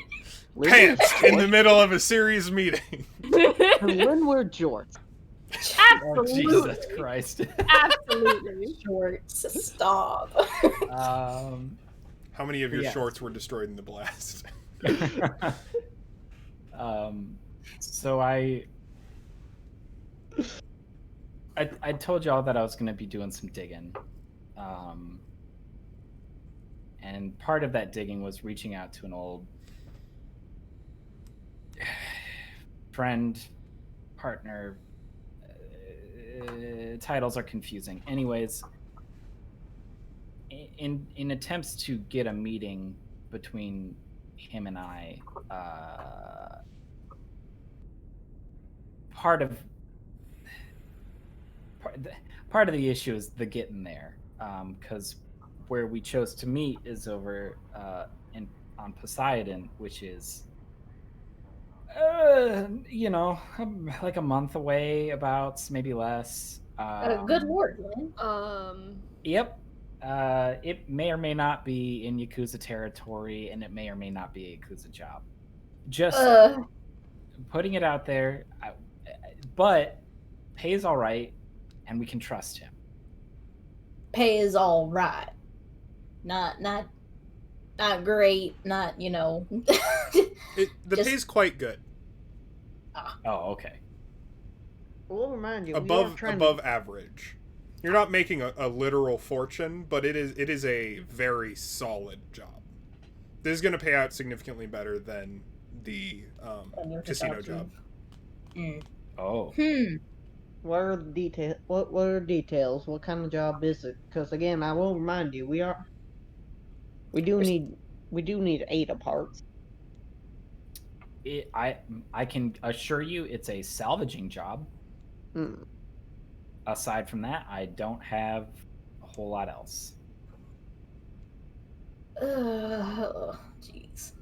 Pants in the middle of a serious meeting. When we're jorts. Oh, Absolutely. Jesus Christ. Absolutely. shorts. Stop. How many of your Yes. shorts were destroyed in the blast? So I told y'all that I was going to be doing some digging. And part of that digging was reaching out to an old friend, partner titles are confusing. Anyways, in attempts to get a meeting between him and I, part of the issue is the getting there, because where we chose to meet is over on Poseidon, which is like a month away, about, maybe less. Good lord, man. Yep. It may or may not be in Yakuza territory, and it may or may not be a Yakuza job. Just putting it out there. But pays all right, and we can trust him. Pay is all right. Not great. Not, you know. The pay's quite good. Oh, okay. We'll remind you, Above average. You're not making a literal fortune, but it is a very solid job. This is going to pay out significantly better than the casino job. Oh. What are the details? What are the details? What kind of job is it? Because again, I will remind you, we do need Ada parts. I can assure you, it's a salvaging job. Aside from that, I don't have a whole lot else. Jeez.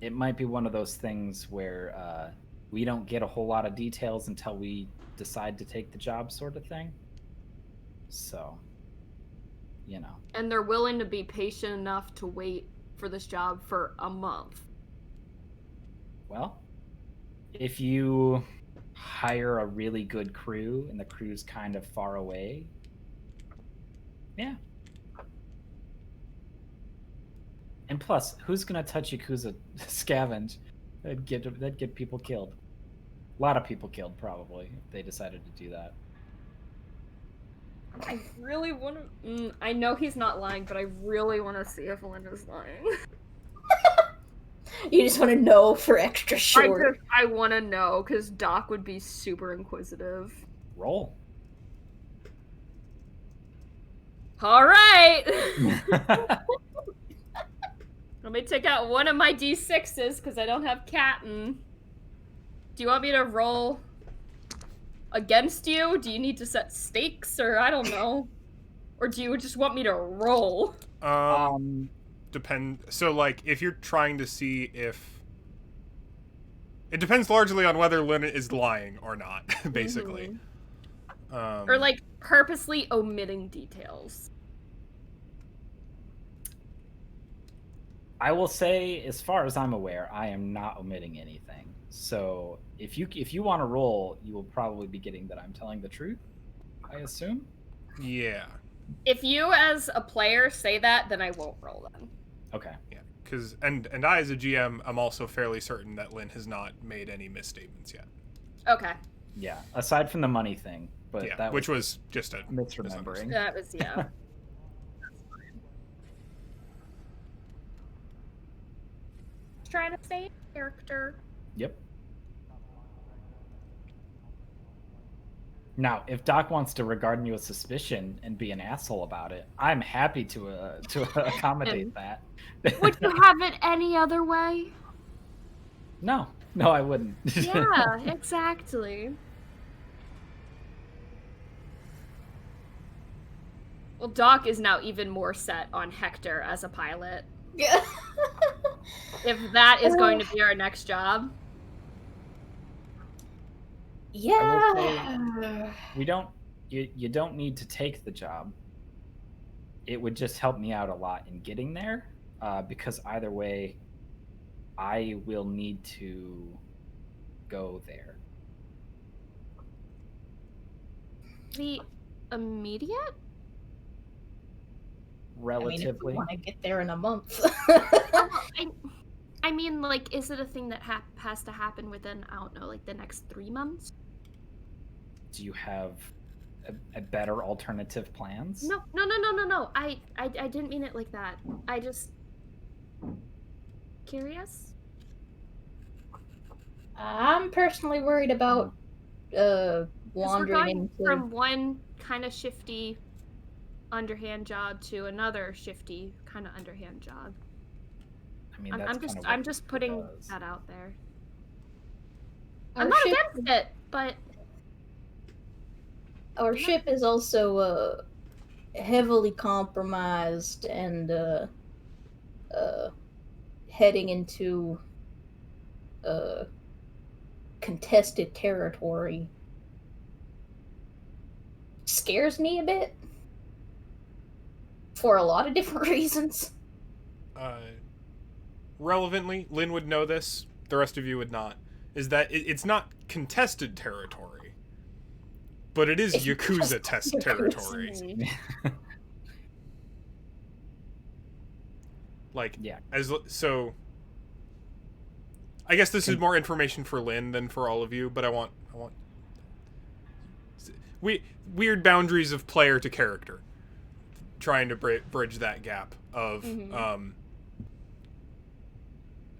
It might be one of those things where we don't get a whole lot of details until we decide to take the job, sort of thing. So, you know. And they're willing to be patient enough to wait for this job for a month. Well, if you hire a really good crew and the crew's kind of far away, yeah. And plus, who's gonna touch Yakuza scavenge? That'd get people killed. A lot of people killed, probably, if they decided to do that. I really want to. I know he's not lying, but I really want to see if Lynn is lying. You just want to know for extra sure. I want to know, because Doc would be super inquisitive. Roll. All right. Let me take out one of my D6s, because I don't have Captain. Do you want me to roll against you? Do you need to set stakes, or I don't know? Or do you just want me to roll? So, like, if you're trying to see if... It depends largely on whether Lynn is lying or not, basically. Or, like, purposely omitting details. I will say, as far as I'm aware, I am not omitting anything. So if you want to roll, you will probably be getting that I'm telling the truth, I assume. Yeah. If you, as a player, say that, then I won't roll then. Okay. Yeah, because and I, as a GM, I'm also fairly certain that Lynn has not made any misstatements yet. Okay. Yeah, aside from the money thing, but yeah, that which was just a misremembering. That was, yeah. That's fine. Trying to stay in character. Yep. Now, if Doc wants to regard me with suspicion and be an asshole about it, I'm happy to accommodate that. Would you have it any other way? No, I wouldn't. Yeah, exactly. Well, Doc is now even more set on Hector as a pilot. Yeah. If that is going to be our next job. Yeah. You don't need to take the job. It would just help me out a lot in getting there, because either way, I will need to go there. The immediate? Relatively. I mean, if we want to get there in a month. I mean, like, is it a thing that has to happen within, I don't know, like the next 3 months? Do you have a better alternative plans? No. I didn't mean it like that. I just... Curious? I'm personally worried about 'Cause we're wandering going into from one kind of shifty underhand job to another shifty kind of underhand job. I mean, that's I'm just putting does. that out there. our I'm not ship. against it, but Our ship is also heavily compromised and heading into contested territory. Scares me a bit for a lot of different reasons. Relevantly, Lynn would know this. The rest of you would not. Is that it's not contested territory, but it is It's Yakuza just test Yakuza. territory. Like, Yeah. So I guess this is more information for Lynn than for all of you, but I want weird boundaries of player to character, trying to bridge that gap of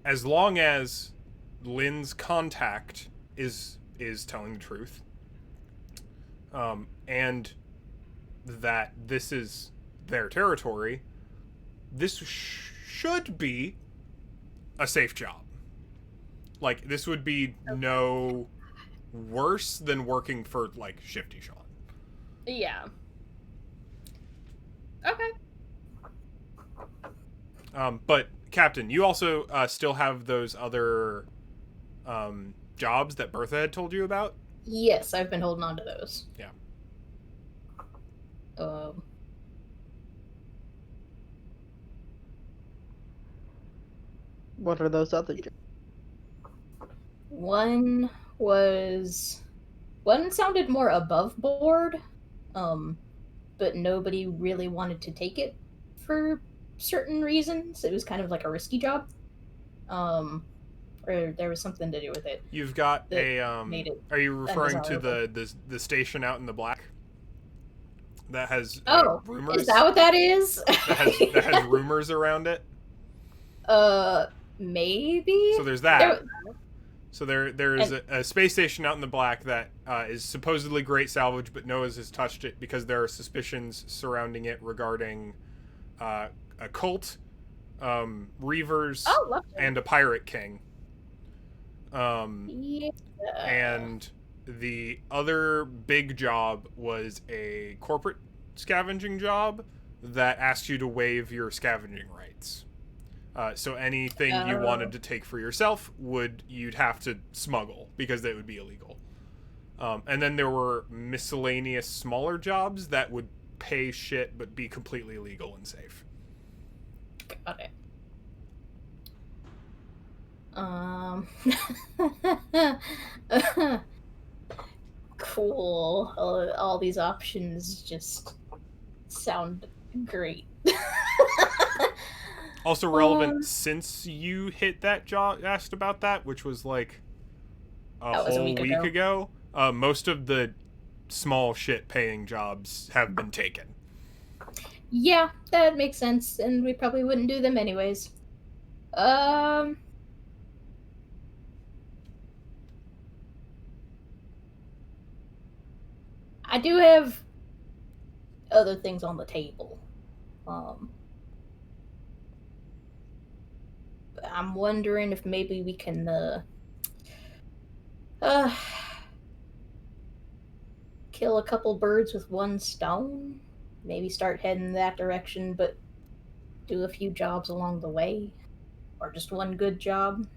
as long as Lynn's contact is telling the truth, and that this is their territory, this should be a safe job. Like, this would be no worse than working for, like, Shifty Sean. yeah. Okay. But, Captain, you also still have those other jobs that Bertha had told you about? Yes, I've been holding on to those. Yeah. What are those other jobs? One sounded more above board, but nobody really wanted to take it for certain reasons. It was kind of like a risky job, or there was something to do with it. You've got that made it are you referring to undesirable. the station out in the black that has rumors? Is that what that is? that has rumors around it? Maybe. So there's that. So there's a space station out in the black that is supposedly great salvage, but no one has touched it because there are suspicions surrounding it regarding a cult, reavers, and a pirate king. Yeah. And the other big job was a corporate scavenging job that asked you to waive your scavenging rights. So anything you wanted to take for yourself you'd have to smuggle because they would be illegal. And then there were miscellaneous smaller jobs that would pay shit but be completely legal and safe. Got it. Cool. All these options just sound great. Also relevant, since you hit that job, asked about that, which was like a whole week ago, most of the small shit paying jobs have been taken. Yeah, that makes sense, and we probably wouldn't do them anyways. I do have other things on the table. I'm wondering if maybe we can kill a couple birds with one stone. Maybe start heading in that direction, but do a few jobs along the way, or just one good job.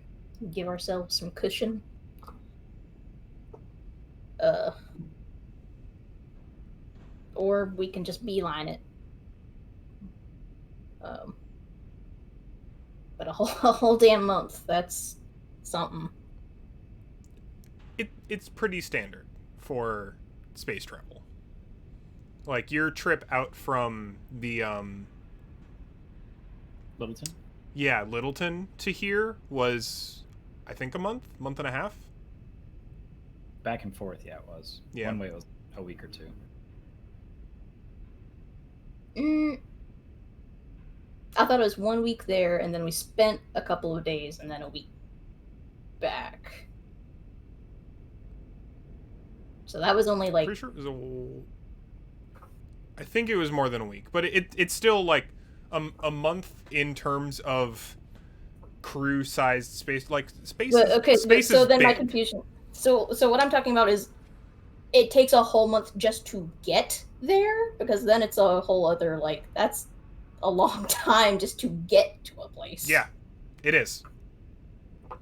Give ourselves some cushion. Or we can just beeline it. But a whole damn month—that's something. It's pretty standard for space travel. Like your trip out from the Littleton? Yeah, Littleton to here was, I think, a month and a half. Back and forth, yeah, it was. Yeah. One way it was a week or two. I thought it was 1 week there, and then we spent a couple of days, and then a week back. So that was only like Pretty sure it was I think it was more than a week, but it's still like a month in terms of crew-sized space. Like space so is then my big. confusion. So what I'm talking about is it takes a whole month just to get there, because then it's a whole other, like, that's a long time just to get to a place. Yeah, it is.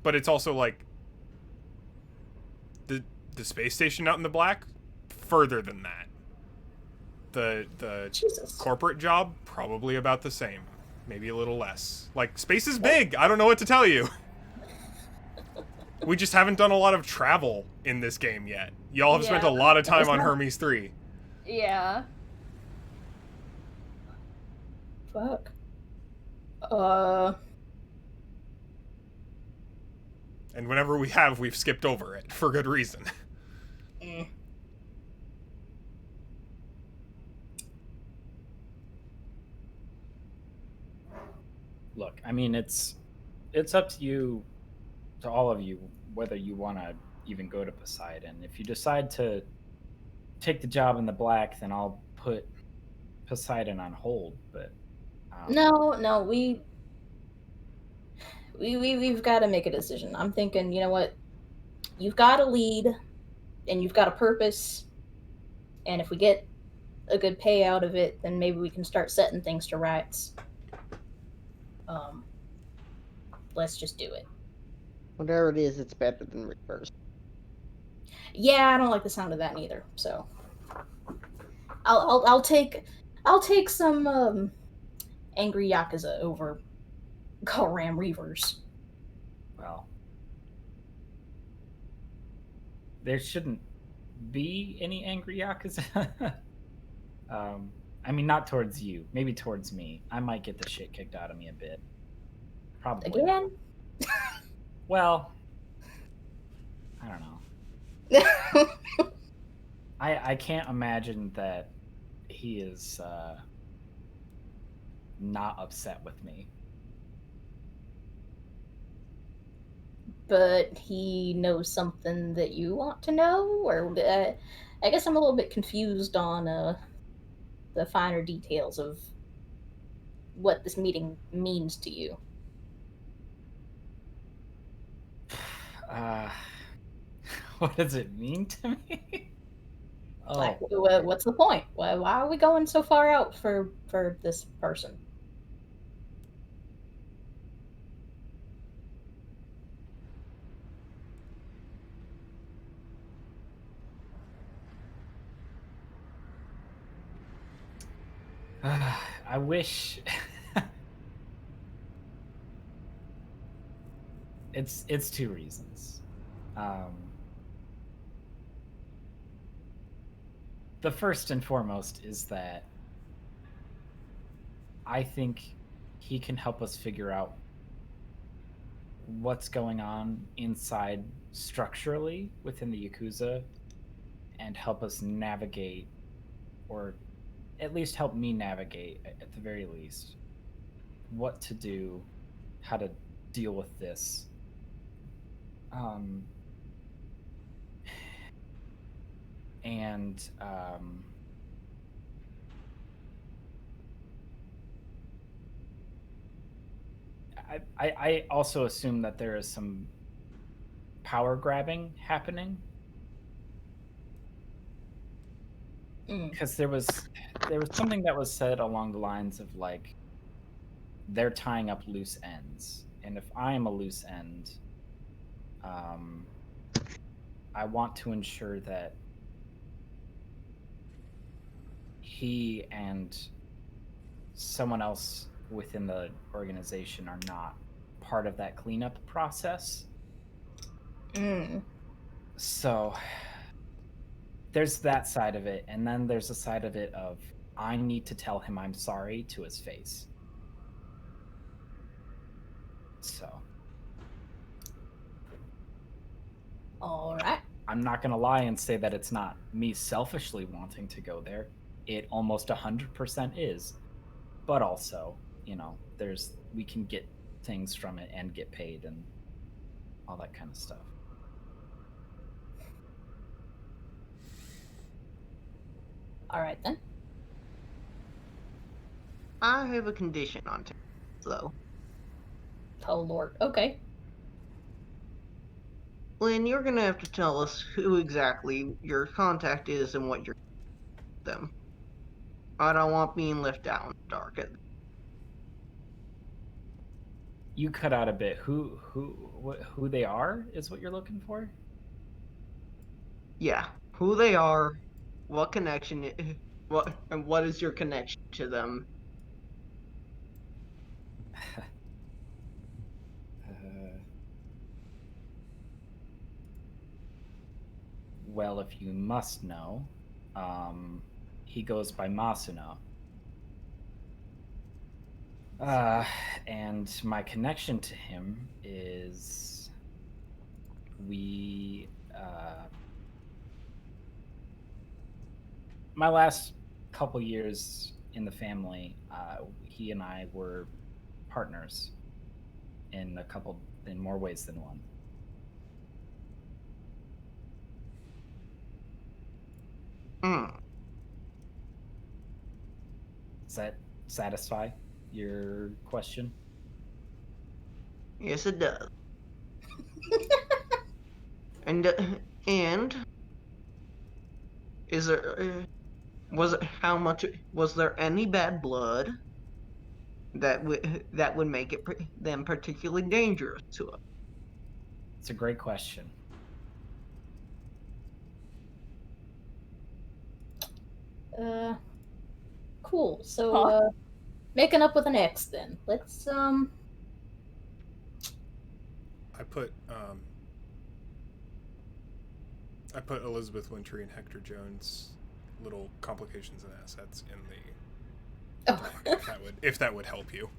But it's also like the space station out in the black, further than that. The Jesus. corporate job, probably about the same. Maybe a little less. Like, space is big. I don't know what to tell you. We just haven't done a lot of travel in this game yet. Y'all have spent a lot of time on Hermes 3. Yeah. Fuck. And whenever we have, we've skipped over it for good reason. Look, I mean, it's up to you, to all of you, whether you want to even go to Poseidon. If you decide to take the job in the black, then I'll put Poseidon on hold. But No, we've got to make a decision. I'm thinking, you know what? You've got a lead, and you've got a purpose, and if we get a good pay out of it, then maybe we can start setting things to rights. Let's just do it. Whatever it is, it's better than reverse. Yeah, I don't like the sound of that neither. So I'll take some angry Yakuza over Galram Reavers. well, there shouldn't be any angry Yakuza. I mean, not towards you. Maybe towards me. I might get the shit kicked out of me a bit. Probably. Again? Well, I don't know. I can't imagine that he is not upset with me. But he knows something that you want to know? Or I guess I'm a little bit confused on the finer details of what this meeting means to you. What does it mean to me? Oh, Like, what's the point? Why are we going so far out for this person? I wish. It's two reasons. The first and foremost is that I think he can help us figure out what's going on inside structurally within the Yakuza and help us navigate, or at least help me navigate, at the very least, what to do, how to deal with this. I also assume that there is some power grabbing happening, because there was something that was said along the lines of, like, they're tying up loose ends, and if I am a loose end, I want to ensure that he and someone else within the organization are not part of that cleanup process. So there's that side of it, and then there's a side of it of I need to tell him I'm sorry to his face. So All right. I'm not going to lie and say that it's not me selfishly wanting to go there. It almost 100% is. But also, you know, we can get things from it and get paid and all that kind of stuff. All right then. I have a condition on Terrence, though. Oh Lord. Okay. Lynn, you're gonna have to tell us who exactly your contact is and what you're them. I don't want being left out in the dark. You cut out a bit. Who they are is what you're looking for? Yeah, who they are, what connection, what is your connection to them? Well, if you must know, he goes by Masuno. And my connection to him is my last couple years in the family, he and I were partners in more ways than one. Does that satisfy your question? Yes, it does. and is there was there any bad blood that would make them particularly dangerous to us? It's a great question. Cool. So, making up with an X then. Let's I put Elizabeth Wintry and Hector Jones little complications and assets in the if that would help you.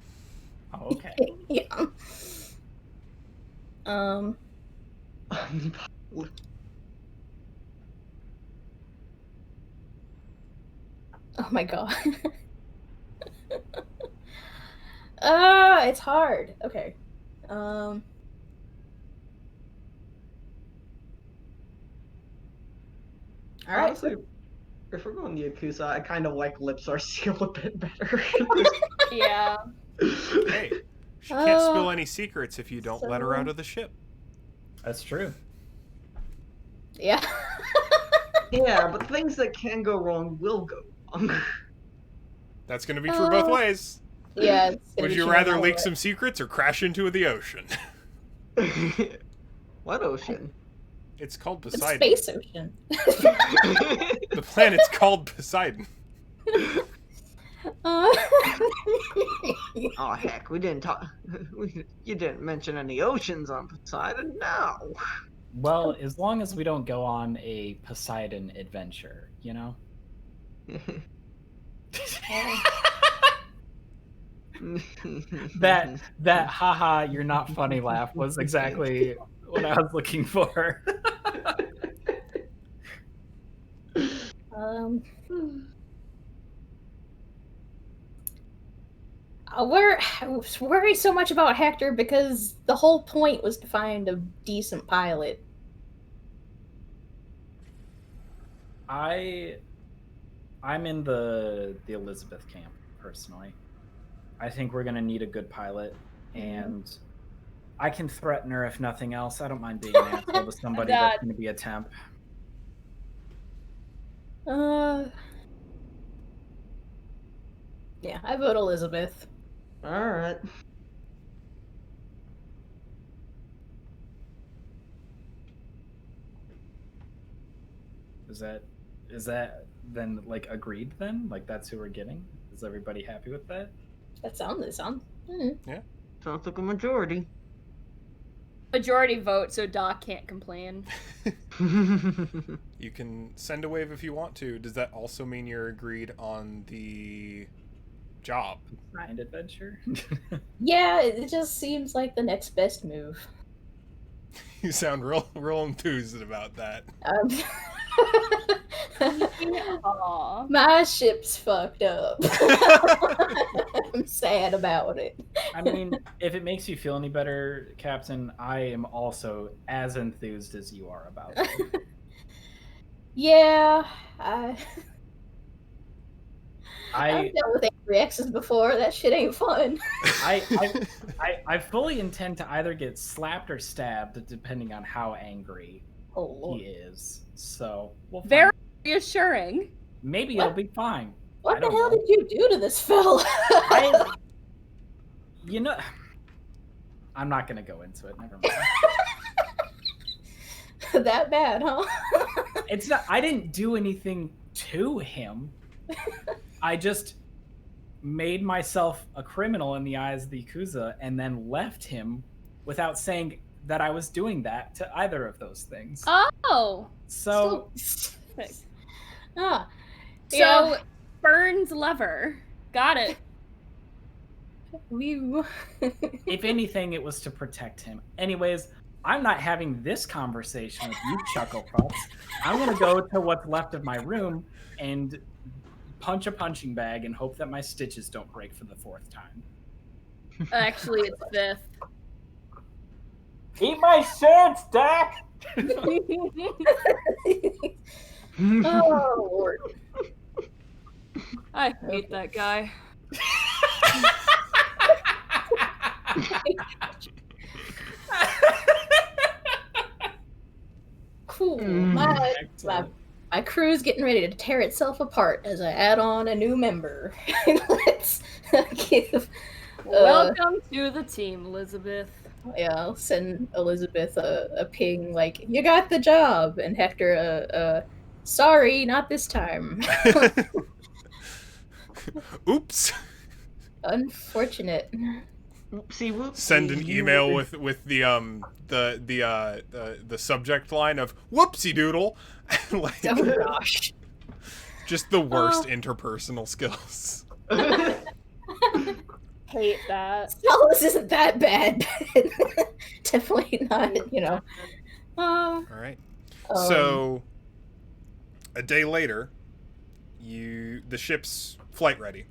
Oh, okay. Yeah. Oh my god. It's hard. Okay. All right. Honestly, if we're going Yakuza, I kind of like Lips Are Sealed a bit better. Yeah. Hey, she can't spill any secrets if you don't let her so- out of the ship. That's true. Yeah. Yeah, but things that can go wrong will go wrong. That's going to be true both ways. Yeah. it's gonna Would be you true rather all leak the some secrets or crash into the ocean? What ocean? It's called way. Poseidon. The space ocean. The planet's called Poseidon. Oh heck, we didn't talk. You didn't mention any oceans on Poseidon. No. Well, as long as we don't go on a Poseidon adventure, you know? That haha, you're not funny laugh was exactly what I was looking for. We're worry so much about Hector because the whole point was to find a decent pilot. I'm in the Elizabeth camp personally. I think we're gonna need a good pilot, and I can threaten her if nothing else. I don't mind being an asshole to somebody that's gonna be a temp. Yeah, I vote Elizabeth. All right. Is that then like agreed then? Like that's who we're getting? Is everybody happy with that? That sounds. Sounds like a majority. Majority vote, so Doc can't complain. You can send a wave if you want to. Does that also mean you're agreed on the job? Grind adventure? Yeah, it just seems like the next best move. You sound real enthused about that. Aw. My ship's fucked up. I'm sad about it. I mean, if it makes you feel any better, Captain, I am also as enthused as you are about it. Yeah, I've dealt with angry exes before. That shit ain't fun. I fully intend to either get slapped or stabbed, depending on how angry Oh Lord. he is. So we'll find Very out. reassuring. Maybe What? it'll be fine. What I the don't hell know. did you do to this fella? You know, I'm not gonna go into it. Never mind. That bad, huh? It's not. I didn't do anything to him. I just made myself a criminal in the eyes of the Yakuza and then left him without saying that I was doing that to either of those things. Oh. So Ah, So yeah. Burns lever. Got it. if anything, it was to protect him. Anyways, I'm not having this conversation with you, Chuckle Pups. I'm gonna go to what's left of my room and punch a punching bag and hope that my stitches don't break for the 4th time. Actually, it's 5th. Eat my shorts, Doc! Oh Lord. I hate that guy. Cool. My crew's getting ready to tear itself apart as I add on a new member. Let's give. Welcome to the team, Elizabeth. Yeah, I'll send Elizabeth a ping like, "You got the job," and Hector "Sorry, not this time." Oops. Unfortunate. Whoopsie whoopsie. Send an email with the subject line of "Whoopsie doodle," like, Oh gosh. just the worst interpersonal skills. Hate that. No, this isn't that bad. Definitely not, you know. All right. So a day later, the ship's flight ready.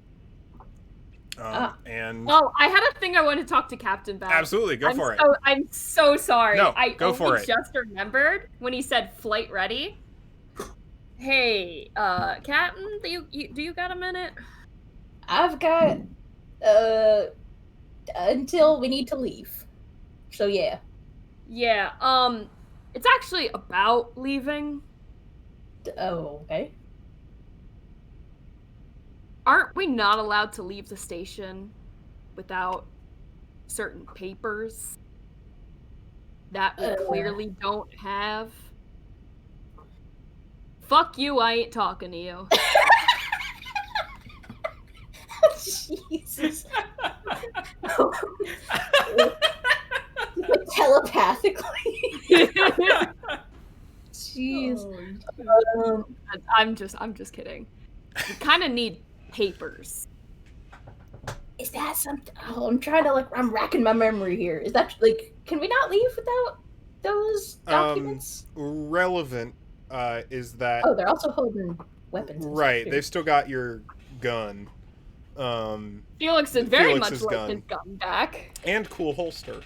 And Oh, I had a thing I wanted to talk to Captain about. absolutely, go for it. I'm so sorry. No, I go for it. just remembered when he said flight ready. Hey, Captain, do you got a minute? I've got until we need to leave. So yeah. Yeah, it's actually about leaving. Oh, okay. Aren't we not allowed to leave the station without certain papers that we clearly don't have? Fuck you, I ain't talking to you. Jesus. Telepathically. Jeez. I'm just kidding. We kind of need papers. Is that something? Oh, I'm racking my memory here. Is that can we not leave without those documents? Relevant is that Oh, they're also holding weapons. and right? stuff, They've still got your gun. Felix would very much Felix's like gun. his gun back. And cool holster.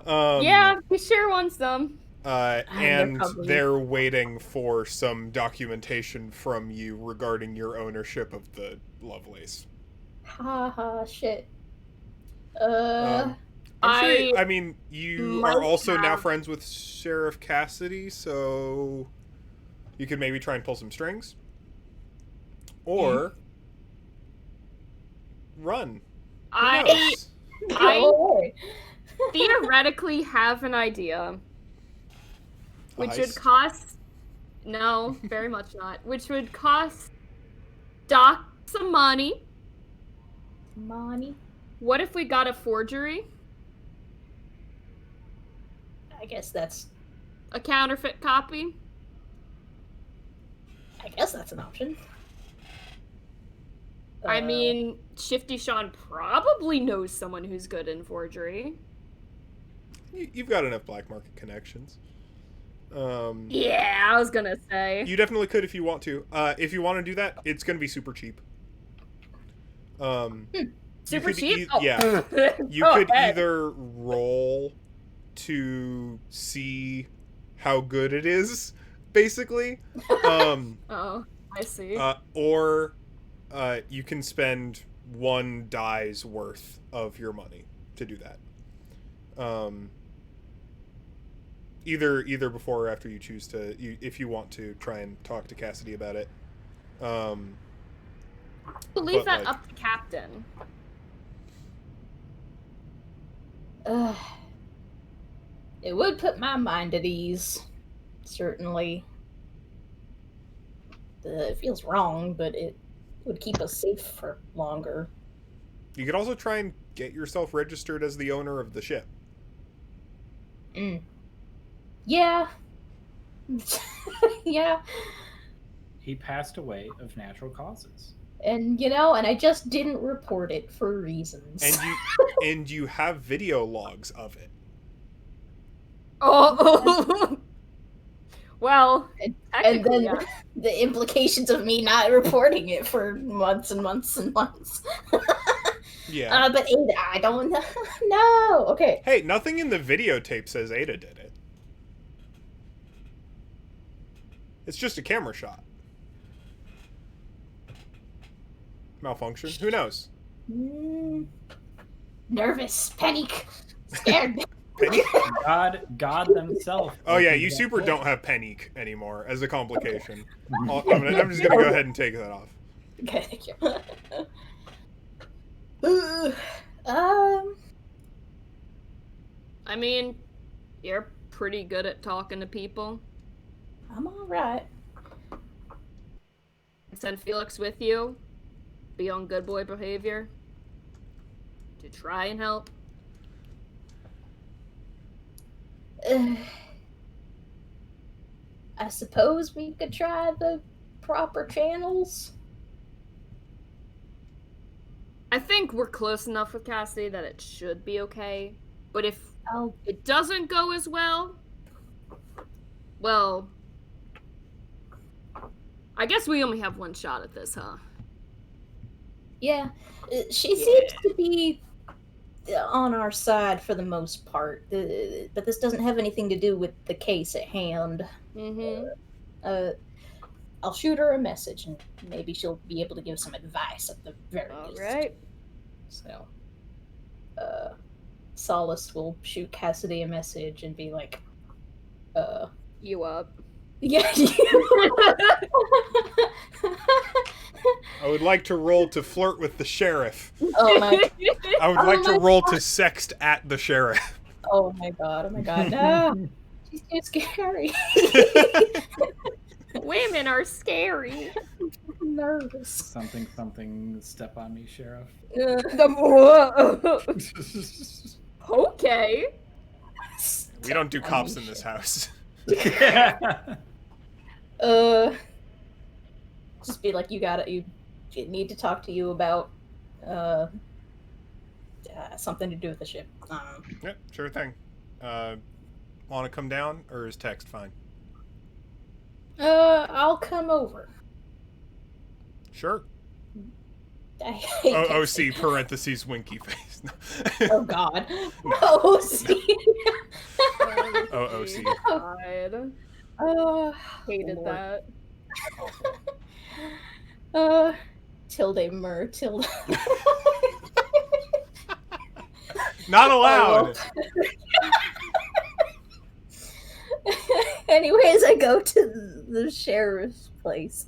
Yeah, he sure wants them. And probably- they're waiting for some documentation from you regarding your ownership of the Lovelace. Ha ha, shit. I'm sure, I I mean, you might are also now have- friends with Sheriff Cassidy, so you could maybe try and pull some strings. Or run. Who I knows? Oh, theoretically have an idea, which would Heist? cost no, very much not. Which would cost Doc some money. money. What if we got a forgery? I guess that's A counterfeit copy? an option. I mean, Shifty Sean probably knows someone who's good in forgery. You've got enough black market connections. Yeah, I was gonna say. You definitely could if you want to. If you want to do that, it's going to be super cheap. Super you could cheap? Yeah. You Go could ahead. either roll to see how good it is, basically. Oh, I see. Or you can spend 1 die's worth of your money to do that. Either before or after you choose to, if you want to try and talk to Cassidy about it. Leave that like, up to Captain. It would put my mind at ease, certainly. It feels wrong, but it would keep us safe for longer. You could also try and get yourself registered as the owner of the ship. Yeah. Yeah. He passed away of natural causes. And, and I just didn't report it for reasons. And you have video logs of it. Oh! Well, and then yeah. the implications of me not reporting it for months and months and months. Yeah. But Ada, I don't know. No. Okay. Hey, nothing in the videotape says Ada did it. It's just a camera shot. Malfunction? Who knows? Nervous, panic, scared. Panic? God themselves. Oh yeah, you super don't have panic anymore as a complication. I'm just gonna go ahead and take that off. Okay, thank you. I mean, you're pretty good at talking to people. I'm all right. Send Felix with you. Be on good boy behavior. To try and help. I suppose we could try the proper channels. I think we're close enough with Cassidy that it should be okay. But if it doesn't go as well, well, I guess we only have one shot at this, huh? Yeah, she seems to be on our side for the most part, but this doesn't have anything to do with the case at hand. I'll shoot her a message, and maybe she'll be able to give some advice at the very least. All right. So, Solace will shoot Cassidy a message and be like, You up? Yeah. I would like to roll to flirt with the sheriff. Oh my! I would like to roll to sext at the sheriff. Oh my god! Oh my god! No, she's too scary. Women are scary. I'm nervous. Something. Step on me, sheriff. Okay. We don't do cops in this house. Just be like, you need to talk to you about something to do with the ship. Yep, sure thing. Want to come down, or is text fine? I'll come over. Sure. I hate OC parentheses winky face. Oh god. OC. OC. God. Hated Lord. that. Tilde Mur tilde. Not allowed. Anyways, I go to the sheriff's place.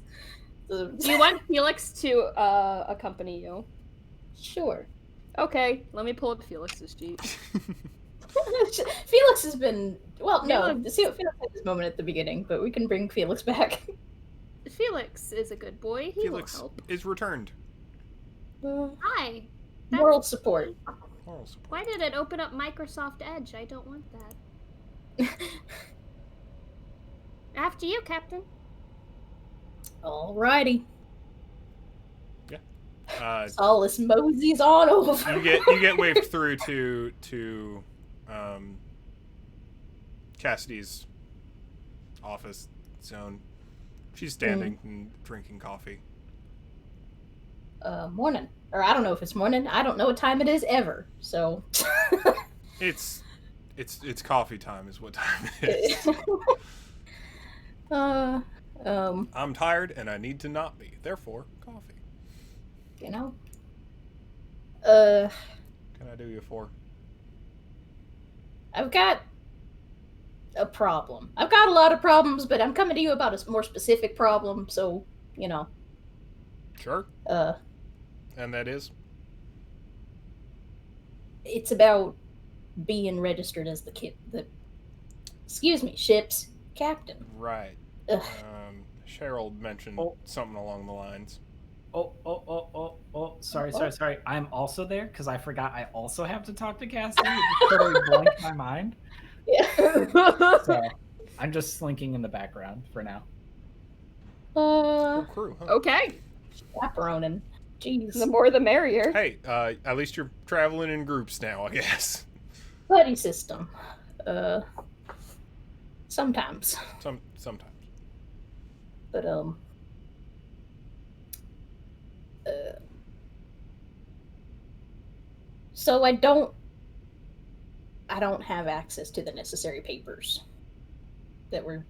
Do you want Felix to accompany you? Sure. Okay, let me pull up Felix's sheet. Felix has been Felix had this moment at the beginning, but we can bring Felix back. Felix is a good boy. He Felix will help. is returned. Hi. Moral support. Moral support. Why did it open up Microsoft Edge? I don't want that. After you, Captain. Alrighty. Yeah. Solace moseys on over. You get waved through to Cassidy's office zone. She's standing and drinking coffee. Morning. Or I don't know if it's morning. I don't know what time it is ever. So It's coffee time is what time it is. I'm tired and I need to not be. Therefore, coffee. You know? Can I do you for? I've got a problem. I've got a lot of problems, but I'm coming to you about a more specific problem, so, you know. Sure. And that is? It's about being registered as ship's captain. Right. Ugh. Cheryl mentioned something along the lines. Sorry. I'm also there because I forgot I also have to talk to Cassidy. It just totally blanked my mind. Yeah. So I'm just slinking in the background for now. Cool crew, huh? Okay. Chaperoning. Jeez. The more the merrier. Hey, at least you're traveling in groups now, I guess. Buddy system. Sometimes. Sometimes. But, so I don't have access to the necessary papers that were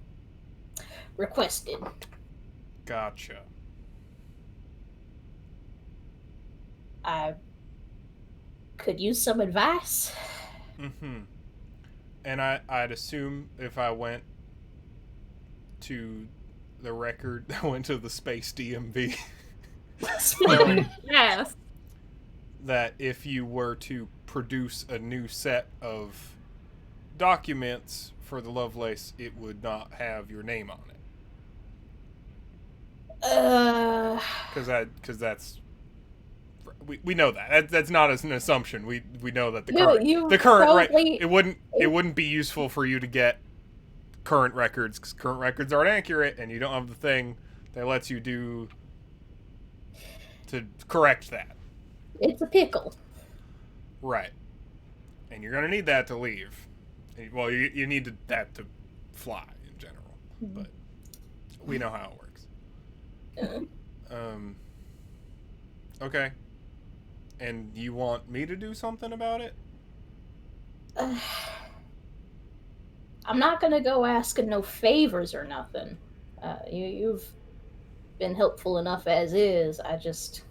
requested. Gotcha. I could use some advice. Mm-hmm. And I'd assume if I went to the record, I went to the Space DMV. Yes. That if you were to produce a new set of documents for the Lovelace, it would not have your name on it. Because that's we know that. That's not an assumption. We know that the current it wouldn't be useful for you to get current records because current records aren't accurate, and you don't have the thing that lets you do to correct that. It's a pickle. Right. And you're gonna need that to leave. Well, you need that to fly in general, but we know how it works. Okay. And you want me to do something about it? I'm not gonna go asking no favors or nothing. You've been helpful enough as is. I just,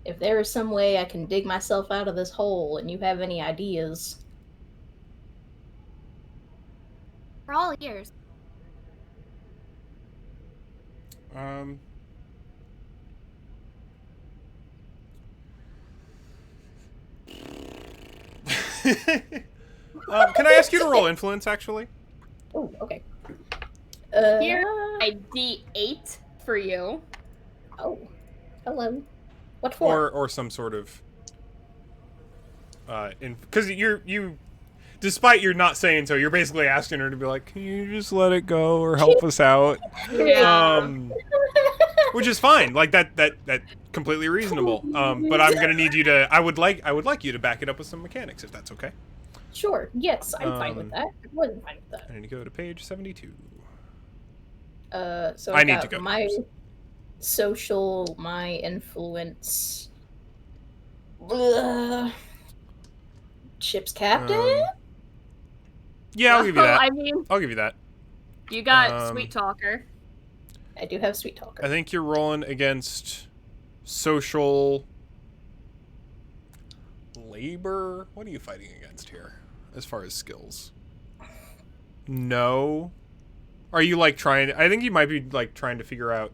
if there is some way I can dig myself out of this hole, and you have any ideas, For all ears. Can I ask you to roll influence, actually? Oh, okay. Here, I D8 for you. Oh, hello. What for? Or some sort of because you despite you're not saying so, you're basically asking her to be like, can you just let it go or help us out? Yeah. Which is fine. Like that completely reasonable. But I'm gonna need you to. I would like you to back it up with some mechanics, if that's okay. Sure. Yes, I'm fine with that. I wasn't fine with that. I need to go to page 72. So I need to go. My social, my influence. Ship's captain. Yeah, I'll give you that. I mean, I'll give you that. you got Sweet Talker. I do have Sweet Talker. I think you're rolling against social labor. What are you fighting against here, as far as skills? No. Are you like trying? I think you might be like trying to figure out,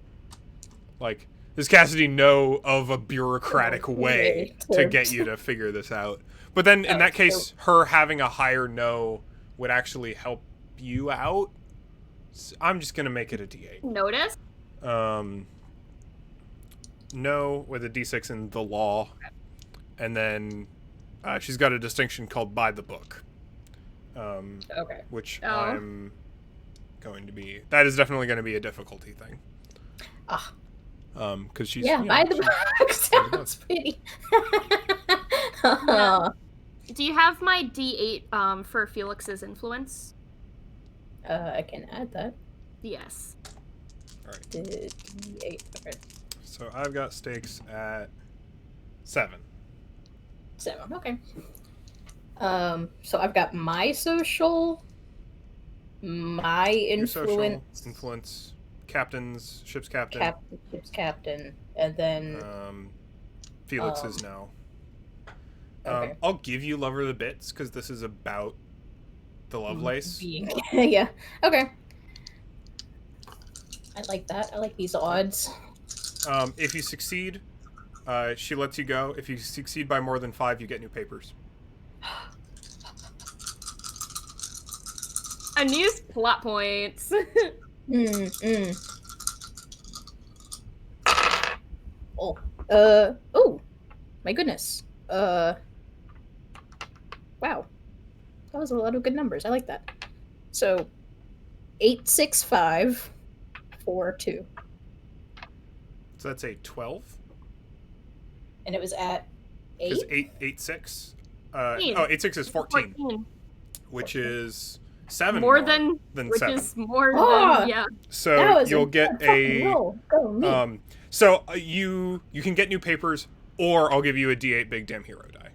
like, does Cassidy know of a bureaucratic way to get you to figure this out? But then in that case, her having a higher no would actually help you out. So I'm just gonna make it a D8. Notice? No with a D6 in the law, and then she's got a distinction called by the book. Okay. Which I'm going to be. That is definitely going to be a difficulty thing. Because she's by the book sounds pretty. Do you have my D8 for Felix's influence? I can add that. Yes. All right. D8. Okay. So I've got stakes at 7. 7. Okay. So I've got my social, my Your influence. social influence, ship's captain. Ship's captain, and then Felix um, is no. okay. I'll give you Lover of the Bits because this is about the Lovelace. Yeah. Okay. I like that. I like these odds. If you succeed, she lets you go. If you succeed by more than 5, you get new papers. Unused plot points. Oh. Oh. My goodness. Wow. That was a lot of good numbers. I like that. So, 86542. So that's a 12. And it was at 8? Because 886. 14. 86 is 14. 14. Which is 7 More than which 7. Is more than, yeah. So you'll get a roll. Go me. So you can get new papers, or I'll give you a D8 Big Damn Hero die.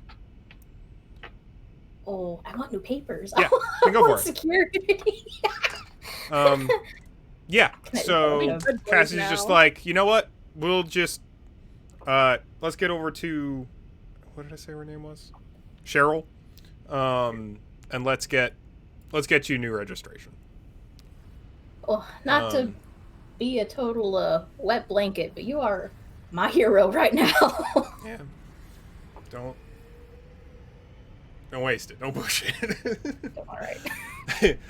Oh, I want new papers. Yeah, then go for it. Security. Yeah. So Cassie's just like, you know what? We'll just let's get over to, what did I say her name was? Cheryl. And let's get you new registration. Oh, not to be a total wet blanket, but you are my hero right now. Yeah. Don't waste it. Don't push it. All right.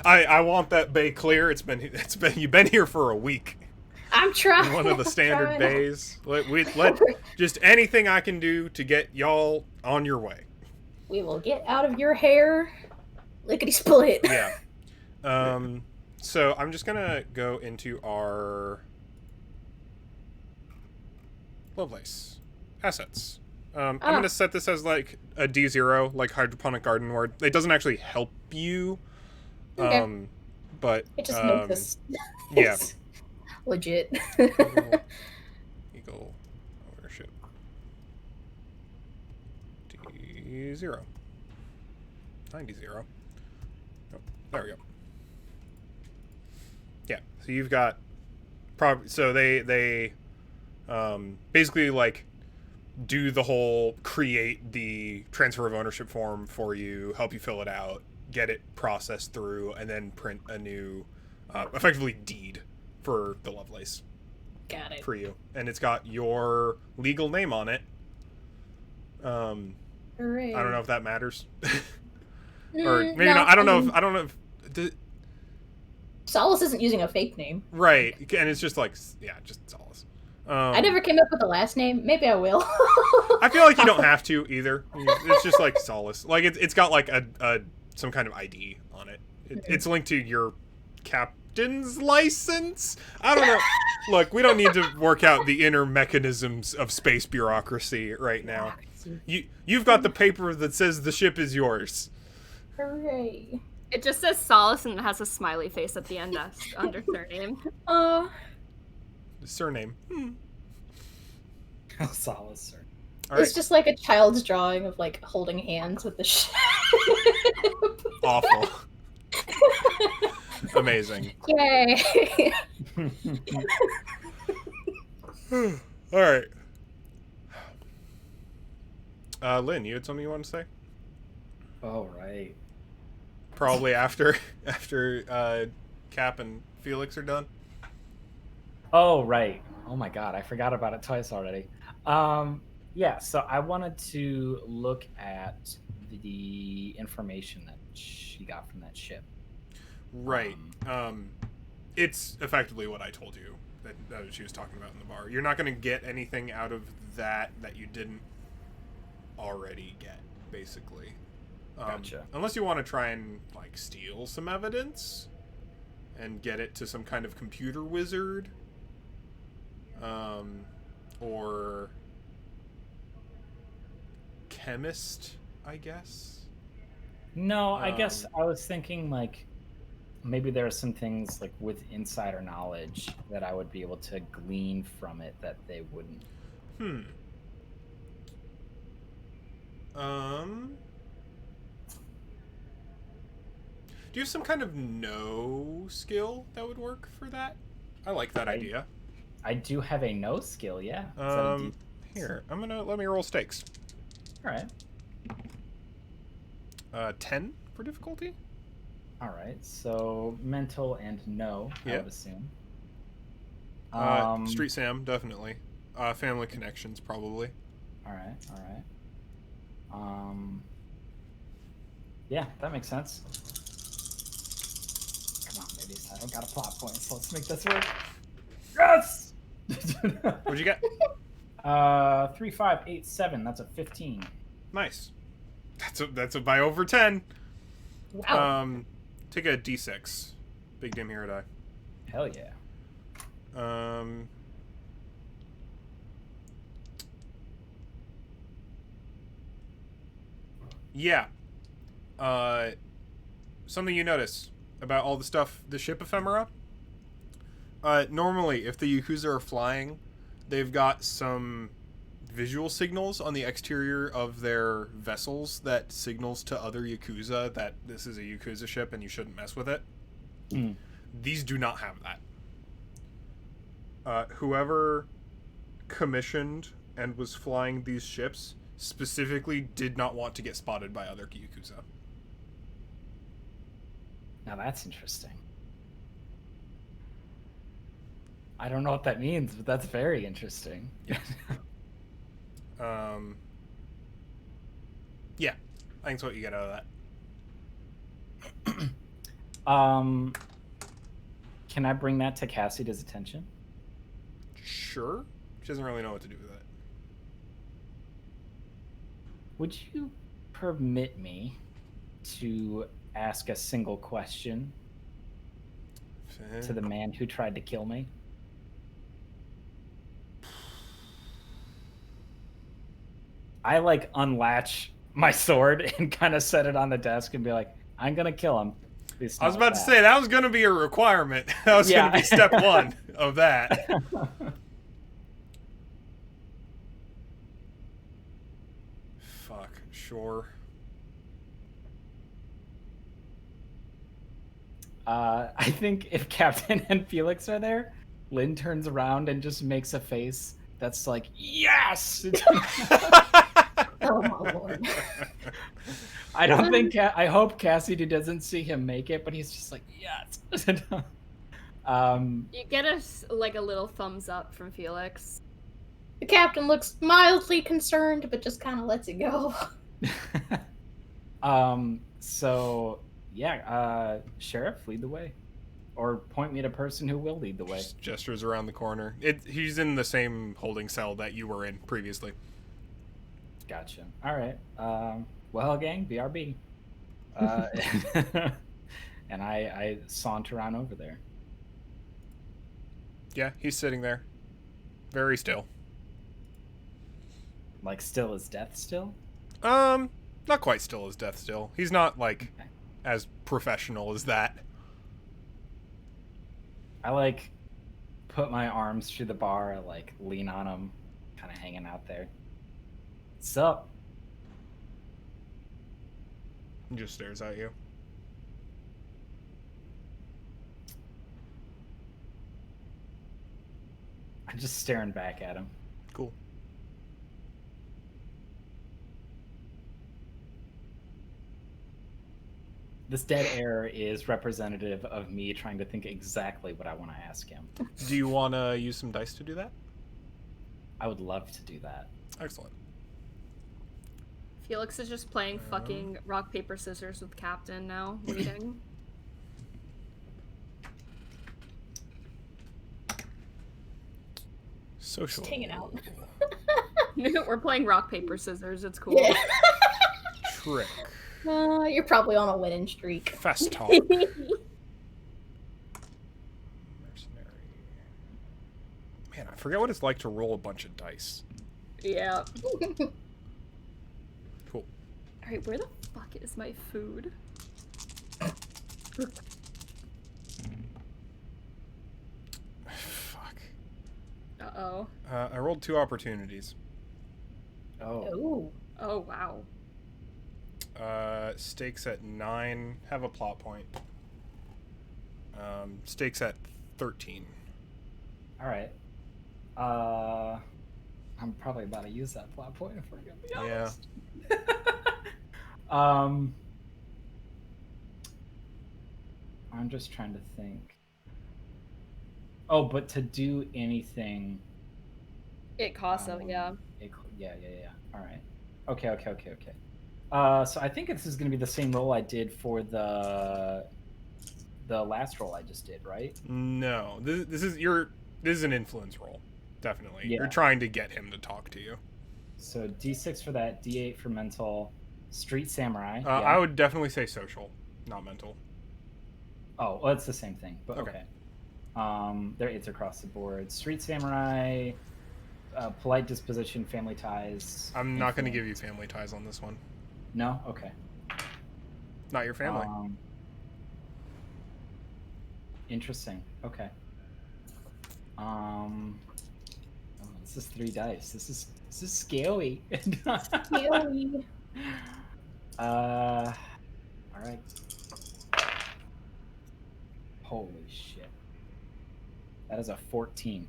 I want that bay clear. It's been you've been here for a week. I'm trying. One of the standard bays. Let just anything I can do to get y'all on your way. We will get out of your hair, lickety split. Yeah. So I'm just gonna go into our Lovelace assets. I'm gonna set this as like a D0, like hydroponic garden, where it doesn't actually help you. Okay. But it just makes us yeah. legit. Eagle ownership. D0. 90. Oh, there we go. Yeah, so you've got so they basically like do the whole create the transfer of ownership form for you, help you fill it out, get it processed through, and then print a new effectively deed for the Lovelace. Got it. For you. And it's got your legal name on it. Hooray. I don't know if that matters. Or maybe not. I don't know if Solace isn't using a fake name. Right. And it's just like, yeah, just Solace. I never came up with a last name. Maybe I will. I feel like you don't have to either. It's just like Solace. Like it's got like a some kind of ID on it. It's linked to your captain's license. I don't know. Look, we don't need to work out the inner mechanisms of space bureaucracy right now. You've got the paper that says the ship is yours. Hooray. It just says Solace and it has a smiley face at the end under surname. Surname. Solace, sir. All right. It's just like a child's drawing of like holding hands with the ship. Awful. Amazing. Yay. All right. Lynn, you had something you want to say? Oh, right. Probably after Cap and Felix are done. Oh, right. Oh my god, I forgot about it twice already. Yeah, so I wanted to look at the information that she got from that ship. Right. It's effectively what I told you that she was talking about in the bar. You're not going to get anything out of that you didn't already get, basically. Gotcha. Unless you want to try and like steal some evidence and get it to some kind of computer wizard, or chemist, I guess. No, I guess I was thinking like maybe there are some things like with insider knowledge that I would be able to glean from it that they wouldn't. Do you have some kind of know skill that would work for that? I like that idea. I do have a no skill, yeah. Is that a D- Here, let me roll stakes. All right. 10 for difficulty. All right. So mental and no, I Yeah. would assume. Street Sam, definitely. Family connections, probably. All right. Yeah, that makes sense. Come on, baby. I don't got a plot point, so let's make this work. Yes! What'd you get? 3, 5, 8, 7. That's a 15. Nice. That's a by over 10. Wow. Take a d6. Big dim here die. Hell yeah. Yeah. Something you notice about all the stuff, the ship ephemera. Normally, if the Yakuza are flying, they've got some visual signals on the exterior of their vessels that signals to other Yakuza that this is a Yakuza ship and you shouldn't mess with it. Mm. These do not have that. Whoever commissioned and was flying these ships specifically did not want to get spotted by other Yakuza. Now that's interesting. I don't know what that means, but that's very interesting. Yeah, I think that's what you get out of that. Can I bring that to Cassidy's attention? Sure. She doesn't really know what to do with it. Would you permit me to ask a single question to the man who tried to kill me? I like unlatch my sword and kind of set it on the desk and be like, I'm gonna kill him. I was about to say that was gonna be a requirement. That was gonna be step one of that. Fuck, sure. I think if Captain and Felix are there, Lynn turns around and just makes a face that's like, yes! Oh my lord. I don't think, I hope Cassidy doesn't see him make it, but he's just like, yes! You get a little thumbs up from Felix. The captain looks mildly concerned, but just kind of lets it go. So, yeah, Sheriff, lead the way. Or point me to a person who will lead the way. Just gestures around the corner. He's in the same holding cell that you were in previously. Gotcha. All right. Well, gang, BRB. And I saunter on over there. Yeah, he's sitting there. Very still. Like still as death still? Not quite still as death still. He's not, like, Okay. as professional as that. I, like, put my arms through the bar, I, like, lean on him, kind of hanging out there. What's up? He just stares at you. I'm just staring back at him. Cool. This dead air is representative of me trying to think exactly what I want to ask him. Do you want to use some dice to do that? I would love to do that. Excellent. Felix is just playing fucking rock, paper, scissors with Captain now, waiting. Social. Just hanging out. We're playing rock, paper, scissors. It's cool. Yeah. Trick. You're probably on a winning streak. Fast talk. Mercenary. Man, I forget what it's like to roll a bunch of dice. Yeah. Cool. Alright, where the fuck is my food? Fuck. Uh-oh. I rolled 2 opportunities. Oh. Ooh. Oh, wow. Stakes at 9. Have a plot point. Stakes at 13. All right. I'm probably about to use that plot point if we're gonna be Yeah. honest. um, I'm just trying to think. Oh, but to do anything, It costs them, yeah. yeah. All right. Okay. So I think this is gonna be the same role I did for the last role I just did, right? No, this is an influence roll, definitely. Yeah. You're trying to get him to talk to you. So D6 for that, D8 for mental, street samurai. Yeah. I would definitely say social, not mental. Oh, well, it's the same thing, but Okay. okay. There are 8s across the board. Street samurai, polite disposition, family ties. I'm not going to give you family ties on this one. No? Okay. Not your family. Interesting. Okay. Oh, this is 3 dice. This is scary. Scary. All right. Holy shit. That is a 14.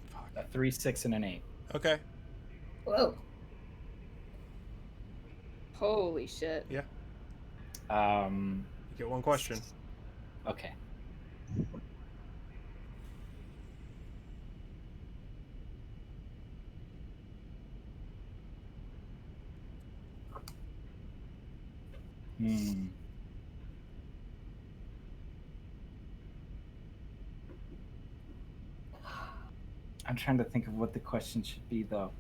Fuck. A 3, 6, and an 8. Okay. Whoa. Holy shit. Yeah. You get one question. Okay. I'm trying to think of what the question should be, though.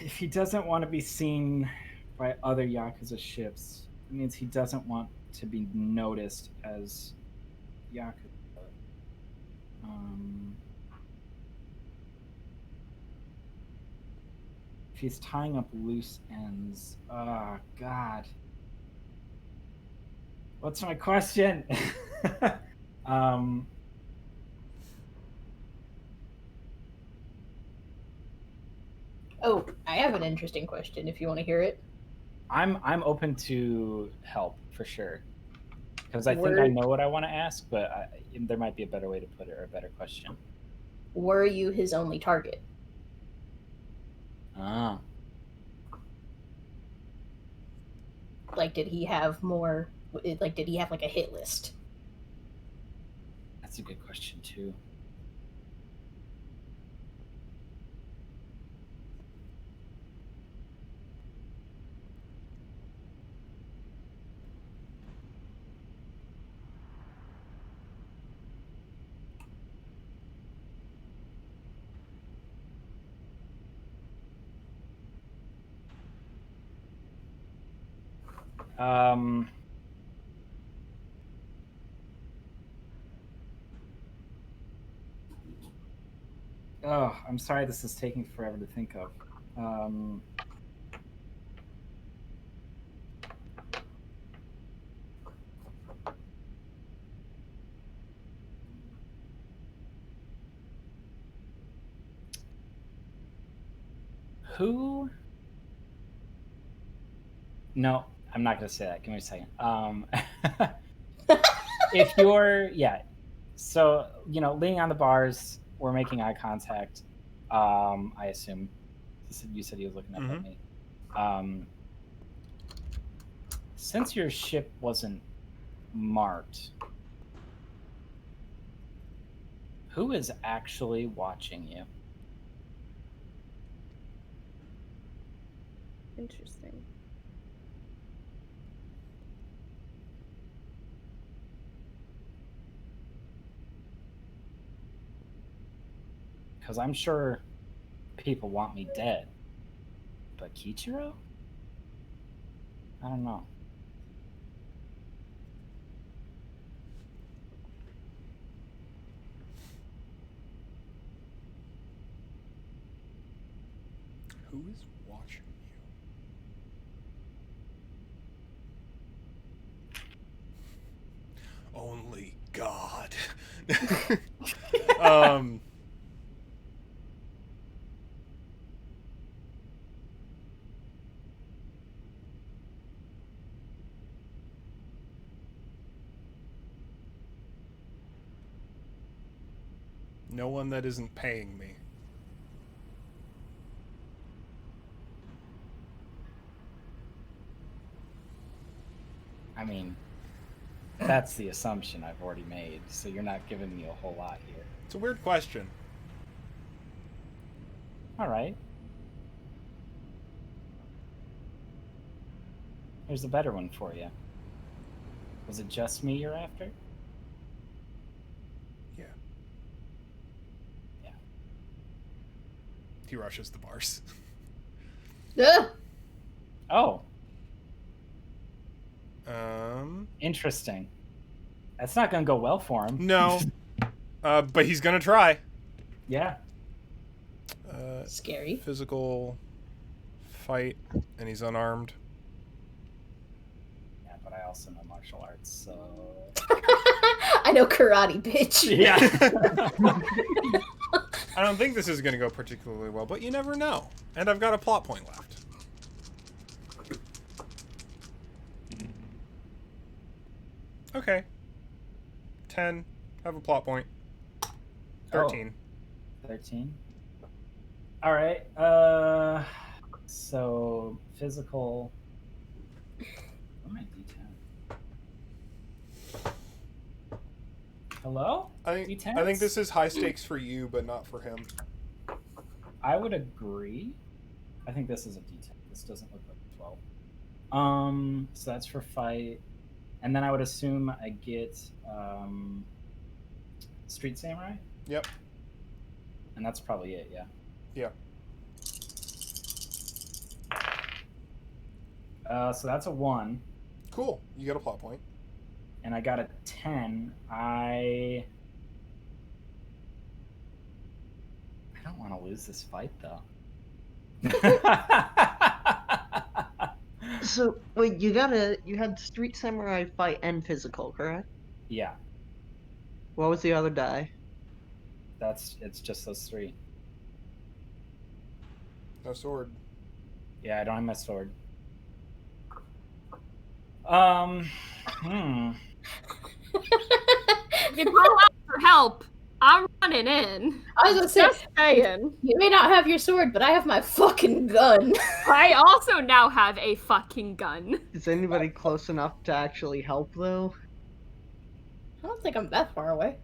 If he doesn't want to be seen by other Yakuza ships, it means he doesn't want to be noticed as Yakuza. If he's tying up loose ends, oh god. What's my question? Oh, I have an interesting question if you want to hear it. I'm open to help for sure. Because I think I know what I want to ask, but there might be a better way to put it or a better question. Were you his only target? Ah. Like, did he have more? Like, did he have like a hit list? That's a good question too. Oh, I'm sorry this is taking forever to think of. Who? No, I'm not going to say that. Give me a second. If you're, yeah. So, leaning on the bars, we're making eye contact. I assume. You said he was looking up at me. Since your ship wasn't marked, who is actually watching you? Interesting. Because I'm sure people want me dead. But Kichiro? I don't know. Who is watching you? Only God. No one that isn't paying me. I mean, that's the assumption I've already made, so you're not giving me a whole lot here. It's a weird question. All right. Here's a better one for you. Was it just me you're after? Yeah. Yeah. He rushes the bars. Ugh. Oh, Interesting. That's not gonna go well for him. No. But he's gonna try. Yeah. Scary. Physical fight, and he's unarmed. Yeah, but I also know martial arts, so. I know karate, bitch. Yeah. I don't think this is gonna go particularly well, but you never know. And I've got a plot point left. Okay. 10. Have a plot point. 13. 13. All right. So physical. What am I D10? Hello? I think this is high stakes for you, but not for him. I would agree. I think this is a D10. This doesn't look like a 12. So that's for fight. And then I would assume I get Street Samurai? Yep. And that's probably it, yeah. Yeah. So that's a 1. Cool. You get a plot point. And I got a 10. I don't want to lose this fight, though. So wait, you had Street Samurai fight and physical, correct? Yeah, What was the other die? it's just those 3. No sword. Yeah, I don't have my sword. You call out for help. I'm running in. I was gonna say, Just saying. you may not have your sword, but I have my fucking gun. I also now have a fucking gun. Is anybody close enough to actually help though? I don't think I'm that far away.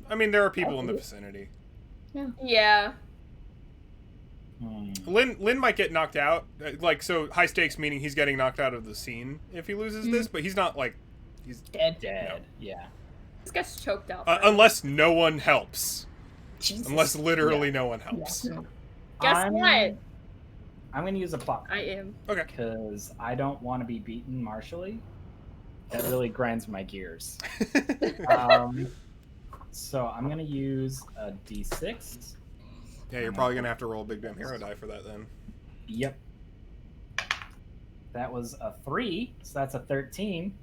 I mean, there are people in the vicinity. Yeah. Lynn might get knocked out. Like, so high stakes meaning he's getting knocked out of the scene if he loses this, but he's not, like, he's Dead. Dead. Yeah. This guy's choked out. unless no one helps. Jesus. Unless literally no one helps. Yeah. Guess what? I'm gonna use a plot I am. Okay. because I don't want to be beaten martially. That really grinds my gears. So I'm gonna use a D6. Yeah, you're probably gonna have to roll a big damn hero die for that then. Yep. That was a 3, so that's a 13.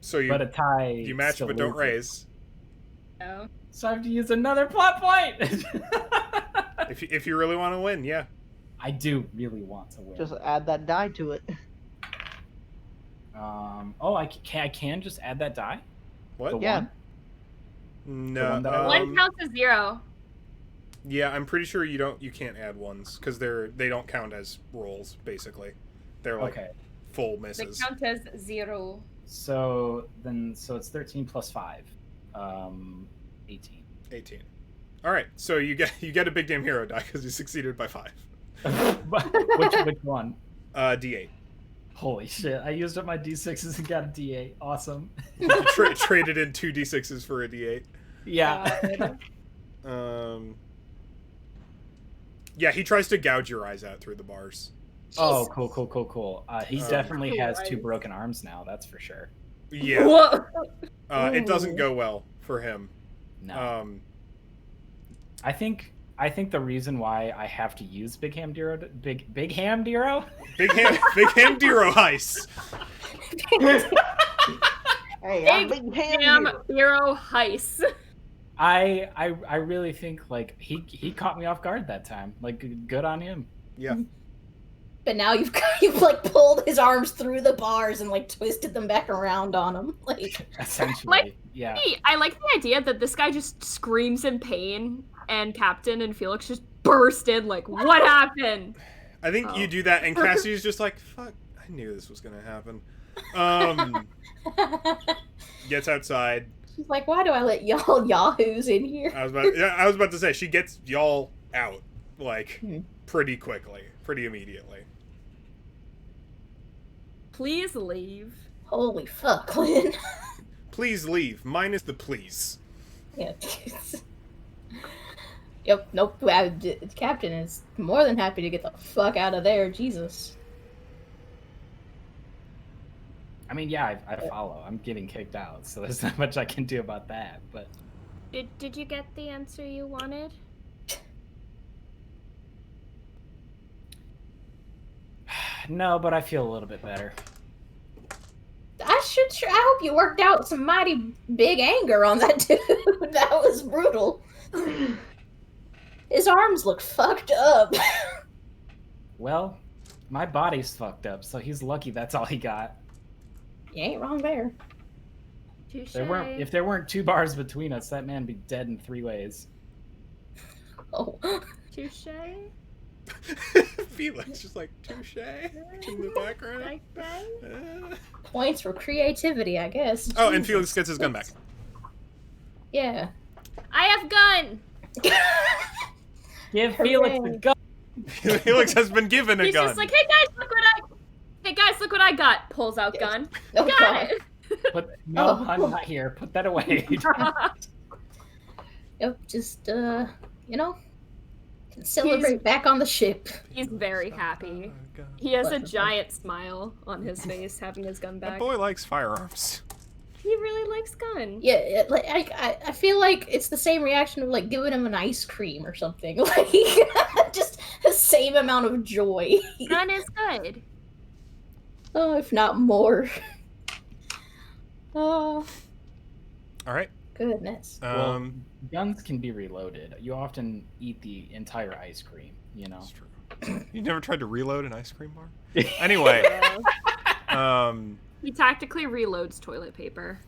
So you But a tie. you match still but don't loses. raise. No. So I have to use another plot point. If you really want to win, yeah. I do really want to win. Just add that die to it. Oh, I can just add that die. What? The Yeah. one? No. one that I One counts as 0. Yeah, I'm pretty sure you can't add ones because they don't count as rolls. Basically, they're like Okay. full They misses. count as 0. So it's 13 plus 5, 18. 18. All right, so you get a big damn hero die because you succeeded by 5. which one? D8. Holy shit! I used up my d6s and got a d8. Awesome. You traded in 2 d6s for a d8. Yeah. Yeah, he tries to gouge your eyes out through the bars. Oh, cool. He definitely has 2 Christ. broken arms now. That's for sure. Yeah, Whoa. it doesn't go well for him. No. I think the reason why I have to use Big Ham Diro, Big Ham Diro. Big hand Diro heist. Hey, I'm Big Big Ham Damn here. hero heist. I really think like he caught me off guard that time. Like good on him. Yeah. But now you've like pulled his arms through the bars and like twisted them back around on him. Like Essentially, Like, yeah. I like the idea that this guy just screams in pain, and Captain and Felix just burst in like, "What happened?" I think you do that, and Cassie's just like, "Fuck, I knew this was gonna happen." Gets outside. she's like, why do I let y'all yahoos in here? I was about to say she gets y'all out like pretty quickly, pretty immediately. Please leave. Holy fuck, Lynn. Please leave. Minus the please. Yeah. Yep, nope. The captain is more than happy to get the fuck out of there. Jesus. I mean, yeah, I follow. I'm getting kicked out, so there's not much I can do about that. But Did you get the answer you wanted? no, but I feel a little bit better. I hope you worked out some mighty big anger on that dude. That was brutal. His arms look fucked up. Well, my body's fucked up, so he's lucky that's all he got. You ain't wrong there. Touche. If there weren't 2 bars between us, that man would be dead in 3 ways. Oh. Touche. Felix just like touche in the background. Points for creativity, I guess. Oh, and Jesus. Felix gets his gun back. Yeah. I have gun. Give Felix the gun. Felix has been given a He's gun. just like, hey guys, look what I got. Pulls out gun. Oh, Got God. it. No, Oh. I'm not here. Put that away. Yep, just, can celebrate back on the ship. He's very happy. He has a giant smile on his face, having his gun That back. boy likes firearms. He really likes gun. Yeah, like I feel like it's the same reaction of like giving him an ice cream or something. Like just the same amount of joy. Gun is good. Oh, if not more. Oh, All right. goodness. Well, guns can be reloaded. You often eat the entire ice cream, you know. That's true. You never tried to reload an ice cream bar? Anyway, He tactically reloads toilet paper.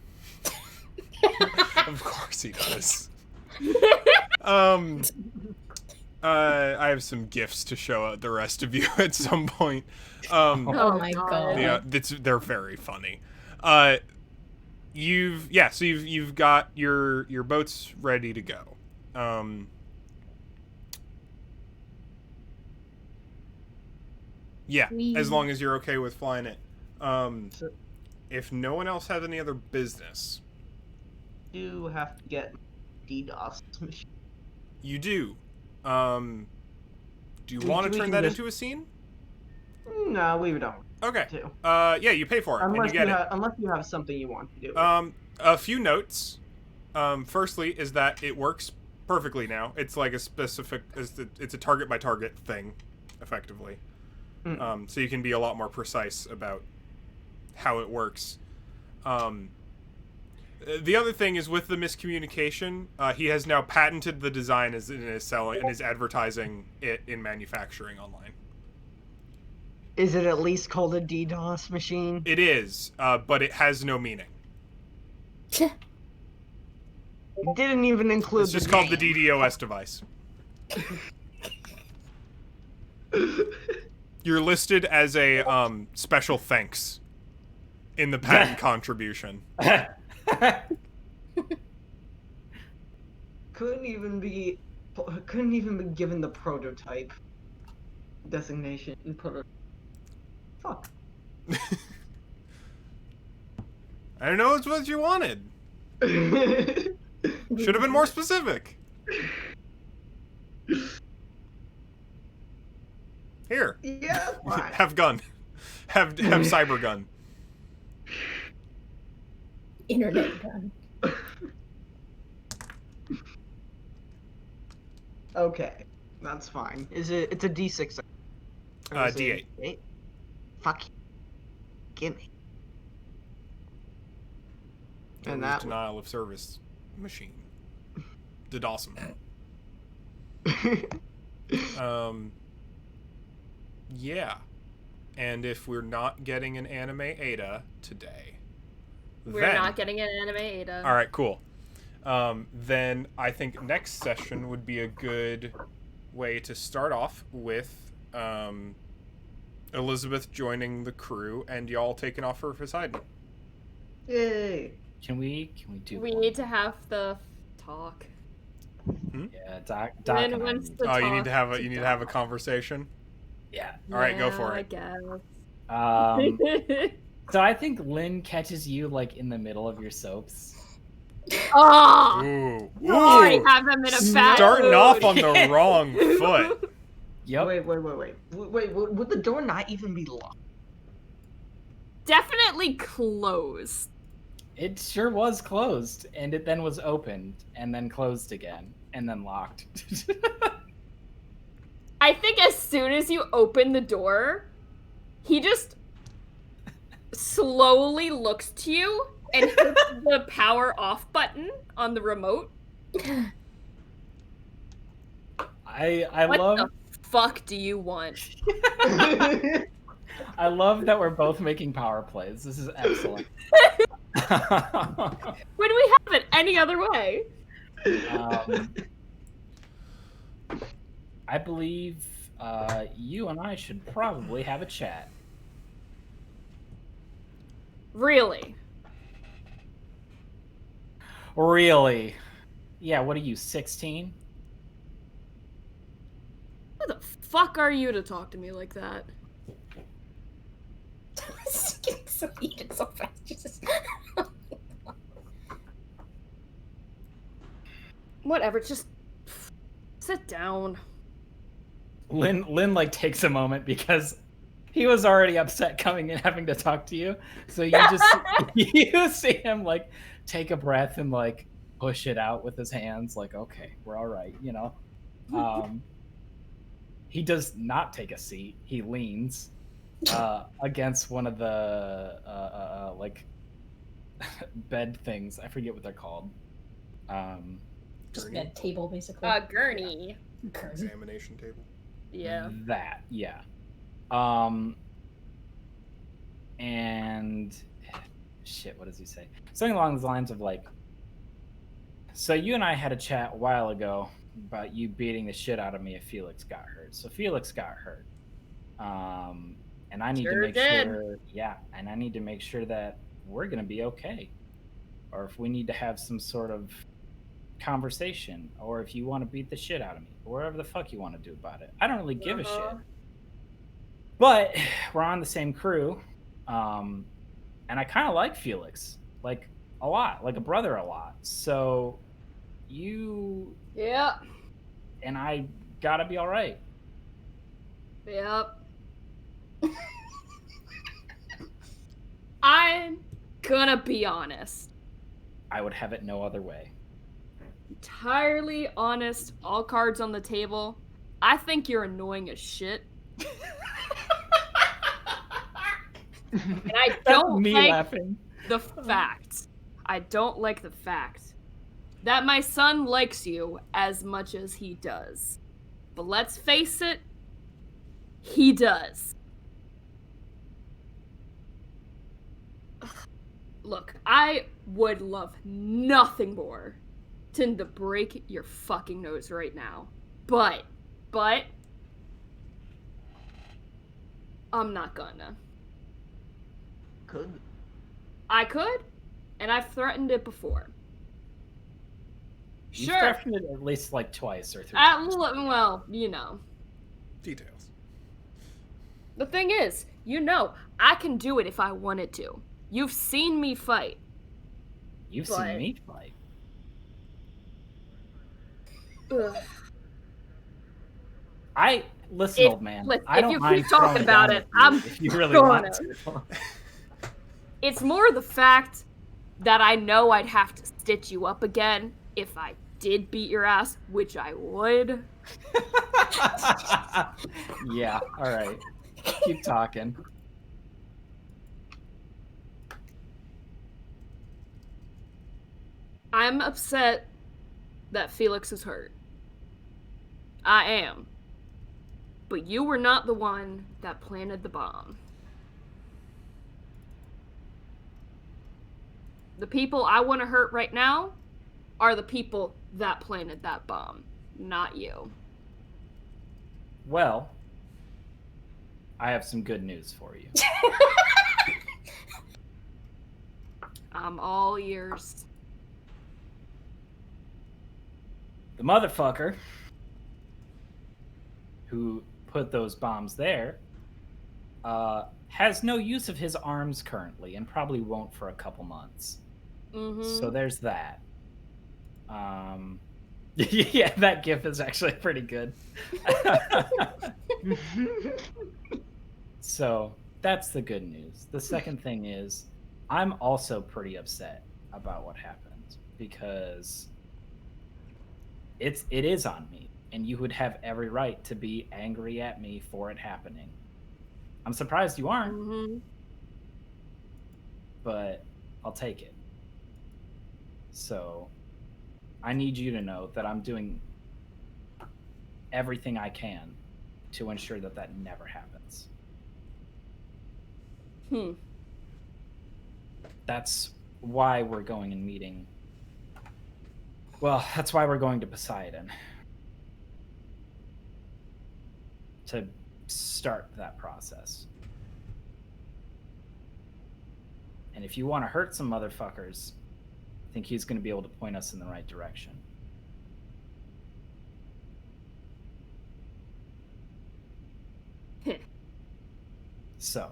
of course he does. I have some gifts to show the rest of you at some point. Oh my God. Yeah, they're very funny. You've got your boats ready to go. Yeah, as long as you're okay with flying it. If no one else has any other business, Do have to get DDoS machine. you do. Do you want to we turn can that just- into a scene? No, we don't. Okay. To. Yeah, you pay for it and you get it. Unless you have something you want to do. A few notes. Firstly, is that it works perfectly now. It's like a specific. It's a target by target thing, effectively. So you can be a lot more precise about how it works. The other thing is with the miscommunication, he has now patented the design and is selling and is advertising it in manufacturing online. Is it at least called a DDoS machine? It is, but it has no meaning. It didn't even include. It's just called the DDoS device. You're listed as a special thanks in the patent contribution. Couldn't even be given the prototype designation. Fuck. I don't know it's what you wanted. Should have been more specific. Here. Yeah, fine. Have gun. Have cyber gun. Internet gun. Okay, that's fine. Is it? It's a D6. Or is it D8. 8? Fuck. Gimme. And that. Denial of service machine. Did awesome. Yeah. And if we're not getting an anime Ada today, We're not getting an anime Ada. All right, cool. Then I think next session would be a good way to start off with Elizabeth joining the crew and y'all taking off for Poseidon. Yay! Can we do? We need to have the talk. Yeah, Doc Then and I once need- the Oh, you need to have talk a to a conversation. Yeah. All right, go Yeah, for I it. guess. So I think Lynn catches you like in the middle of your soaps. Oh, Ooh, you already ooh. have them in a bad Starting mood. off on the wrong foot. Yep. Wait, would the door not even be locked? Definitely closed. It sure was closed, and it then was opened, and then closed again, and then locked. I think as soon as you open the door, he just slowly looks to you and hits the power off button on the remote. I What love the fuck do you want? I love that we're both making power plays. This is excellent. When we have it any other way? I believe you and I should probably have a chat. Really? Really? Yeah, what are you, 16? Who the fuck are you to talk to me like that? It's getting so heated so fast. Jesus. Whatever, just sit down. Lynn like takes a moment because he was already upset coming and having to talk to you. So you just you see him like take a breath and like push it out with his hands, like, okay, we're all right, you know. He does not take a seat. He leans against one of the like bed things. I forget what they're called. Just a table, basically. Gurney. Examination table. Yeah. That, yeah. And shit, what does he say? Something along the lines of like, so you and I had a chat a while ago about you beating the shit out of me if Felix got hurt. So Felix got hurt. And I need to make sure, yeah, and I need to make sure that we're gonna be okay. Or if we need to have some sort of conversation, or if you want to beat the shit out of me, or whatever the fuck you want to do about it. I don't really give a shit. But we're on the same crew. And I kind of like Felix, like a lot, like a brother a lot. So you Yep. and I gotta be all right. Yep. I'm gonna be honest. I would have it no other way. Entirely honest, all cards on the table. I think you're annoying as shit. And I don't me like laughing. the fact. I don't like the fact that my son likes you as much as he does. But let's face it, he does. Look, I would love nothing more than to break your fucking nose right now. But, I'm not gonna. Could. I could, and I've threatened it before. You've Sure. threatened it at least like twice or three times. Well, you know. Details. The thing is, you know, I can do it if I wanted to. You've seen me fight. You've but- seen me fight. Ugh. Listen, old man. Look, I don't if you mind keep talking throwing about down it, with you I'm if you really gonna. want to. It's more the fact that I know I'd have to stitch you up again if I did beat your ass, which I would. Yeah, all right. Keep talking. I'm upset that Felix is hurt. I am. But you were not the one that planted the bomb. The people I want to hurt right now are the people that planted that bomb, not you. Well, I have some good news for you. I'm all ears. The motherfucker who put those bombs there has no use of his arms currently and probably won't for a couple months. So there's that. Yeah, that gif is actually pretty good. So that's the good news. The second thing is I'm also pretty upset about what happened because it is on me, and you would have every right to be angry at me for it happening. I'm surprised you aren't, but I'll take it. So I need you to know that I'm doing everything I can to ensure that that never happens. That's why we're going and meeting. Well, that's why we're going to Poseidon. To start that process. And if you want to hurt some motherfuckers, I think he's going to be able to point us in the right direction. So,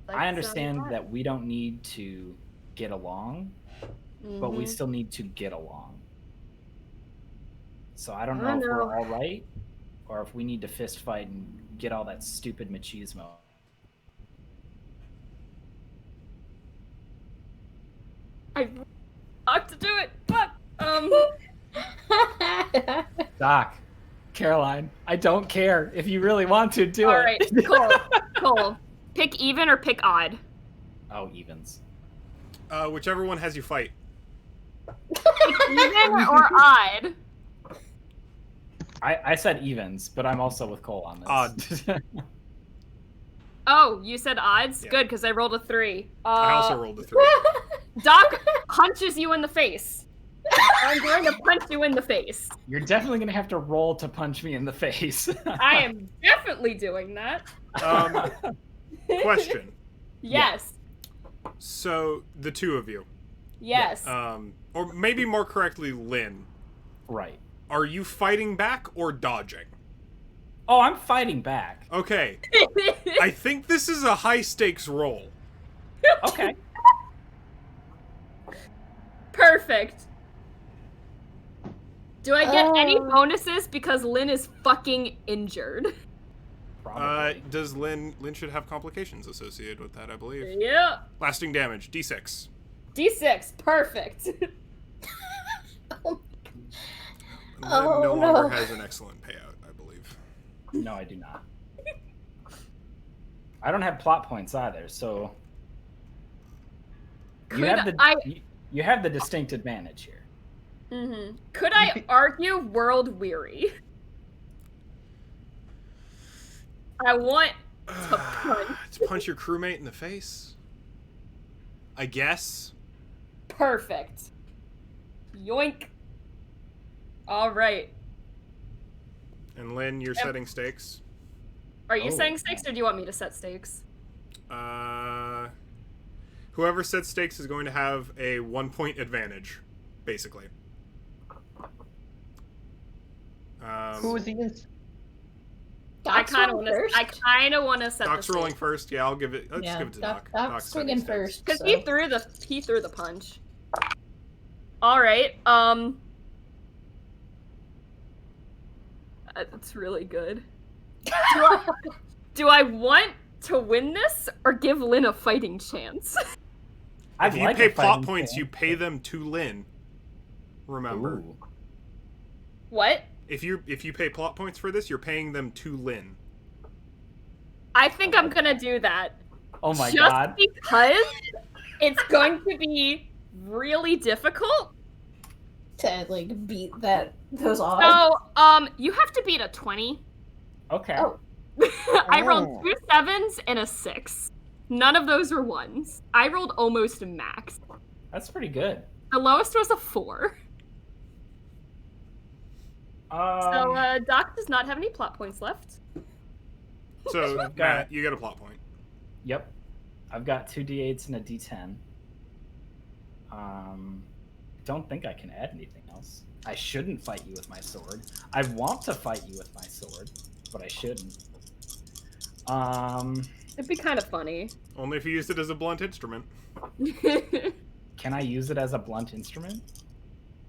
I understand that we don't need to get along, but we still need to get along. So I don't know if we're all right, or if we need to fist fight and get all that stupid machismo. I have to do it, but Doc, Caroline, I don't care. If you really want to, do it. All right, cool. Pick even or pick odd? Oh, evens. Whichever one has you fight. Even or odd? I said evens, but I'm also with Cole on this. Odd. Oh, you said odds? Yeah. Good, because I rolled a 3. I also rolled a 3. Doc punches you in the face. I'm going to punch you in the face. You're definitely going to have to roll to punch me in the face. I am definitely doing that. Question. Yes. So, the two of you. Yes. Or maybe more correctly, Lynn. Right. Are you fighting back or dodging? Oh, I'm fighting back. Okay. I think this is a high-stakes roll. Okay. Perfect. Do I get any bonuses because Lynn is fucking injured? Probably. Does Lynn should have complications associated with that, I believe. Yeah. Lasting damage, D6. D6, perfect. Lynn no longer has an excellent payout, I believe. No, I do not. I don't have plot points either, so you have the distinct advantage here. Mm-hmm. Could I argue world weary? I want to punch. To punch your crewmate in the face? I guess. Perfect. Yoink. All right. And Lynn, you're setting stakes? Are you setting stakes, or do you want me to set stakes? Whoever sets stakes is going to have a 1-point advantage, basically. Who is against? I kind of want to set. Doc's the rolling stakes. first. Yeah, I'll give it. Let's give it to Doc. Doc's swinging first. Because So. he threw the punch. All right. That's really good. Do I want to win this or give Lynn a fighting chance? If you pay plot points, you pay them to Lynn. Remember. Ooh. What? If you pay plot points for this, you're paying them to Lynn. I think I'm gonna do that. Oh my god. Just because it's going to be really difficult to like beat those odds. So, you have to beat a 20. Okay. Oh. I rolled 2 7s and a 6. None of those were ones. I rolled almost a max. That's pretty good. The lowest was a 4. So, Doc does not have any plot points left. So, I've got- Matt, you get a plot point. Yep. I've got 2 d8s and a d10. Don't think I can add anything else. I shouldn't fight you with my sword. I want to fight you with my sword, but I shouldn't. It'd be kind of funny. Only if you used it as a blunt instrument. Can I use it as a blunt instrument?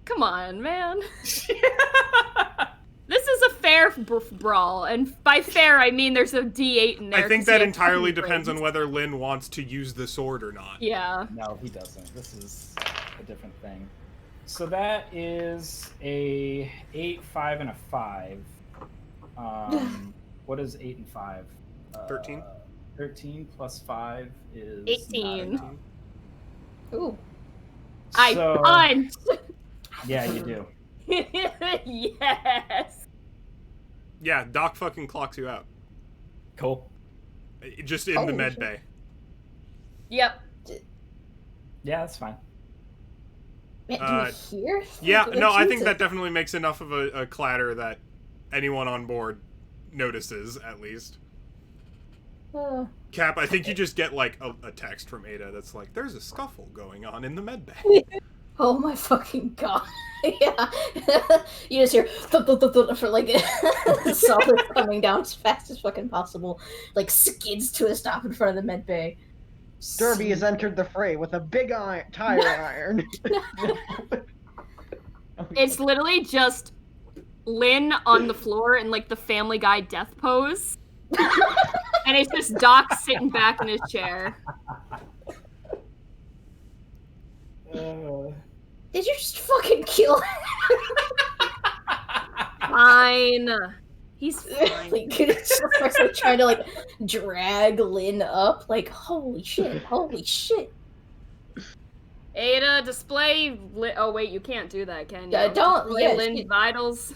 Come on, man. This is a fair brawl, and by fair I mean there's a D8 in there. I think 'cause that he has entirely 2 depends on rings. whether Lynn wants to use the sword or not. Yeah. No, he doesn't. This is a different thing. So that is a 8, 5, and a 5. What is 8 and 5? 13. 13 plus 5 is 18. not enough. Ooh. I So- punched! Yeah, you do. Yes! Yeah, Doc fucking clocks you out. Cool. Just in the Holy med shit. bay. Yep. Yeah, that's fine. Man, do you hear? Yeah, Like, no, I think Jesus. that definitely makes enough of a clatter that anyone on board notices, at least. Cap, I think you just get, like, a text from Ada that's like, there's a scuffle going on in the med bay. Oh my fucking god. Yeah. You just hear thud, thud, thud, thud, for like solid coming down as fast as fucking possible. Like skids to a stop in front of the med bay. Derby has entered the fray with a big tire iron. It's literally just Lynn on the floor in like the Family Guy death pose. And it's just Doc sitting back in his chair. Did you just fucking kill him? Fine. He's fine. Like, it's just like trying to like drag Lynn up. Like, holy shit, holy shit. Ada, display. Oh wait, you can't do that, can you? Don't. Display Yeah, Lynn's vitals.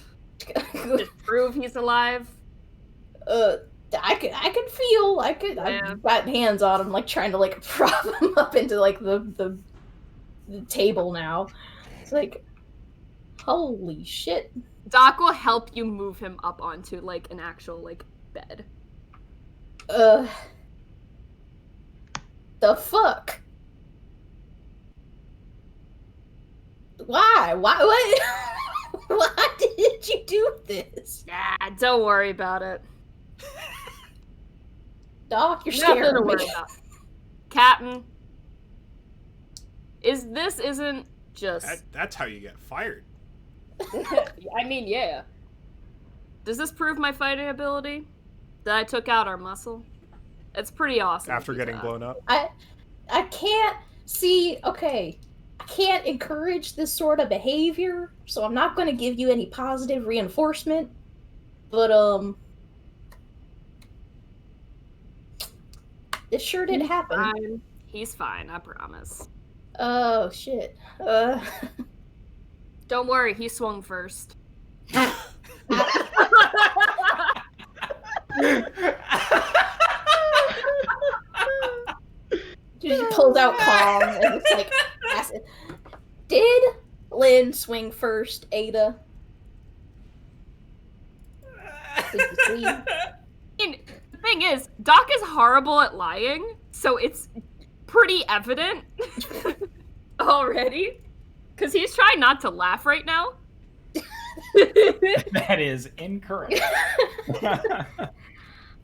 Just prove he's alive. I could feel. Yeah. I've got hands on him, like trying to like prop him up into like the table now. It's like, holy shit. Doc will help you move him up onto like an actual like bed. The fuck? Why? What? Why did you do this? Yeah, don't worry about it. Doc, you're Nothing to scaring worry me. about. Captain, isn't just. That's how you get fired. I mean, yeah. Does this prove my fighting ability? That I took out our muscle? It's pretty awesome. After if you getting do. blown up. I can't see. Okay, I can't encourage this sort of behavior, so I'm not going to give you any positive reinforcement. But this sure did happen. Fine. He's fine, I promise. Oh shit. Don't worry, he swung first. She pulls out calm and it's like, acid. Did Lynn swing first, Ada? Did you see? And the thing is, Doc is horrible at lying, so it's pretty evident already. Because he's trying not to laugh right now. That is incorrect.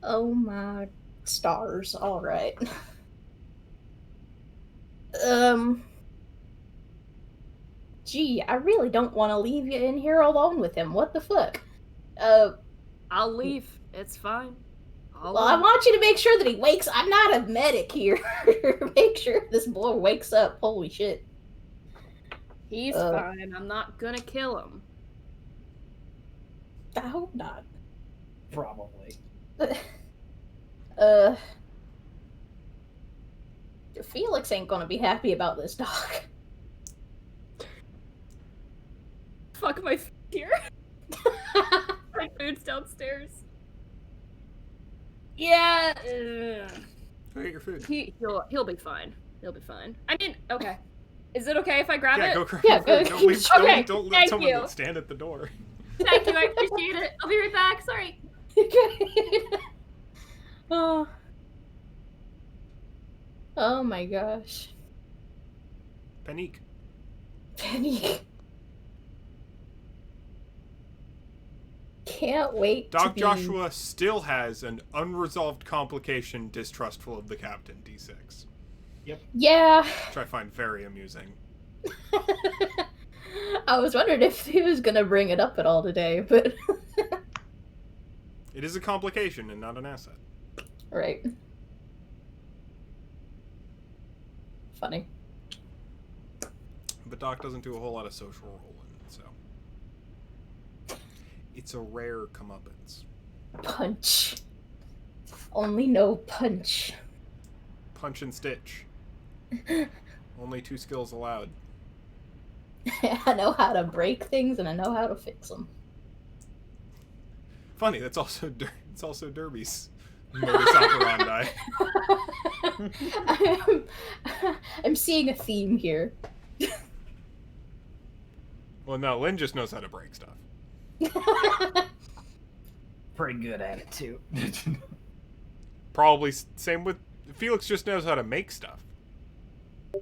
Oh my stars. Alright. Gee, I really don't want to leave you in here alone with him. What the fuck? I'll leave. It's fine. Well, I want you to make sure that he wakes. I'm not a medic here. Make sure this boy wakes up. Holy shit. He's fine. I'm not gonna kill him. I hope not. Probably. Felix ain't gonna be happy about this, Doc. Fuck my food here. My food's downstairs. Yeah. Go get your food. He'll be fine. He'll be fine. I mean, okay. Is it okay if I grab Yeah, it? go grab Yeah, your food. go- Don't leave. Okay, Don't let thank someone you. stand at the door. Thank you, I appreciate it. I'll be right back. Sorry. Oh. Oh my gosh. Panique. Penny. Can't wait Doc to be... Joshua still has an unresolved complication distrustful of the captain, D6. Yeah. Which I find very amusing. I was wondering if he was gonna bring it up at all today, but... It is a complication and not an asset. Right. Funny. But Doc doesn't do a whole lot of social rolling, so... It's a rare comeuppance. Punch. Only no punch. Punch and stitch. Only 2 skills allowed. I know how to break things and I know how to fix them. Funny, it's also Derby's modus operandi. I'm seeing a theme here. Well, no, Lynn just knows how to break stuff. Pretty good at it too. Probably same with Felix. Just knows how to make stuff. I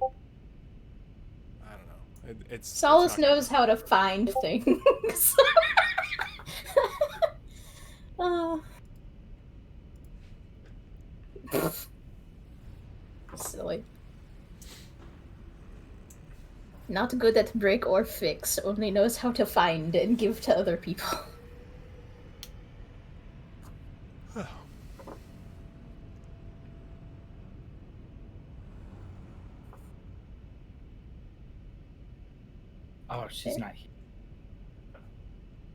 don't know. It's Solace it's not knows how to find things. uh, silly. Not good at break or fix, only knows how to find and give to other people. Oh, she's not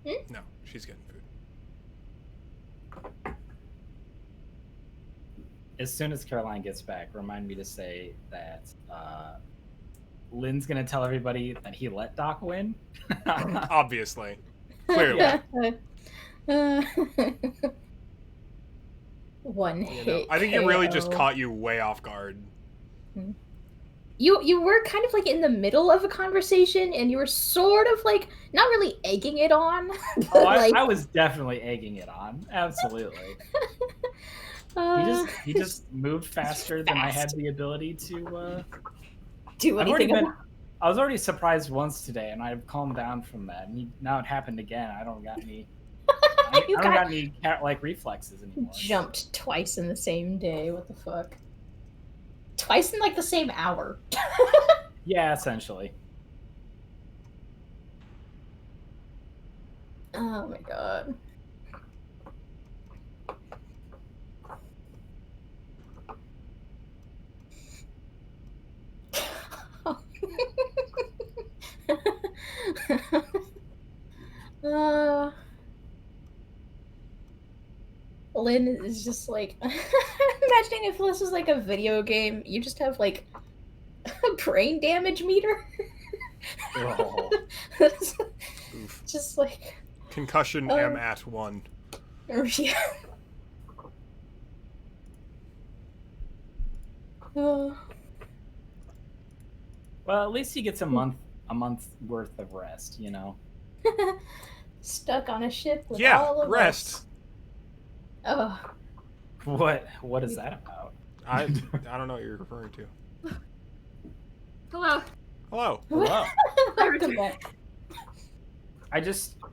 here. No, she's getting food. As soon as Caroline gets back, remind me to say that Lynn's gonna tell everybody that he let Doc win. Obviously. Clearly. One You know, hit. I think it really just KO. caught you way off guard. You were kind of like in the middle of a conversation, and you were sort of like not really egging it on. But Oh, like, I was definitely egging it on. Absolutely. He just moved faster than I had the ability to do I've already anything. been, I was already surprised once today, and I've calmed down from that. And now it happened again. I don't got any. I You don't got got any like reflexes anymore. jumped twice in the same day. What the fuck? Twice in like the same hour. Yeah, essentially. Oh my god. Lynn is just like imagining if this was like a video game, you just have like a brain damage meter. Oh. Oof. Just like Concussion M at 1. yeah. Well, at least he gets a month's worth of rest, you know. Stuck on a ship with Yeah, all of rest. us. Oh. What is that about? I don't know what you're referring to. Hello. Hello. Hello. Welcome back.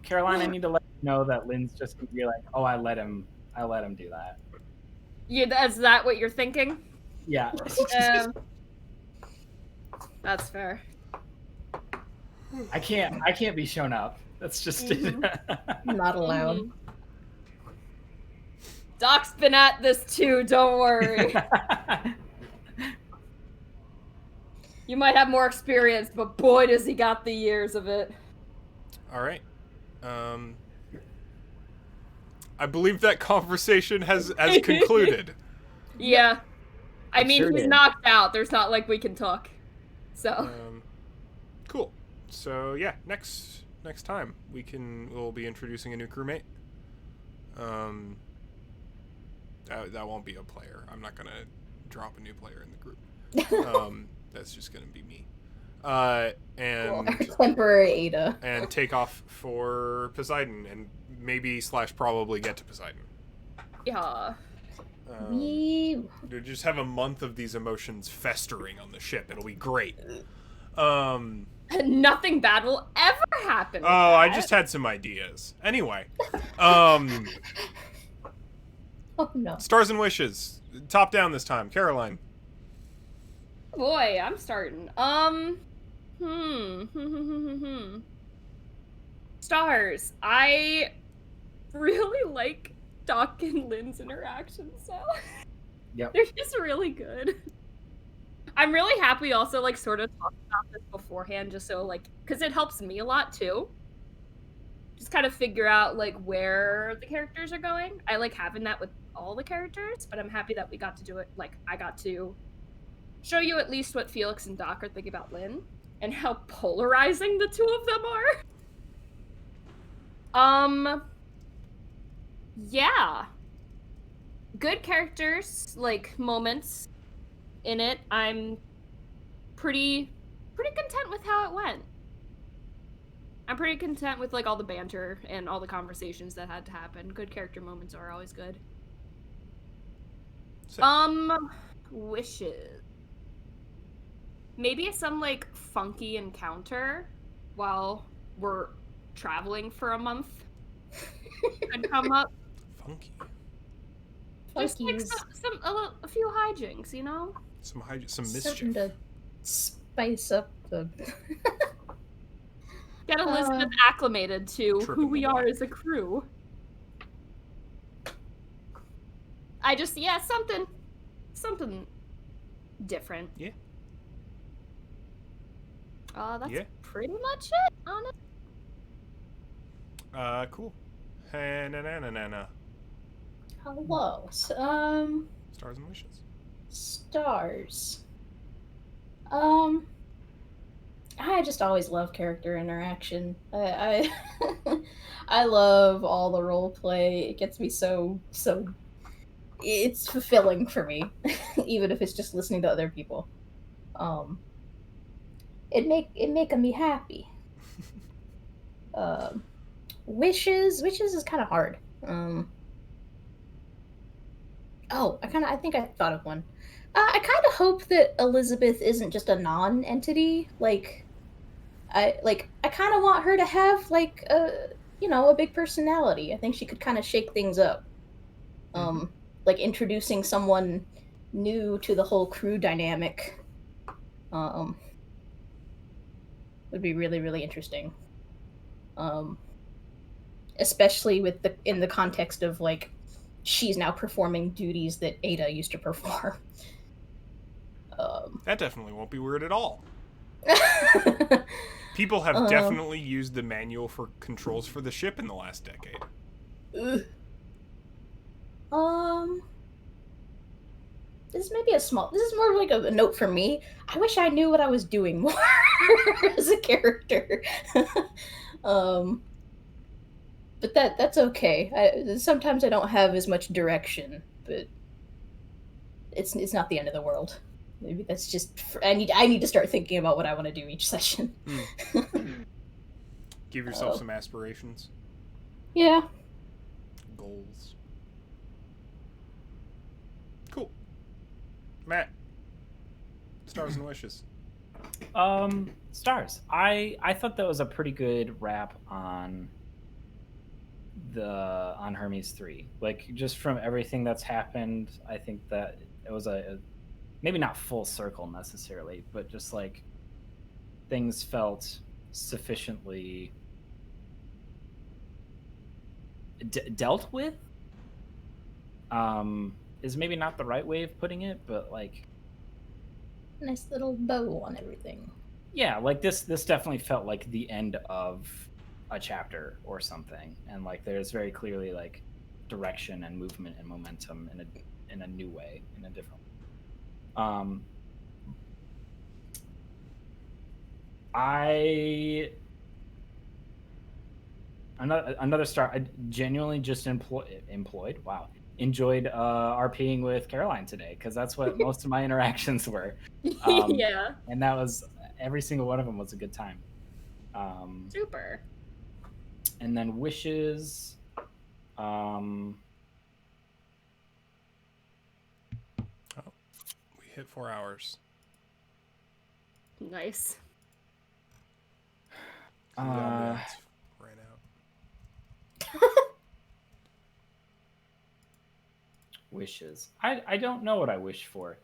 Caroline, I need to let you know that Lynn's just gonna be like, oh, I let him do that. Is that what you're thinking? Yeah. That's fair. I can't be shown up. That's just Not allowed. Mhm. Doc's been at this too, don't worry. You might have more experience, but boy does he got the years of it. All right. I believe that conversation has concluded. Yeah. I mean, sure he's did. knocked out. There's not like we can talk. So. Cool. So yeah, next time we'll be introducing a new crewmate. That won't be a player. I'm not gonna drop a new player in the group. That's just gonna be me. And temporary Ada. And take off for Poseidon, and maybe / probably get to Poseidon. Yeah. Just have a month of these emotions festering on the ship. It'll be great. Nothing bad will ever happen. I just had some ideas. Anyway, Oh no. Stars and Wishes. Top down this time. Caroline. Boy, I'm starting. Stars. I really like Doc and Lynn's interactions, so Yep. they're just really good. I'm really happy also like sort of talk about this beforehand, just so like, because it helps me a lot too. Just kind of figure out like where the characters are going. I like having that with all the characters, but I'm happy that we got to do it. Like I got to show you at least what Felix and Doc are thinking about Lynn and how polarizing the two of them are. Yeah. Good characters, like moments in it. I'm pretty content with how it went. I'm pretty content with like all the banter and all the conversations that had to happen. Good character moments are always good. Wishes. Maybe some like funky encounter while we're traveling for a month could come up. Funky. Just like a few hijinks, you know? Some Something mischief. to spice up the. Get Elizabeth acclimated to who we are as a crew. I just something different. Yeah. That's pretty much it, honestly. Cool. Na. Hello. Stars and Wishes. Stars. I just always love character interaction. I I love all the role play. It gets me so it's fulfilling for me, even if it's just listening to other people. It make me happy. Wishes is kind of hard. I think I thought of one. I kind of hope that Elizabeth isn't just a non-entity. I kind of want her to have like a big personality. I think she could kind of shake things up. Like introducing someone new to the whole crew dynamic. Would be really, really interesting. Especially in the context of like she's now performing duties that Ada used to perform. That definitely won't be weird at all. People have definitely used the manual for controls for the ship in the last decade. This is more like a note for me. I wish I knew what I was doing more as a character. But that's okay. Sometimes I don't have as much direction, but it's not the end of the world. Maybe that's just I need to start thinking about what I want to do each session. Give yourself some aspirations. Yeah. Goals. Cool. Matt. Stars and Wishes. Stars. I thought that was a pretty good wrap on Hermes 3. Like just from everything that's happened, I think that it was a maybe not full circle necessarily, but just like things felt sufficiently dealt with. Is maybe not the right way of putting it, but like nice little bow on everything. Yeah, like this definitely felt like the end of a chapter or something, and like there's very clearly like direction and movement and momentum in a new way, in a different way. Another star. I genuinely just employed. Wow, enjoyed RPing with Caroline today, because that's what most of my interactions were. Yeah. And that was, every single one of them was a good time. Super. And then wishes. Oh, we hit 4 hours. Nice. The ambiance ran out. Wishes. I don't know what I wish for.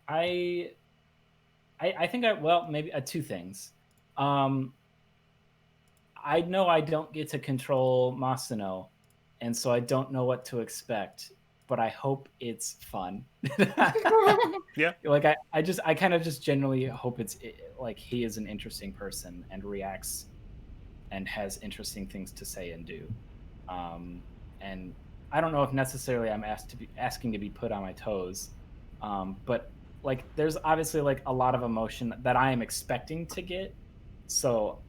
I think maybe two things. I know I don't get to control Masuno, and so I don't know what to expect, but I hope it's fun. Yeah. Like I kind of just generally hope it's like he is an interesting person and reacts and has interesting things to say and do. And I don't know if necessarily I'm asking to be put on my toes, but like there's obviously like a lot of emotion that I am expecting to get. So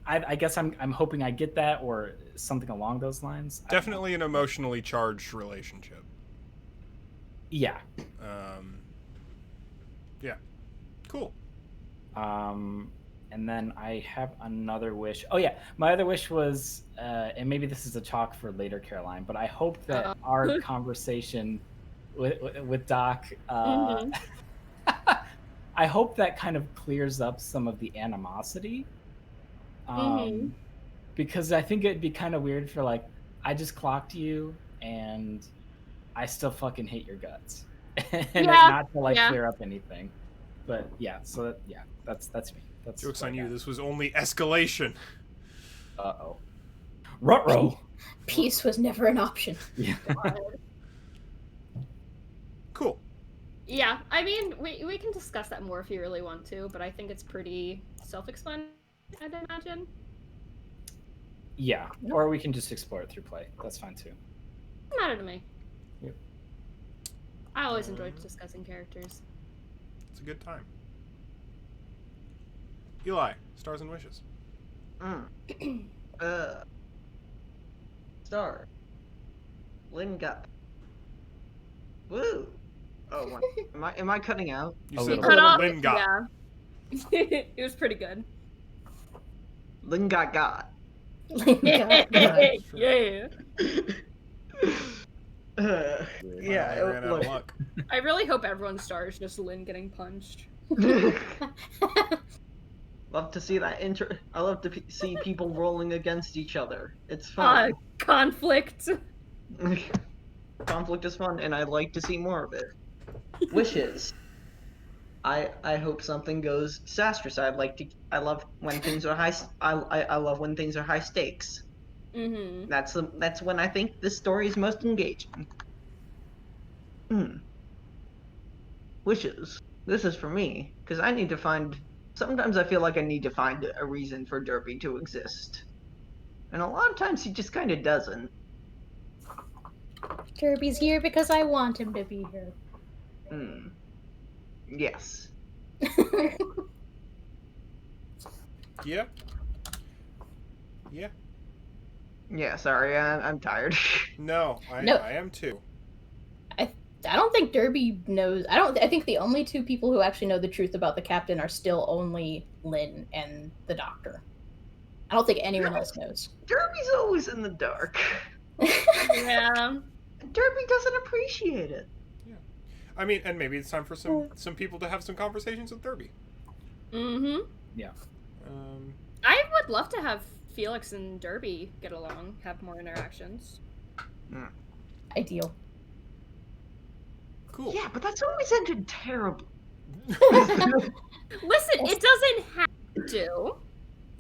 I guess I'm hoping I get that or something along those lines. Definitely an emotionally charged relationship. Yeah. Yeah. Cool. And then I have another wish. Oh yeah, my other wish was, and maybe this is a talk for later, Caroline, but I hope that our conversation with Doc, Mhm. I hope that kind of clears up some of the animosity. Mhm. Because I think it'd be kind of weird for like, I just clocked you and I still fucking hate your guts, and it not to like clear up anything. But yeah, so that's me. That's Joke's what on I you. got. This was only escalation. Uh-oh. Ruh-roh. Peace was never an option. Yeah. Cool. Yeah, I mean, we can discuss that more if you really want to, but I think it's pretty self-explanatory, I'd imagine. Yeah, or we can just explore it through play. That's fine too. Doesn't matter to me. Yep. I always enjoy discussing characters. It's a good time. Eli, stars and wishes. Star. Lynn got. Woo. Oh, what? Am I cutting out? You A said little Cut off. Lynn got. Yeah. It was pretty good. Lynn got. Yeah. Yeah. I ran out Look. of luck. I really hope everyone's star is just Lynn getting punched. Love to see that I love to see people rolling against each other. It's fun. Conflict. Conflict is fun, and I like to see more of it. Wishes. I hope something goes disastrous. I love when things are high. I love when things are high stakes. Mm-hmm. That's when I think this story is most engaging. Wishes. This is for me because I need to find. Sometimes I feel like I need to find a reason for Derby to exist, and a lot of times he just kind of doesn't. Derby's here because I want him to be here. Yes. Yeah. Yeah. Yeah, sorry, I'm tired. No, I am too. I don't think Derby knows. I think the only two people who actually know the truth about the captain are still only Lynn and the doctor. I don't think anyone else knows. Derby's always in the dark. Yeah. Derby doesn't appreciate it. Yeah. I mean, and maybe it's time for some people to have some conversations with Derby. Mm-hmm. Yeah. I would love to have Felix and Derby get along, have more interactions. Ideal. Cool. Yeah, but that's always ended terribly. Listen, it doesn't have to.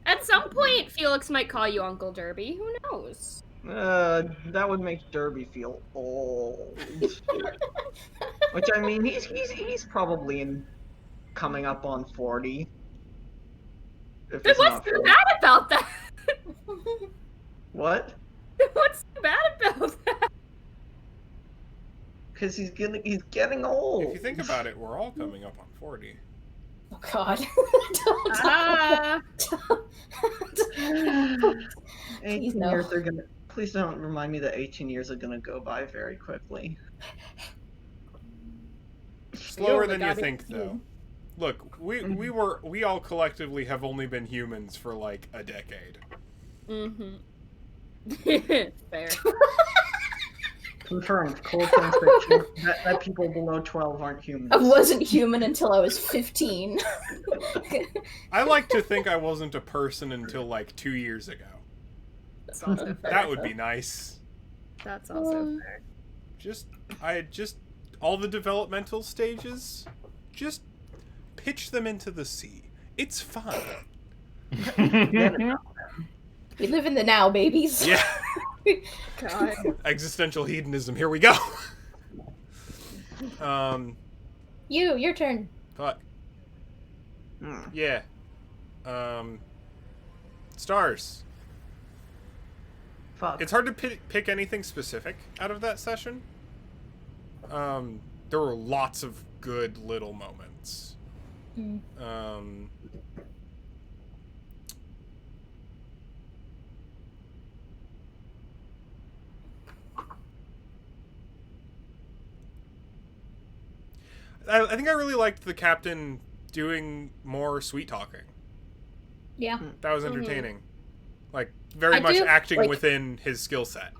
At some point, Felix might call you Uncle Derby. Who knows? That would make Derby feel old. Which I mean, he's probably coming up on 40. But what's so bad about that? What? What's so bad about that? Because he's getting old. If you think about it, we're all coming up on 40. Oh God! Don't. Please Please don't remind me that 18 years are gonna go by very quickly. Slower only than you got think, 18. though. Look, we all collectively have only been humans for like a decade. Mm-hmm. Fair. Confirmed. Cold transcription. That people below 12 aren't humans. I wasn't human until I was 15. I like to think I wasn't a person until like 2 years ago. That's also fair. That would be nice. That's also fair. Just all the developmental stages, just pitch them into the sea. It's fine. We live in the now, babies. Yeah. God. Existential hedonism. Here we go. Your turn. Fuck. Yeah. Stars. Fuck. It's hard to pick anything specific out of that session. There were lots of good little moments. I think I really liked the captain doing more sweet talking. Yeah. That was entertaining. Like, very much acting within his skill set.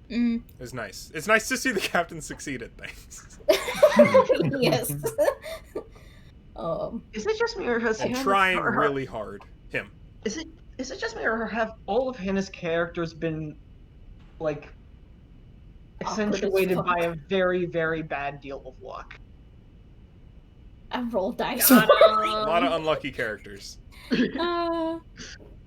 It was nice. It's nice to see the captain succeed at things. Yes. Is it just me or has And trying really hard. Him. Is it just me or have all of Hannah's characters been like accentuated by a very, very bad deal of luck? I've rolled dice. A lot of unlucky characters.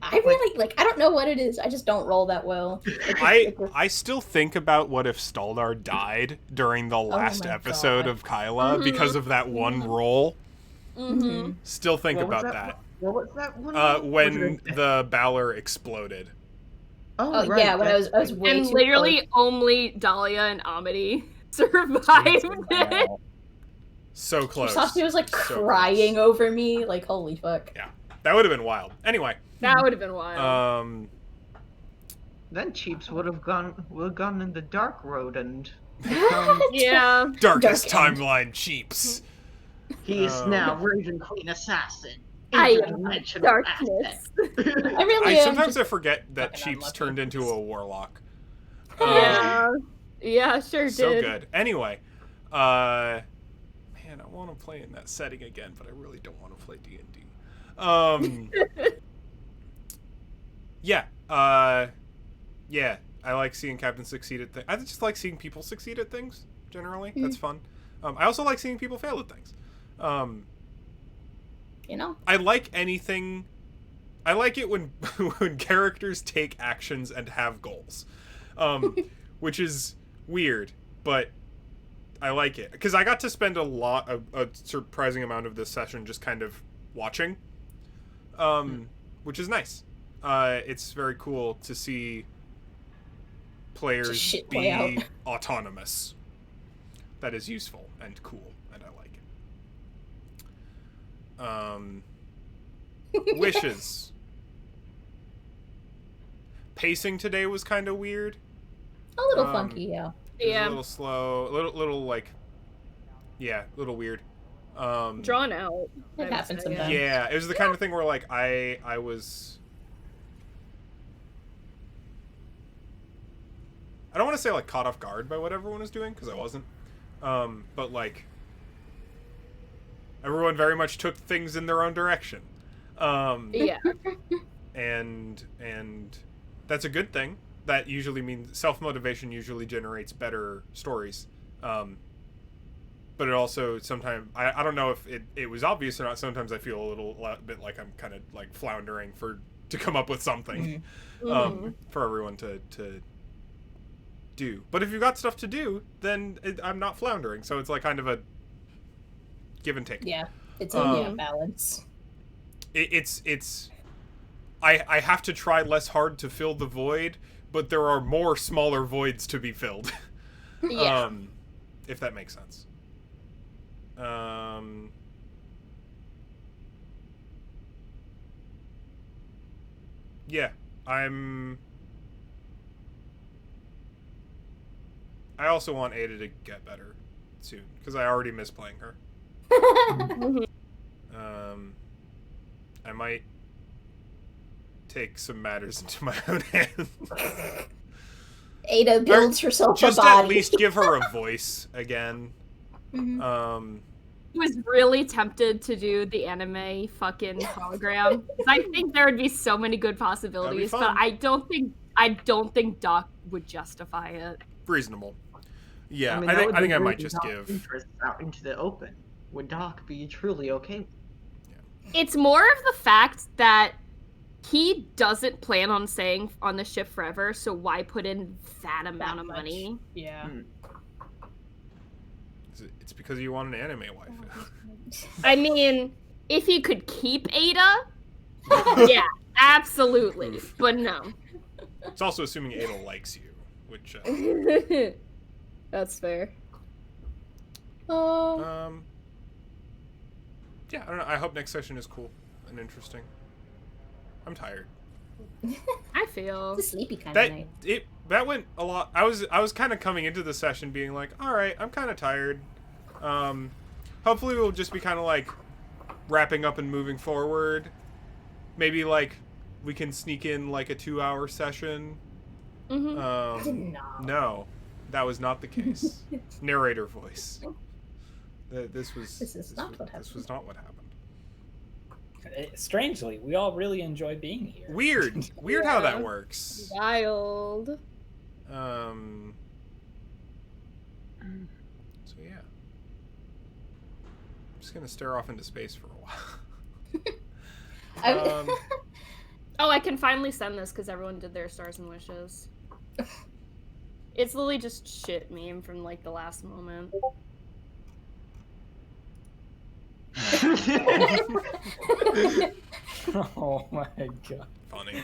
I really I don't know what it is. I just don't roll that well. I still think about what if Staldar died during the last episode of Kyla because of that one roll. Still think about that. What was that one? When the Balor exploded. Oh right. Yeah, when I was way and too literally close. only Dahlia and Amity survived it. So close. She was like So crying close. over me, like holy fuck. Yeah, that would have been wild. Anyway. That would have been wild. Then Cheeps would have gone in the dark road and yeah. Darkest timeline Cheeps. He is now Raven Queen Assassin. I am darkness. I sometimes I forget that Cheeps turned into a warlock. Yeah, sure so did. So good. Anyway, man, I want to play in that setting again, but I really don't want to play D&D. Yeah. Yeah. I like seeing Captain succeed at things. I just like seeing people succeed at things, generally. That's fun. I also like seeing people fail at things. I like anything. I like it when when characters take actions and have goals. Which is weird, but I like it. Because I got to spend a surprising amount of this session just kind of watching. Which is nice. It's very cool to see players be autonomous. That is useful and cool, and I like it. Wishes. Pacing today was kind of weird. A little funky, yeah. Yeah. A little slow, a little like, yeah, a little weird. Drawn out. It happens sometimes. Yeah, it was the kind of thing where like I was. I don't want to say like caught off guard by what everyone was doing because I wasn't, but like everyone very much took things in their own direction. Yeah. And that's a good thing. That usually means self-motivation usually generates better stories. But it also sometimes, I don't know if it was obvious or not, sometimes I feel a bit like I'm kind of like floundering to come up with something for everyone to do. But if you've got stuff to do, then I'm not floundering. So it's like kind of a give and take. Yeah, it's a balance. I have to try less hard to fill the void, but there are more smaller voids to be filled. Yeah. If that makes sense. Yeah, I also want Ada to get better soon because I already miss playing her. I might take some matters into my own hands. Ada builds herself a Just body. at least give her a voice again. Mhm. I was really tempted to do the anime fucking hologram. 'Cause I think there would be so many good possibilities, but fun. I don't think Doc would justify it. Reasonable. Yeah, mean, I that think would I be think I might bringing just Doc's give. interests out into the open. Would Doc be truly okay? It's more of the fact that he doesn't plan on staying on the ship forever, so why put in that amount of money? Yeah. It's because you want an anime wife. I mean, if he could keep Ada, yeah, absolutely. But no. It's also assuming Ada likes you, which. That's fair. Yeah, I don't know. I hope next session is cool and interesting. I'm tired. I feel It's a sleepy kind of night. That went a lot. I was kind of coming into the session being like, all right, I'm kind of tired. Hopefully we'll just be kind of like wrapping up and moving forward. Maybe like we can sneak in like a 2-hour session. No. No, that was not the case. Narrator voice. This is not what happened. This was not what happened. Strangely, we all really enjoy being here. Weird how that works. wild. So yeah, I'm just gonna stare off into space for a while. Oh, I can finally send this because everyone did their stars and wishes. It's literally just shit meme from like the last moment. Oh my god. Funny.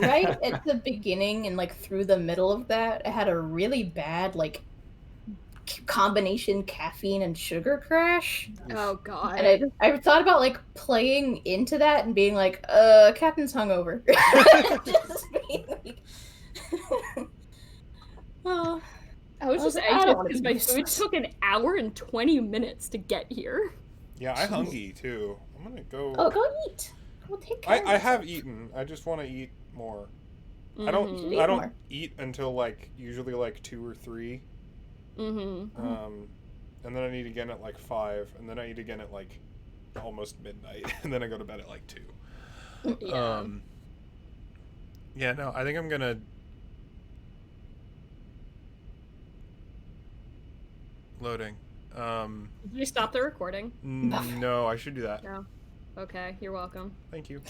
Right at the beginning and like through the middle of that, I had a really bad like combination caffeine and sugar crash. Oh god. And I thought about like playing into that and being like, Captain's hungover. Just being like, oh. I was just I anxious don't wanna because be my useless. food took an hour and 20 minutes to get here. Yeah, I hungry too. I'm gonna go. Oh, go eat. Go take care of I have yourself. eaten. I just want to eat more. Mhm. I don't Eat don't more. eat until like usually like 2 or 3. Mm-hmm. And then I eat again at like 5, and then I eat again at like almost midnight, and then I go to bed at like 2. Yeah. Yeah, no, I think I'm gonna loading. Did you stop the recording? No, I should do that. No. Okay, you're welcome. Thank you.